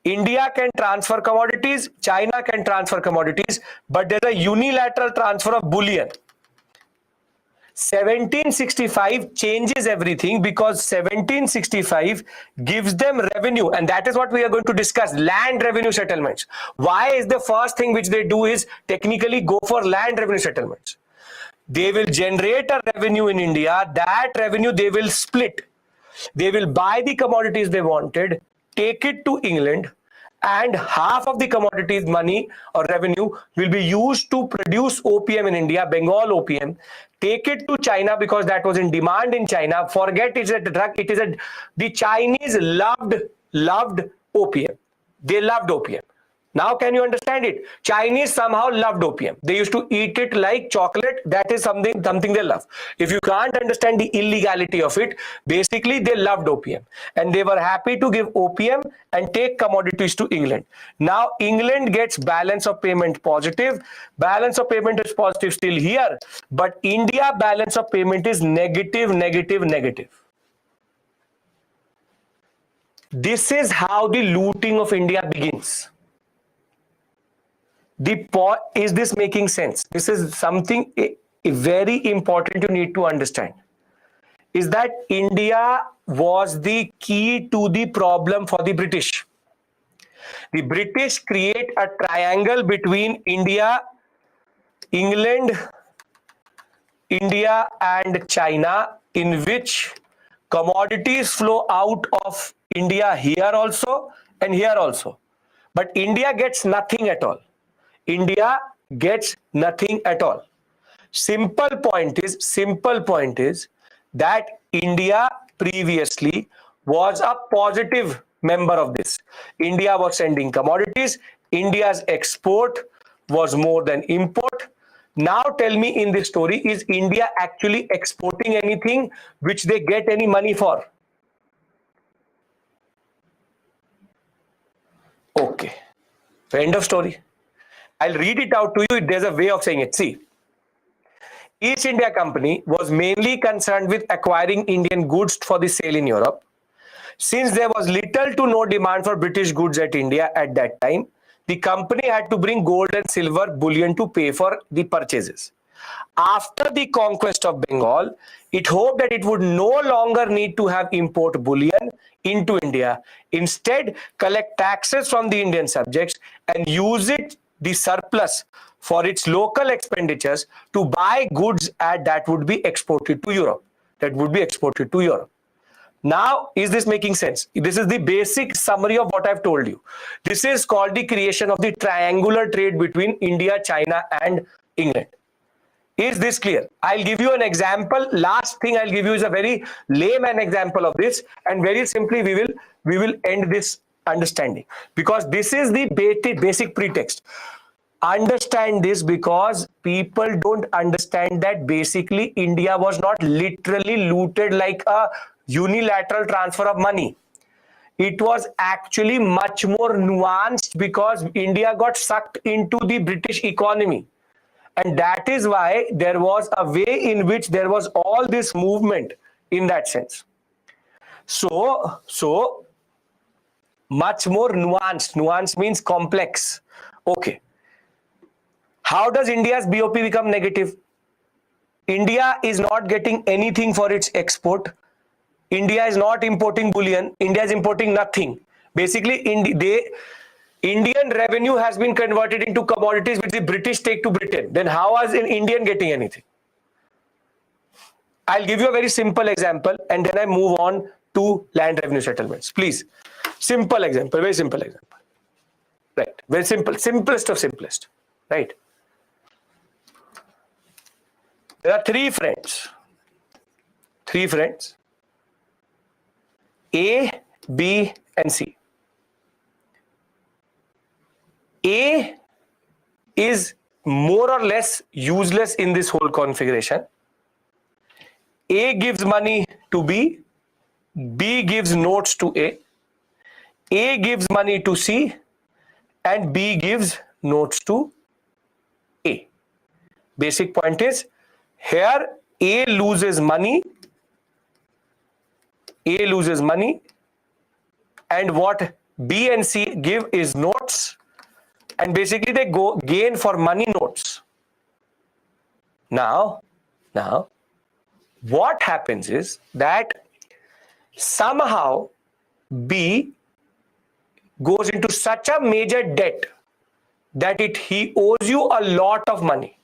[SPEAKER 1] India can transfer commodities, China can transfer commodities, but there's a unilateral transfer of bullion. 1765 changes everything because 1765 gives them revenue, and that is what we are going to discuss, land revenue settlements. Why is the first thing which they do is technically go for land revenue settlements? They will generate a revenue in India. That revenue they will split. They will buy the commodities they wanted, take it to England, and half of the commodities money or revenue will be used to produce opium in India, Bengal opium, take it to China because that was in demand in China. Forget it's a drug, it is the Chinese loved opium. They loved opium. Now can you understand it? Chinese somehow loved opium. They used to eat it like chocolate. That is something they love. If you can't understand the illegality of it, basically they loved opium. And they were happy to give opium and take commodities to England. Now England gets balance of payment positive. Balance of payment is positive still here. But India balance of payment is negative. This is how the looting of India begins. Is this making sense? This is something very important you need to understand. Is that India was the key to the problem for the British. The British create a triangle between India, England, India and China, in which commodities flow out of India here also and here also. But India gets nothing at all. India gets nothing at all. Simple point is that India previously was a positive member of this. India was sending commodities. India's export was more than import. Now tell me in this story, is India actually exporting anything which they get any money for? Okay. So end of story. I'll read it out to you. There's a way of saying it. See, East India Company was mainly concerned with acquiring Indian goods for the sale in Europe. Since there was little to no demand for British goods at India at that time, the company had to bring gold and silver bullion to pay for the purchases. After the conquest of Bengal, it hoped that it would no longer need to have import bullion into India. Instead, collect taxes from the Indian subjects and use the surplus for its local expenditures to buy goods that would be exported to Europe. Now, is this making sense? This is the basic summary of what I've told you. This is called the creation of the triangular trade between India, China, and England. Is this clear? I'll give you an example. Last thing I'll give you is a very layman example of this, and very simply we will end this understanding, because this is the basic pretext. Understand this, because people don't understand that basically India was not literally looted like a unilateral transfer of money. It was actually much more nuanced, because India got sucked into the British economy. And that is why there was a way in which there was all this movement in that sense. So much more nuanced. Nuance means complex. Okay. How does India's BOP become negative? India is not getting anything for its export. India is not importing bullion. India is importing nothing. Basically, Indian revenue has been converted into commodities which the British take to Britain. Then how is an Indian getting anything? I'll give you a very simple example and then I move on to land revenue settlements. Please. Simple example, very simple example. Right. Very simple, simplest of simplest. Right. There are three friends. Three friends. A, B, and C. A is more or less useless in this whole configuration. A gives money to B. B gives notes to A. A gives money to C. And B gives notes to A. Basic point is, here A loses money. A loses money. And what B and C give is notes. And basically they go gain for money notes. Now, what happens is that somehow B goes into such a major debt that he owes you a lot of money.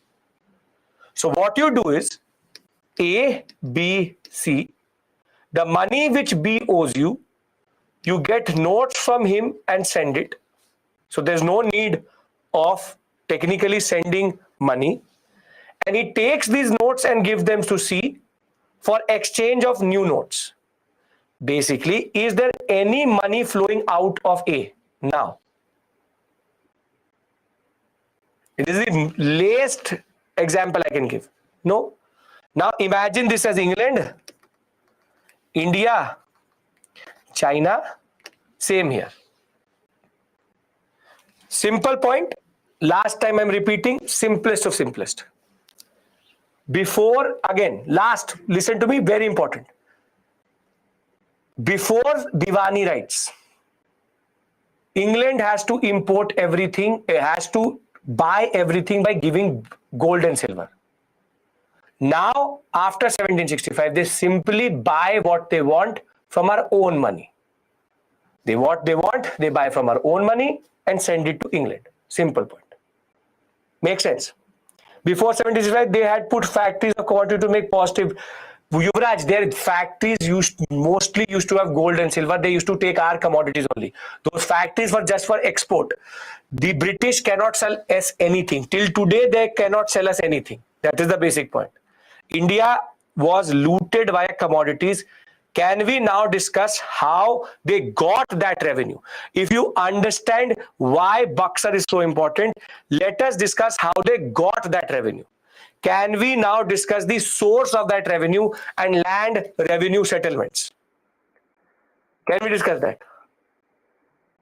[SPEAKER 1] So what you do is A, B, C, the money which B owes you, you get notes from him and send it. So there's no need of technically sending money. And he takes these notes and gives them to C for exchange of new notes. Basically, is there any money flowing out of A now? It is the latest example I can give. No. Now imagine this as England, India, China, same here. Simple point. Last time I'm repeating, simplest of simplest. Before, again, last, listen to me, very important. Before Diwani rights, England has to import everything, it has to buy everything by giving gold and silver. Now, after 1765, they simply buy what they want from our own money. What they want, they buy from our own money and send it to England. Simple point. Makes sense. Before 1765, they had put factories of commodity to make positive. Yuvraj, their factories mostly used to have gold and silver. They used to take our commodities only. Those factories were just for export. The British cannot sell us anything. Till today, they cannot sell us anything. That is the basic point. India was looted via commodities. Can we now discuss how they got that revenue? If you understand why Buxar is so important, let us discuss how they got that revenue. Can we now discuss the source of that revenue and land revenue settlements? Can we discuss that?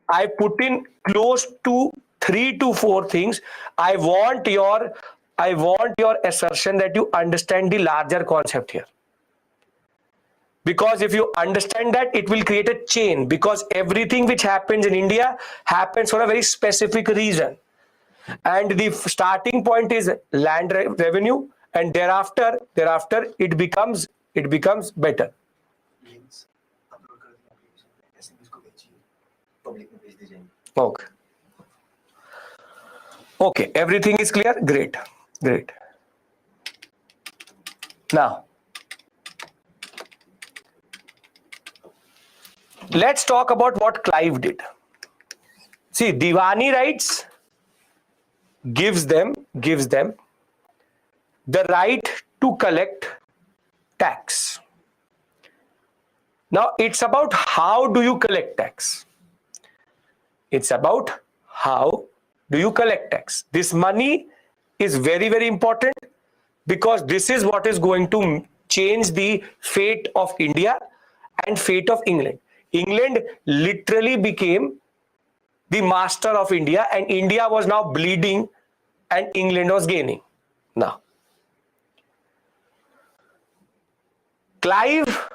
[SPEAKER 1] I put in close to 3 to 4 things. I want your assertion that you understand the larger concept here. Because if you understand that, it will create a chain, because everything which happens in India happens for a very specific reason. And the starting point is land revenue, and thereafter it becomes better. Okay, everything is clear. Great. Now let's talk about what Clive did. See, Diwani rights gives them the right to collect tax. Now it's about how do you collect tax. It's about how do you collect tax. This money is very, very important, because this is what is going to change the fate of India and fate of England. England literally became the master of India, and India was now bleeding and England was gaining. Now, Clive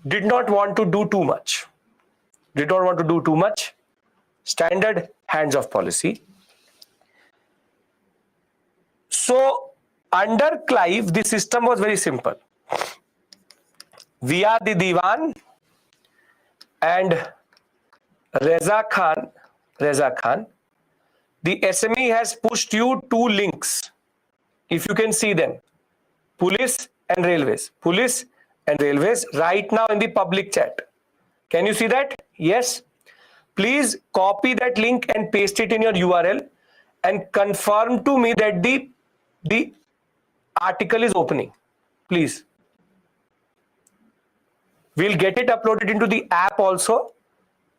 [SPEAKER 1] did not want to do too much. Standard hands-off policy. So, under Clive, the system was very simple. We are the Diwan, and Reza Khan, the SME has pushed you 2 links. If you can see them, police and railways right now in the public chat. Can you see that? Yes. Please copy that link and paste it in your URL and confirm to me that the article is opening. please. We'll get it uploaded into the app also,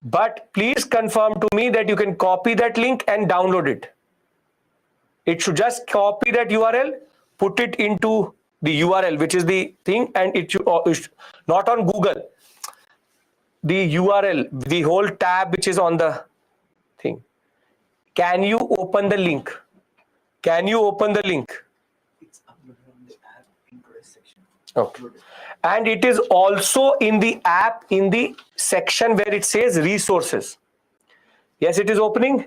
[SPEAKER 1] but please confirm to me that you can copy that link and download it. It should just copy that URL, put it into the URL, which is the thing, and it should not on Google. The URL, the whole tab which is on the thing. Can you open the link? Can you open the link?
[SPEAKER 2] It's uploaded on the app in press section.
[SPEAKER 1] Okay. And it is also in the app in the section where it says resources. Yes, it is opening.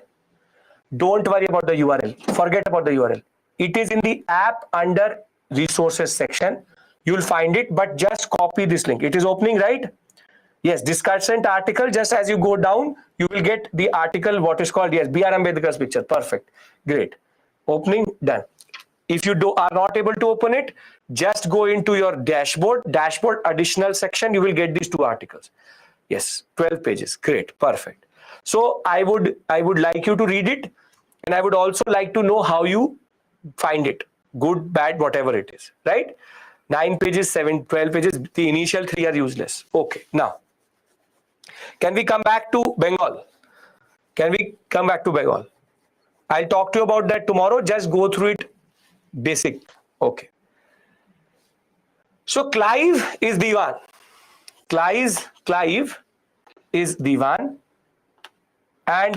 [SPEAKER 1] Don't worry about the URL. Forget about the URL. It is in the app under resources section. You'll find it, but just copy this link. It is opening, right? Yes, discussant article. Just as you go down, you will get the article, what is called, yes, B.R. Ambedkar's picture. Perfect. Great. Opening, done. If you are not able to open it, just go into your dashboard additional section. You will get these two articles. Yes, 12 pages. Great. Perfect. So I would like you to read it, and I would also like to know how you find it. Good, bad, whatever it is, right? 9 pages, 12 pages. The initial 3 are useless. Okay. Now, can we come back to Bengal? Can we come back to Bengal? I'll talk to you about that tomorrow. Just go through it basic. Okay. So Clive is Diwan. Clive is Diwan. And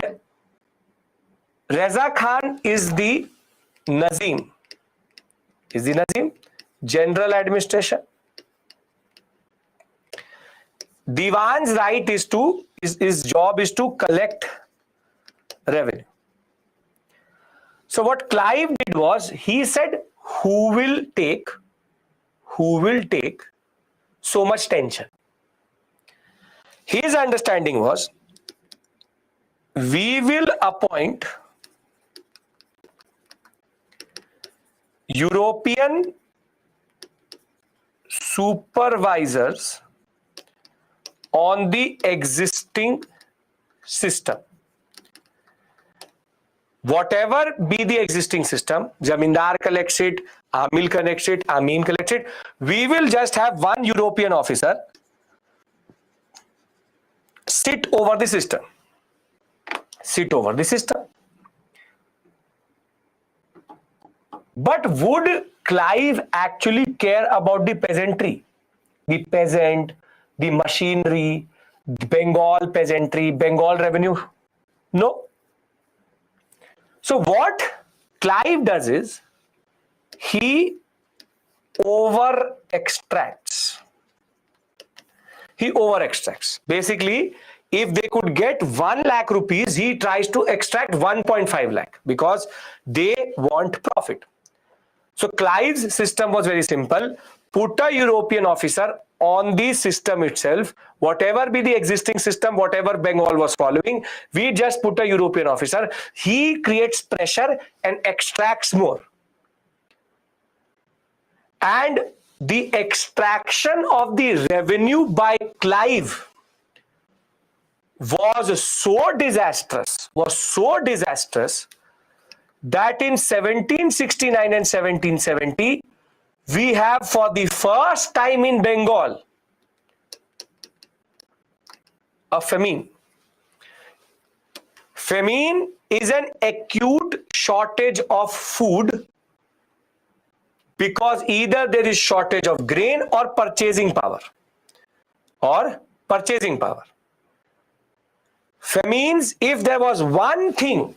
[SPEAKER 1] Reza Khan is the Nazim. Is the Nazim? General administration. Diwan's right is to, his job is to collect revenue. So what Clive did was, he said, who will take so much tension? His understanding was, we will appoint European supervisors on the existing system. Whatever be the existing system, Zamindar collects it, Amil collects it, Amin collects it, we will just have one European officer sit over the system. But would Clive actually care about the peasantry? The peasant, the machinery, the Bengal peasantry, Bengal revenue? No. So what Clive does is, he over extracts. Basically, if they could get 1 lakh rupees, he tries to extract 1.5 lakh because they want profit. So Clive's system was very simple. Put a European officer on the system itself. Whatever be the existing system, whatever Bengal was following, we just put a European officer. He creates pressure and extracts more. And the extraction of the revenue by Clive was so disastrous that in 1769 and 1770, we have for the first time in Bengal a famine. Famine is an acute shortage of food because either there is shortage of grain or purchasing power. Famines, if there was one thing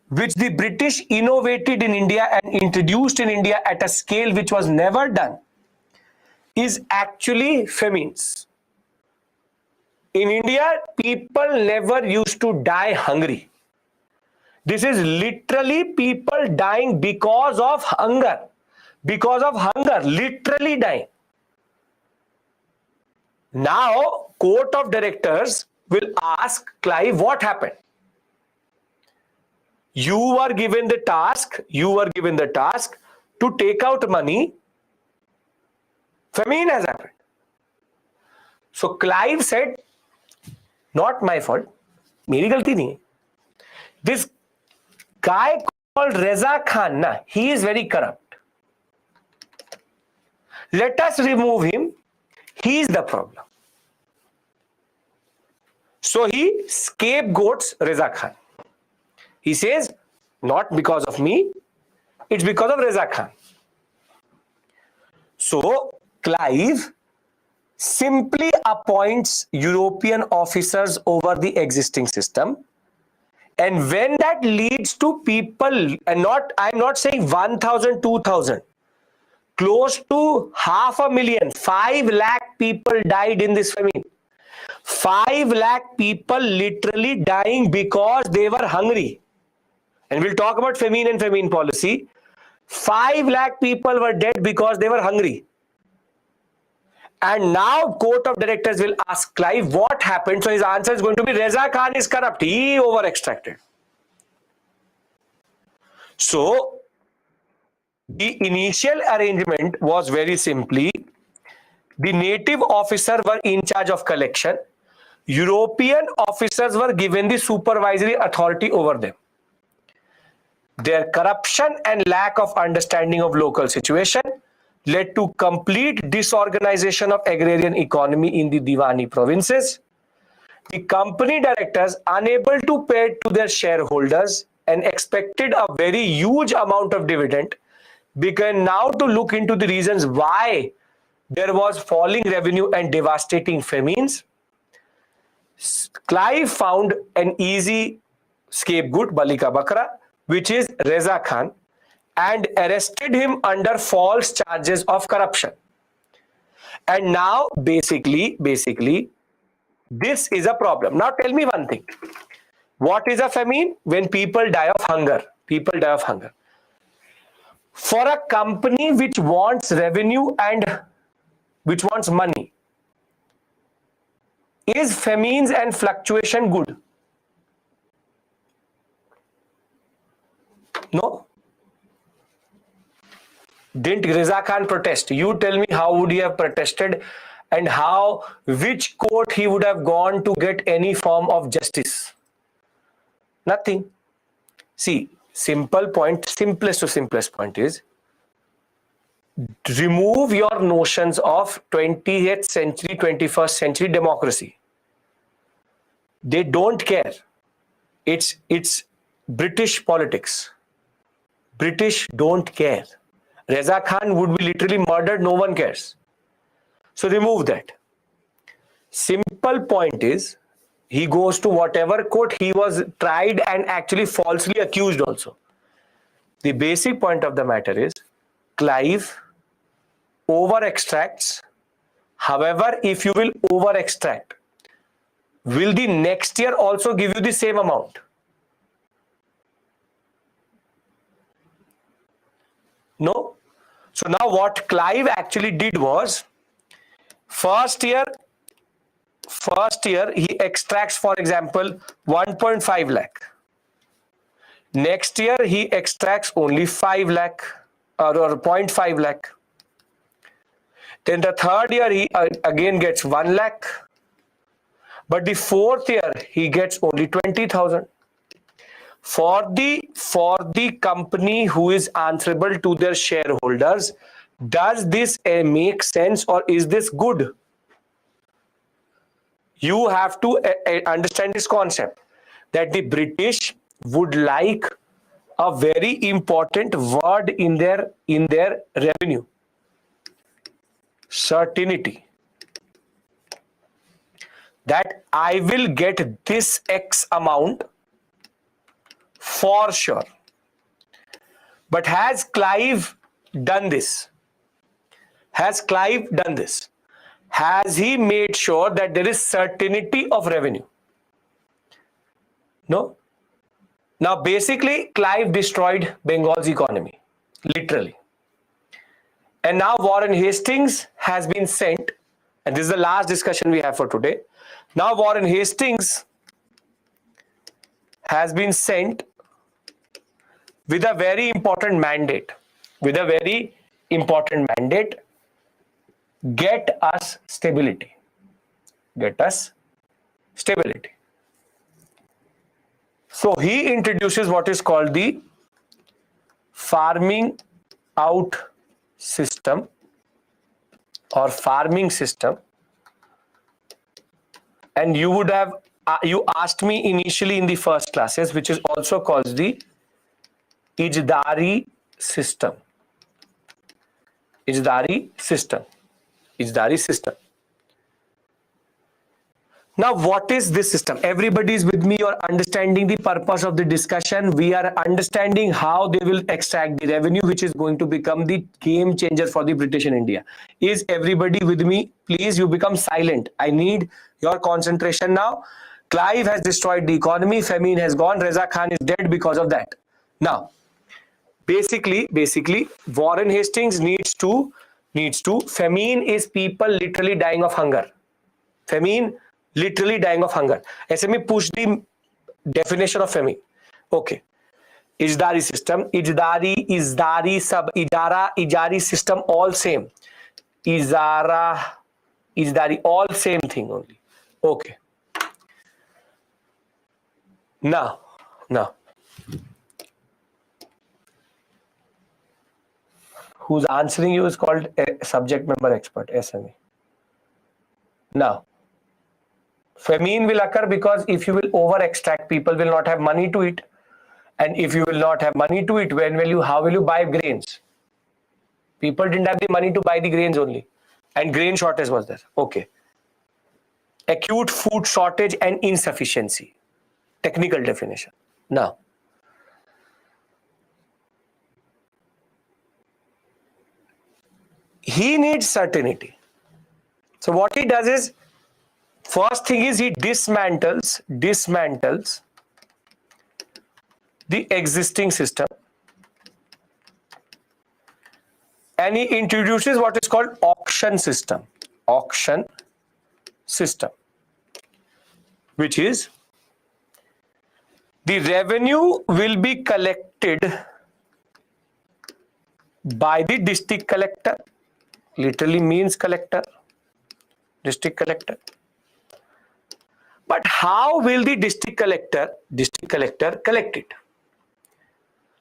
[SPEAKER 1] which the British innovated in India and introduced in India at a scale which was never done, is actually famines. In India, people never used to die hungry. This is literally people dying because of hunger. Literally dying. Now, court of directors will ask Clive, what happened? You were given the task to take out money. Famine has happened. So Clive said, not my fault. Meri galti nahi. This guy called Reza Khan, he is very corrupt. Let us remove him. He is the problem. So he scapegoats Reza Khan. He says, not because of me, it's because of Reza Khan. So Clive simply appoints European officers over the existing system. And when that leads to people, and I'm not saying 1,000, 2,000, close to 500,000, 5 lakh people died in this famine. 5 lakh people literally dying because they were hungry. And we'll talk about famine and famine policy. 5 lakh people were dead because they were hungry. And now court of directors will ask Clive what happened. So his answer is going to be Reza Khan is corrupt. He over extracted. So the initial arrangement was very simply the native officers were in charge of collection. European officers were given the supervisory authority over them. Their corruption and lack of understanding of local situation led to complete disorganization of agrarian economy in the Diwani provinces. The company directors, unable to pay to their shareholders and expected a very huge amount of dividend, began now to look into the reasons why there was falling revenue and devastating famines. Clive found an easy scapegoat, Balika Bakra, which is Reza Khan, and arrested him under false charges of corruption. And now basically this is a problem. Now tell me one thing. What is a famine? When people die of hunger. People die of hunger. For a company which wants revenue and which wants money, is famines and fluctuation good? No. Didn't Reza Khan protest? You tell me, how would he have protested, and which court he would have gone to get any form of justice? Nothing. See, simplest point is, remove your notions of 20th century, 21st century democracy. They don't care. It's British politics. British don't care. Reza Khan would be literally murdered, no one cares. So remove that. Simple point is, he goes to whatever court he was tried and actually falsely accused also. The basic point of the matter is, Clive over extracts. However, if you will over extract, will the next year also give you the same amount? No. So now what Clive actually did was, first year he extracts, for example, 1.5 lakh. Next year he extracts only 5 lakh or 0.5 lakh. Then the third year he again gets 1 lakh. But the fourth year he gets only 20,000. For the company who is answerable to their shareholders, does this make sense, or is this good? You have to understand this concept, that the British would like a very important word in their revenue: certainty. That I will get this X amount for sure. But has Clive done this? Has Clive done this? Has he made sure that there is certainty of revenue? No. Now basically Clive destroyed Bengal's economy, literally. And now Warren Hastings has been sent, and this is the last discussion we have for today. Now Warren Hastings has been sent with a very important mandate. Get us stability. Get us stability. So he introduces what is called the farming out system or farming system, and you would have you asked me initially in the first classes, which is also called the Ijdari system. Ijdari system. Ijdari system. Now, what is this system? Everybody is with me or understanding the purpose of the discussion. We are understanding how they will extract the revenue, which is going to become the game changer for the British in India. Is everybody with me? Please, you become silent. I need your concentration now. Clive has destroyed the economy. Famine has gone. Reza Khan is dead because of that. Now, basically, Warren Hastings needs to, famine is people literally dying of hunger. Famine, literally dying of hunger. SME push the definition of famine. Okay. Ijdari system, Izdari, sub, Ijara, Ijari system, all same. Izara, Izdari, all same thing only. Okay. Now. Who's answering you is called a subject member expert, SME. Now, famine will occur because if you will over extract, people will not have money to eat. And if you will not have money to eat, how will you buy grains? People didn't have the money to buy the grains only. And grain shortage was there. Okay. Acute food shortage and insufficiency. Technical definition. Now, he needs certainty. So what he does is, first thing is he dismantles the existing system, and he introduces what is called auction system, which is the revenue will be collected by the district collector, literally means collector, district collector. But how will the district collector collect it?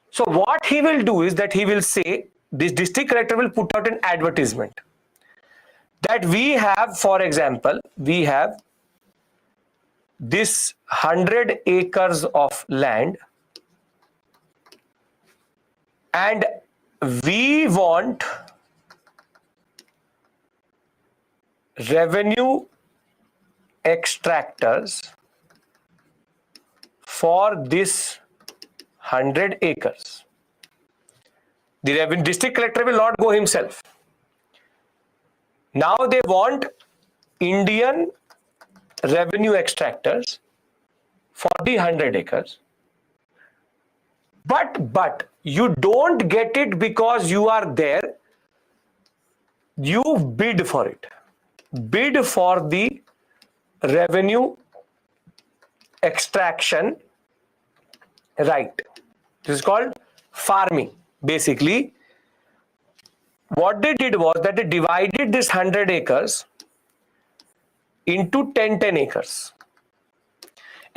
[SPEAKER 1] So what he will do is that he will say, this district collector will put out an advertisement that we have, for example, we have this 100 acres of land and we want revenue extractors for this 100 acres. The district collector will not go himself. Now they want Indian revenue extractors for the 100 acres. But you don't get it because you are there. You bid for it. Bid for the revenue extraction right. This is called farming. Basically, what they did was that they divided this 100 acres into 10 acres.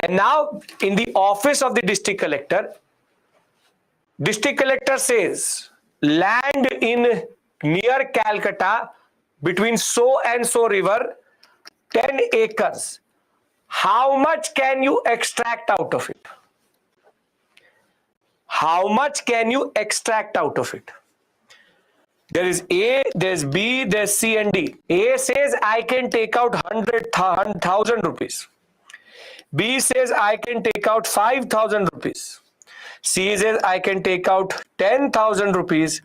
[SPEAKER 1] And now in the office of the district collector says land in near Calcutta between so and so river, 10 acres. How much can you extract out of it? How much can you extract out of it? There is A, there's B, there's C and D. A says I can take out 100,000 rupees. B says I can take out 5,000 rupees. C says I can take out 10,000 rupees.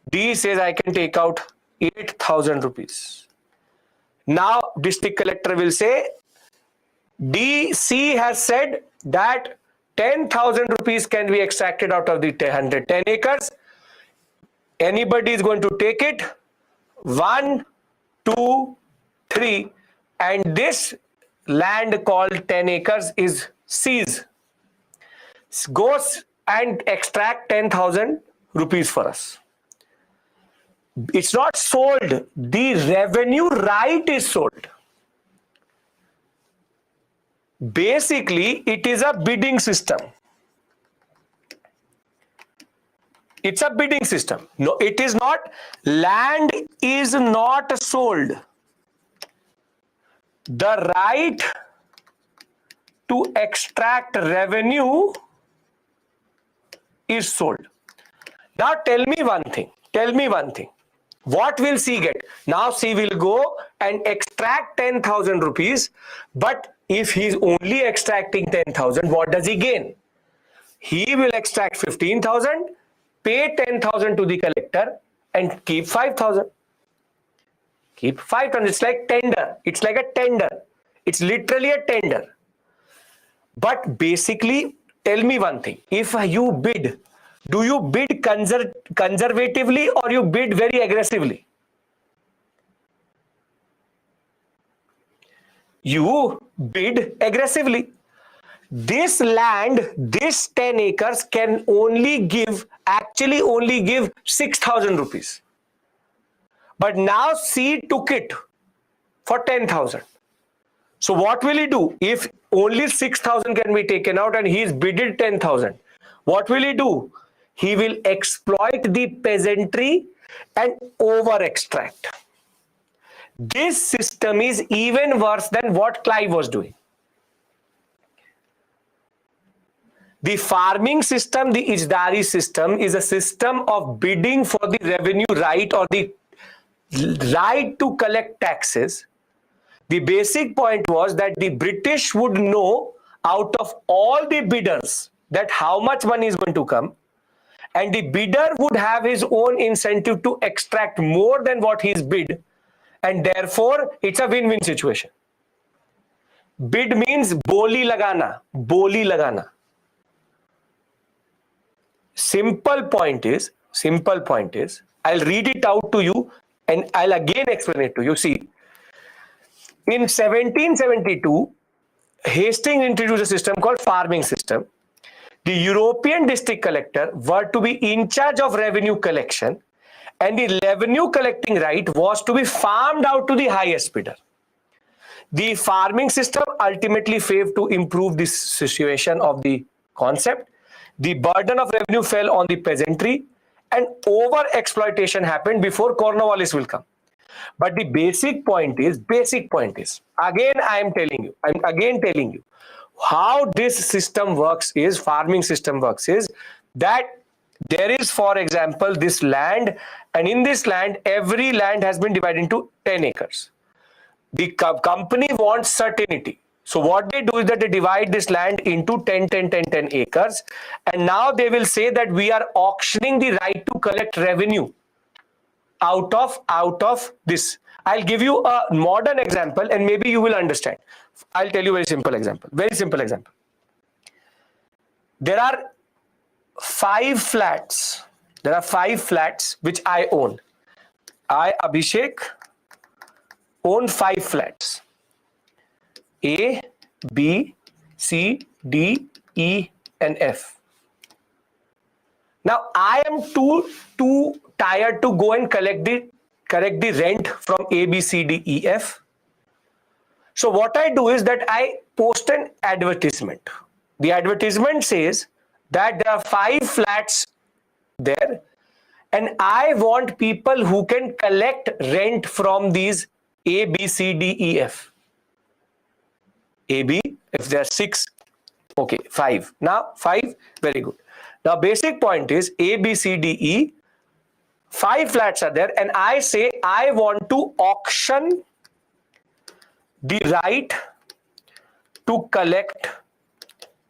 [SPEAKER 1] D says I can take out 8,000 rupees. Now district collector will say C has said that 10,000 rupees can be extracted out of the 10 acres. Anybody is going to take it. 1, 2, 3, and this land called 10 acres is C's. Goes and extract 10,000 rupees for us. It's not sold. The revenue right is sold. Basically, it is a bidding system. It's a bidding system. No, it is not. Land is not sold. The right to extract revenue is sold. Now tell me one thing. Tell me one thing. What will C get? Now C will go and extract 10,000 rupees. But if he's only extracting 10,000, what does he gain? He will extract 15,000, pay 10,000 to the collector and keep 5,000. Keep 5,000. It's like tender. It's like a tender. It's literally a tender. But basically, tell me one thing. If you bid, do you bid conservatively or you bid very aggressively? You bid aggressively. This land, this 10 acres can actually only give 6,000 rupees. But now C took it for 10,000. So what will he do? If only 6,000 can be taken out and he's bidded 10,000, what will he do? He will exploit the peasantry and over extract. This system is even worse than what Clive was doing. The farming system, the Ijdari system, is a system of bidding for the revenue right or the right to collect taxes. The basic point was that the British would know out of all the bidders that how much money is going to come, and the bidder would have his own incentive to extract more than what he's bid, and therefore it's a win-win situation. Bid means boli lagana, boli lagana. Simple point is, I'll read it out to you and I'll again explain it to you. See, in 1772, Hastings introduced a system called farming system. The European district collector were to be in charge of revenue collection, and the revenue collecting right was to be farmed out to the highest bidder. The farming system ultimately failed to improve this situation of the concept. The burden of revenue fell on the peasantry and over exploitation happened before Cornwallis will come. But the basic point is, again I'm again telling you, how this system works is, farming system works is, that there is, for example, this land, and in this land, every land has been divided into 10 acres. The company wants certainty. So what they do is that they divide this land into 10 acres, and now they will say that we are auctioning the right to collect revenue out of this. I'll give you a modern example and maybe you will understand. I'll tell you a very simple example. There are 5 flats. Which I own. I, Abhishek, own 5 flats. A, B, C, D, E, and F. Now I am too tired to go and collect the rent from A, B, C, D, E, F. So what I do is that I post an advertisement. The advertisement says that there are 5 flats there, and I want people who can collect rent from these A, B, C, D, E, F. A, B, if there are 6, okay, 5. Now 5, very good. Now basic point is A, B, C, D, E, 5 flats are there, and I say I want to auction the right to collect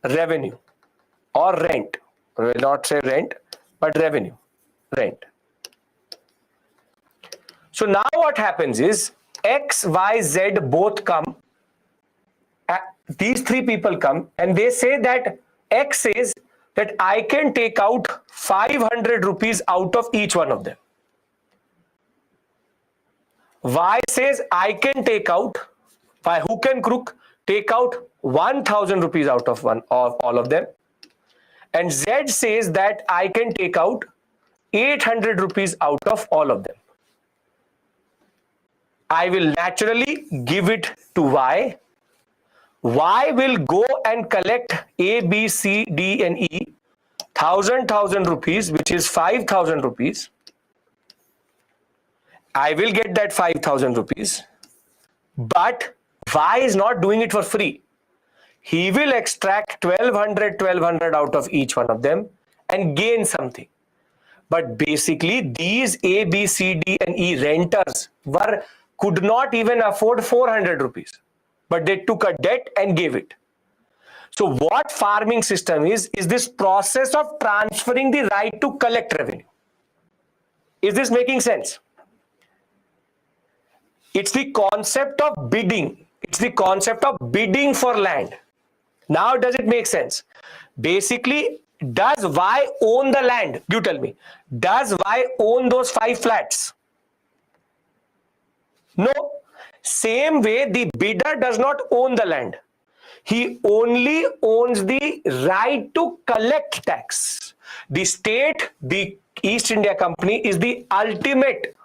[SPEAKER 1] revenue or rent. I will not say rent, but revenue, rent. So now what happens is X, Y, Z both come. These 3 people come and they say that X says that I can take out 500 rupees out of each one of them. Y says I can take out, by hook and crook, take out 1,000 rupees out of all of them. And Z says that I can take out 800 rupees out of all of them. I will naturally give it to Y. Y will go and collect A, B, C, D, and E 1,000 rupees, which is 5,000 rupees. I will get that 5,000 rupees, but Y is not doing it for free. He will extract 1,200 out of each one of them and gain something. But basically, these A, B, C, D, and E renters could not even afford 400 rupees, but they took a debt and gave it. So what farming system is this process of transferring the right to collect revenue. Is this making sense? It's the concept of bidding. It's the concept of bidding for land. Now, does it make sense? Basically, does Y own the land? You tell me. Does Y own those 5 flats? No. Same way, the bidder does not own the land. He only owns the right to collect tax. The state, the East India Company, is the ultimate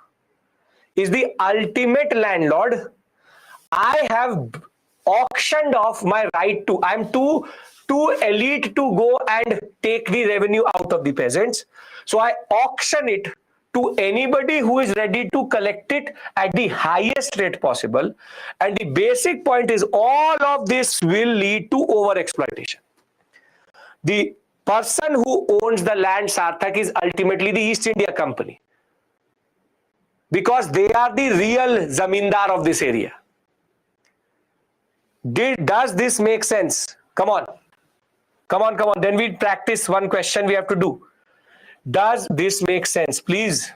[SPEAKER 1] landlord. I have auctioned off my right to. I'm too elite to go and take the revenue out of the peasants. So I auction it to anybody who is ready to collect it at the highest rate possible. And the basic point is all of this will lead to over-exploitation. The person who owns the land, Sarthak, is ultimately the East India Company, because they are the real zamindar of this area. Does this make sense? Come on. Then we practice one question we have to do. Does this make sense? Please.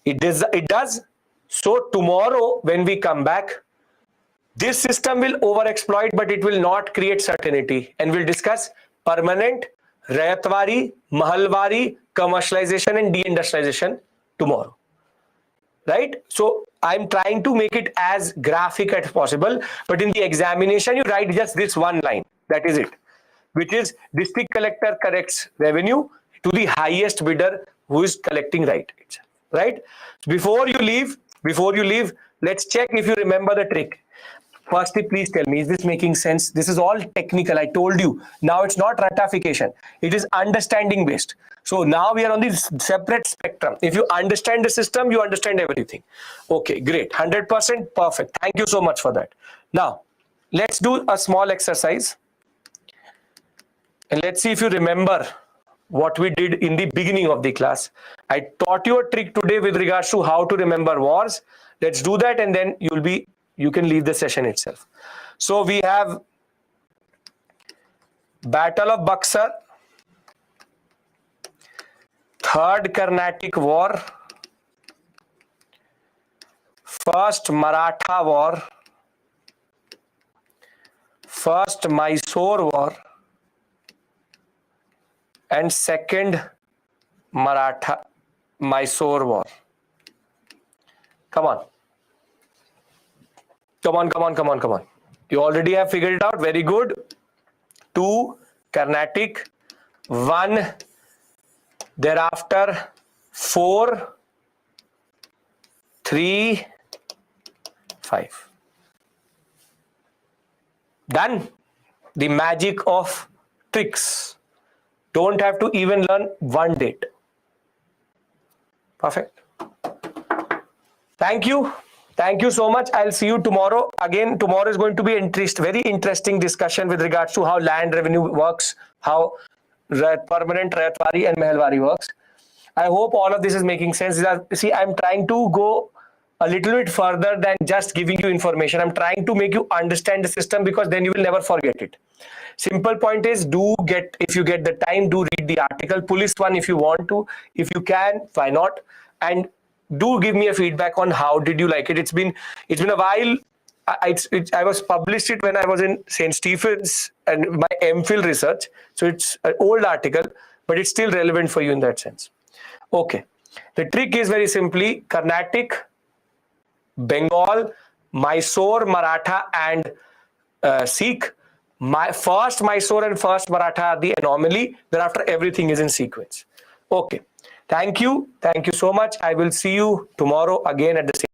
[SPEAKER 1] It does. So tomorrow when we come back, this system will overexploit, but it will not create certainty. And we'll discuss permanent, Rayatwari, Mahalwari, commercialization and deindustrialization tomorrow. Right? So I'm trying to make it as graphic as possible, but in the examination, you write just this one line. That is it, which is district collector collects revenue to the highest bidder who is collecting right. Right? Before you leave, let's check if you remember the trick. Firstly, please tell me, is this making sense? This is all technical. I told you. Now it's not ratification. It is understanding based. So now we are on this separate spectrum. If you understand the system, you understand everything. Okay, great. 100% perfect. Thank you so much for that. Now, let's do a small exercise. And let's see if you remember what we did in the beginning of the class. I taught you a trick today with regards to how to remember wars. Let's do that, and then you can leave the session itself. So we have Battle of Buxar, Third Carnatic War, First Maratha War, First Mysore War, and Second Mysore War. Come on. You already have figured it out. Very good. 2 Carnatic, 1 thereafter, 4, 3, 5. Done. The magic of tricks. Don't have to even learn one date. Perfect. Thank you. Thank you so much. I'll see you tomorrow. Again, tomorrow is going to be very interesting discussion with regards to how land revenue works, how permanent, Rayatwari and Mahalwari works. I hope all of this is making sense. See, I'm trying to go a little bit further than just giving you information. I'm trying to make you understand the system, because then you will never forget it. Simple point is, if you get the time, do read the article. Police one if you want to. If you can, why not? And do give me a feedback on how did you like it. It's been a while. I was published it when I was in St. Stephen's and my MPhil research. So it's an old article, but it's still relevant for you in that sense. Okay. The trick is very simply Carnatic, Bengal, Mysore, Maratha, and Sikh. First Mysore and first Maratha are the anomaly. Thereafter, everything is in sequence. Okay. Thank you. Thank you so much. I will see you tomorrow again at the same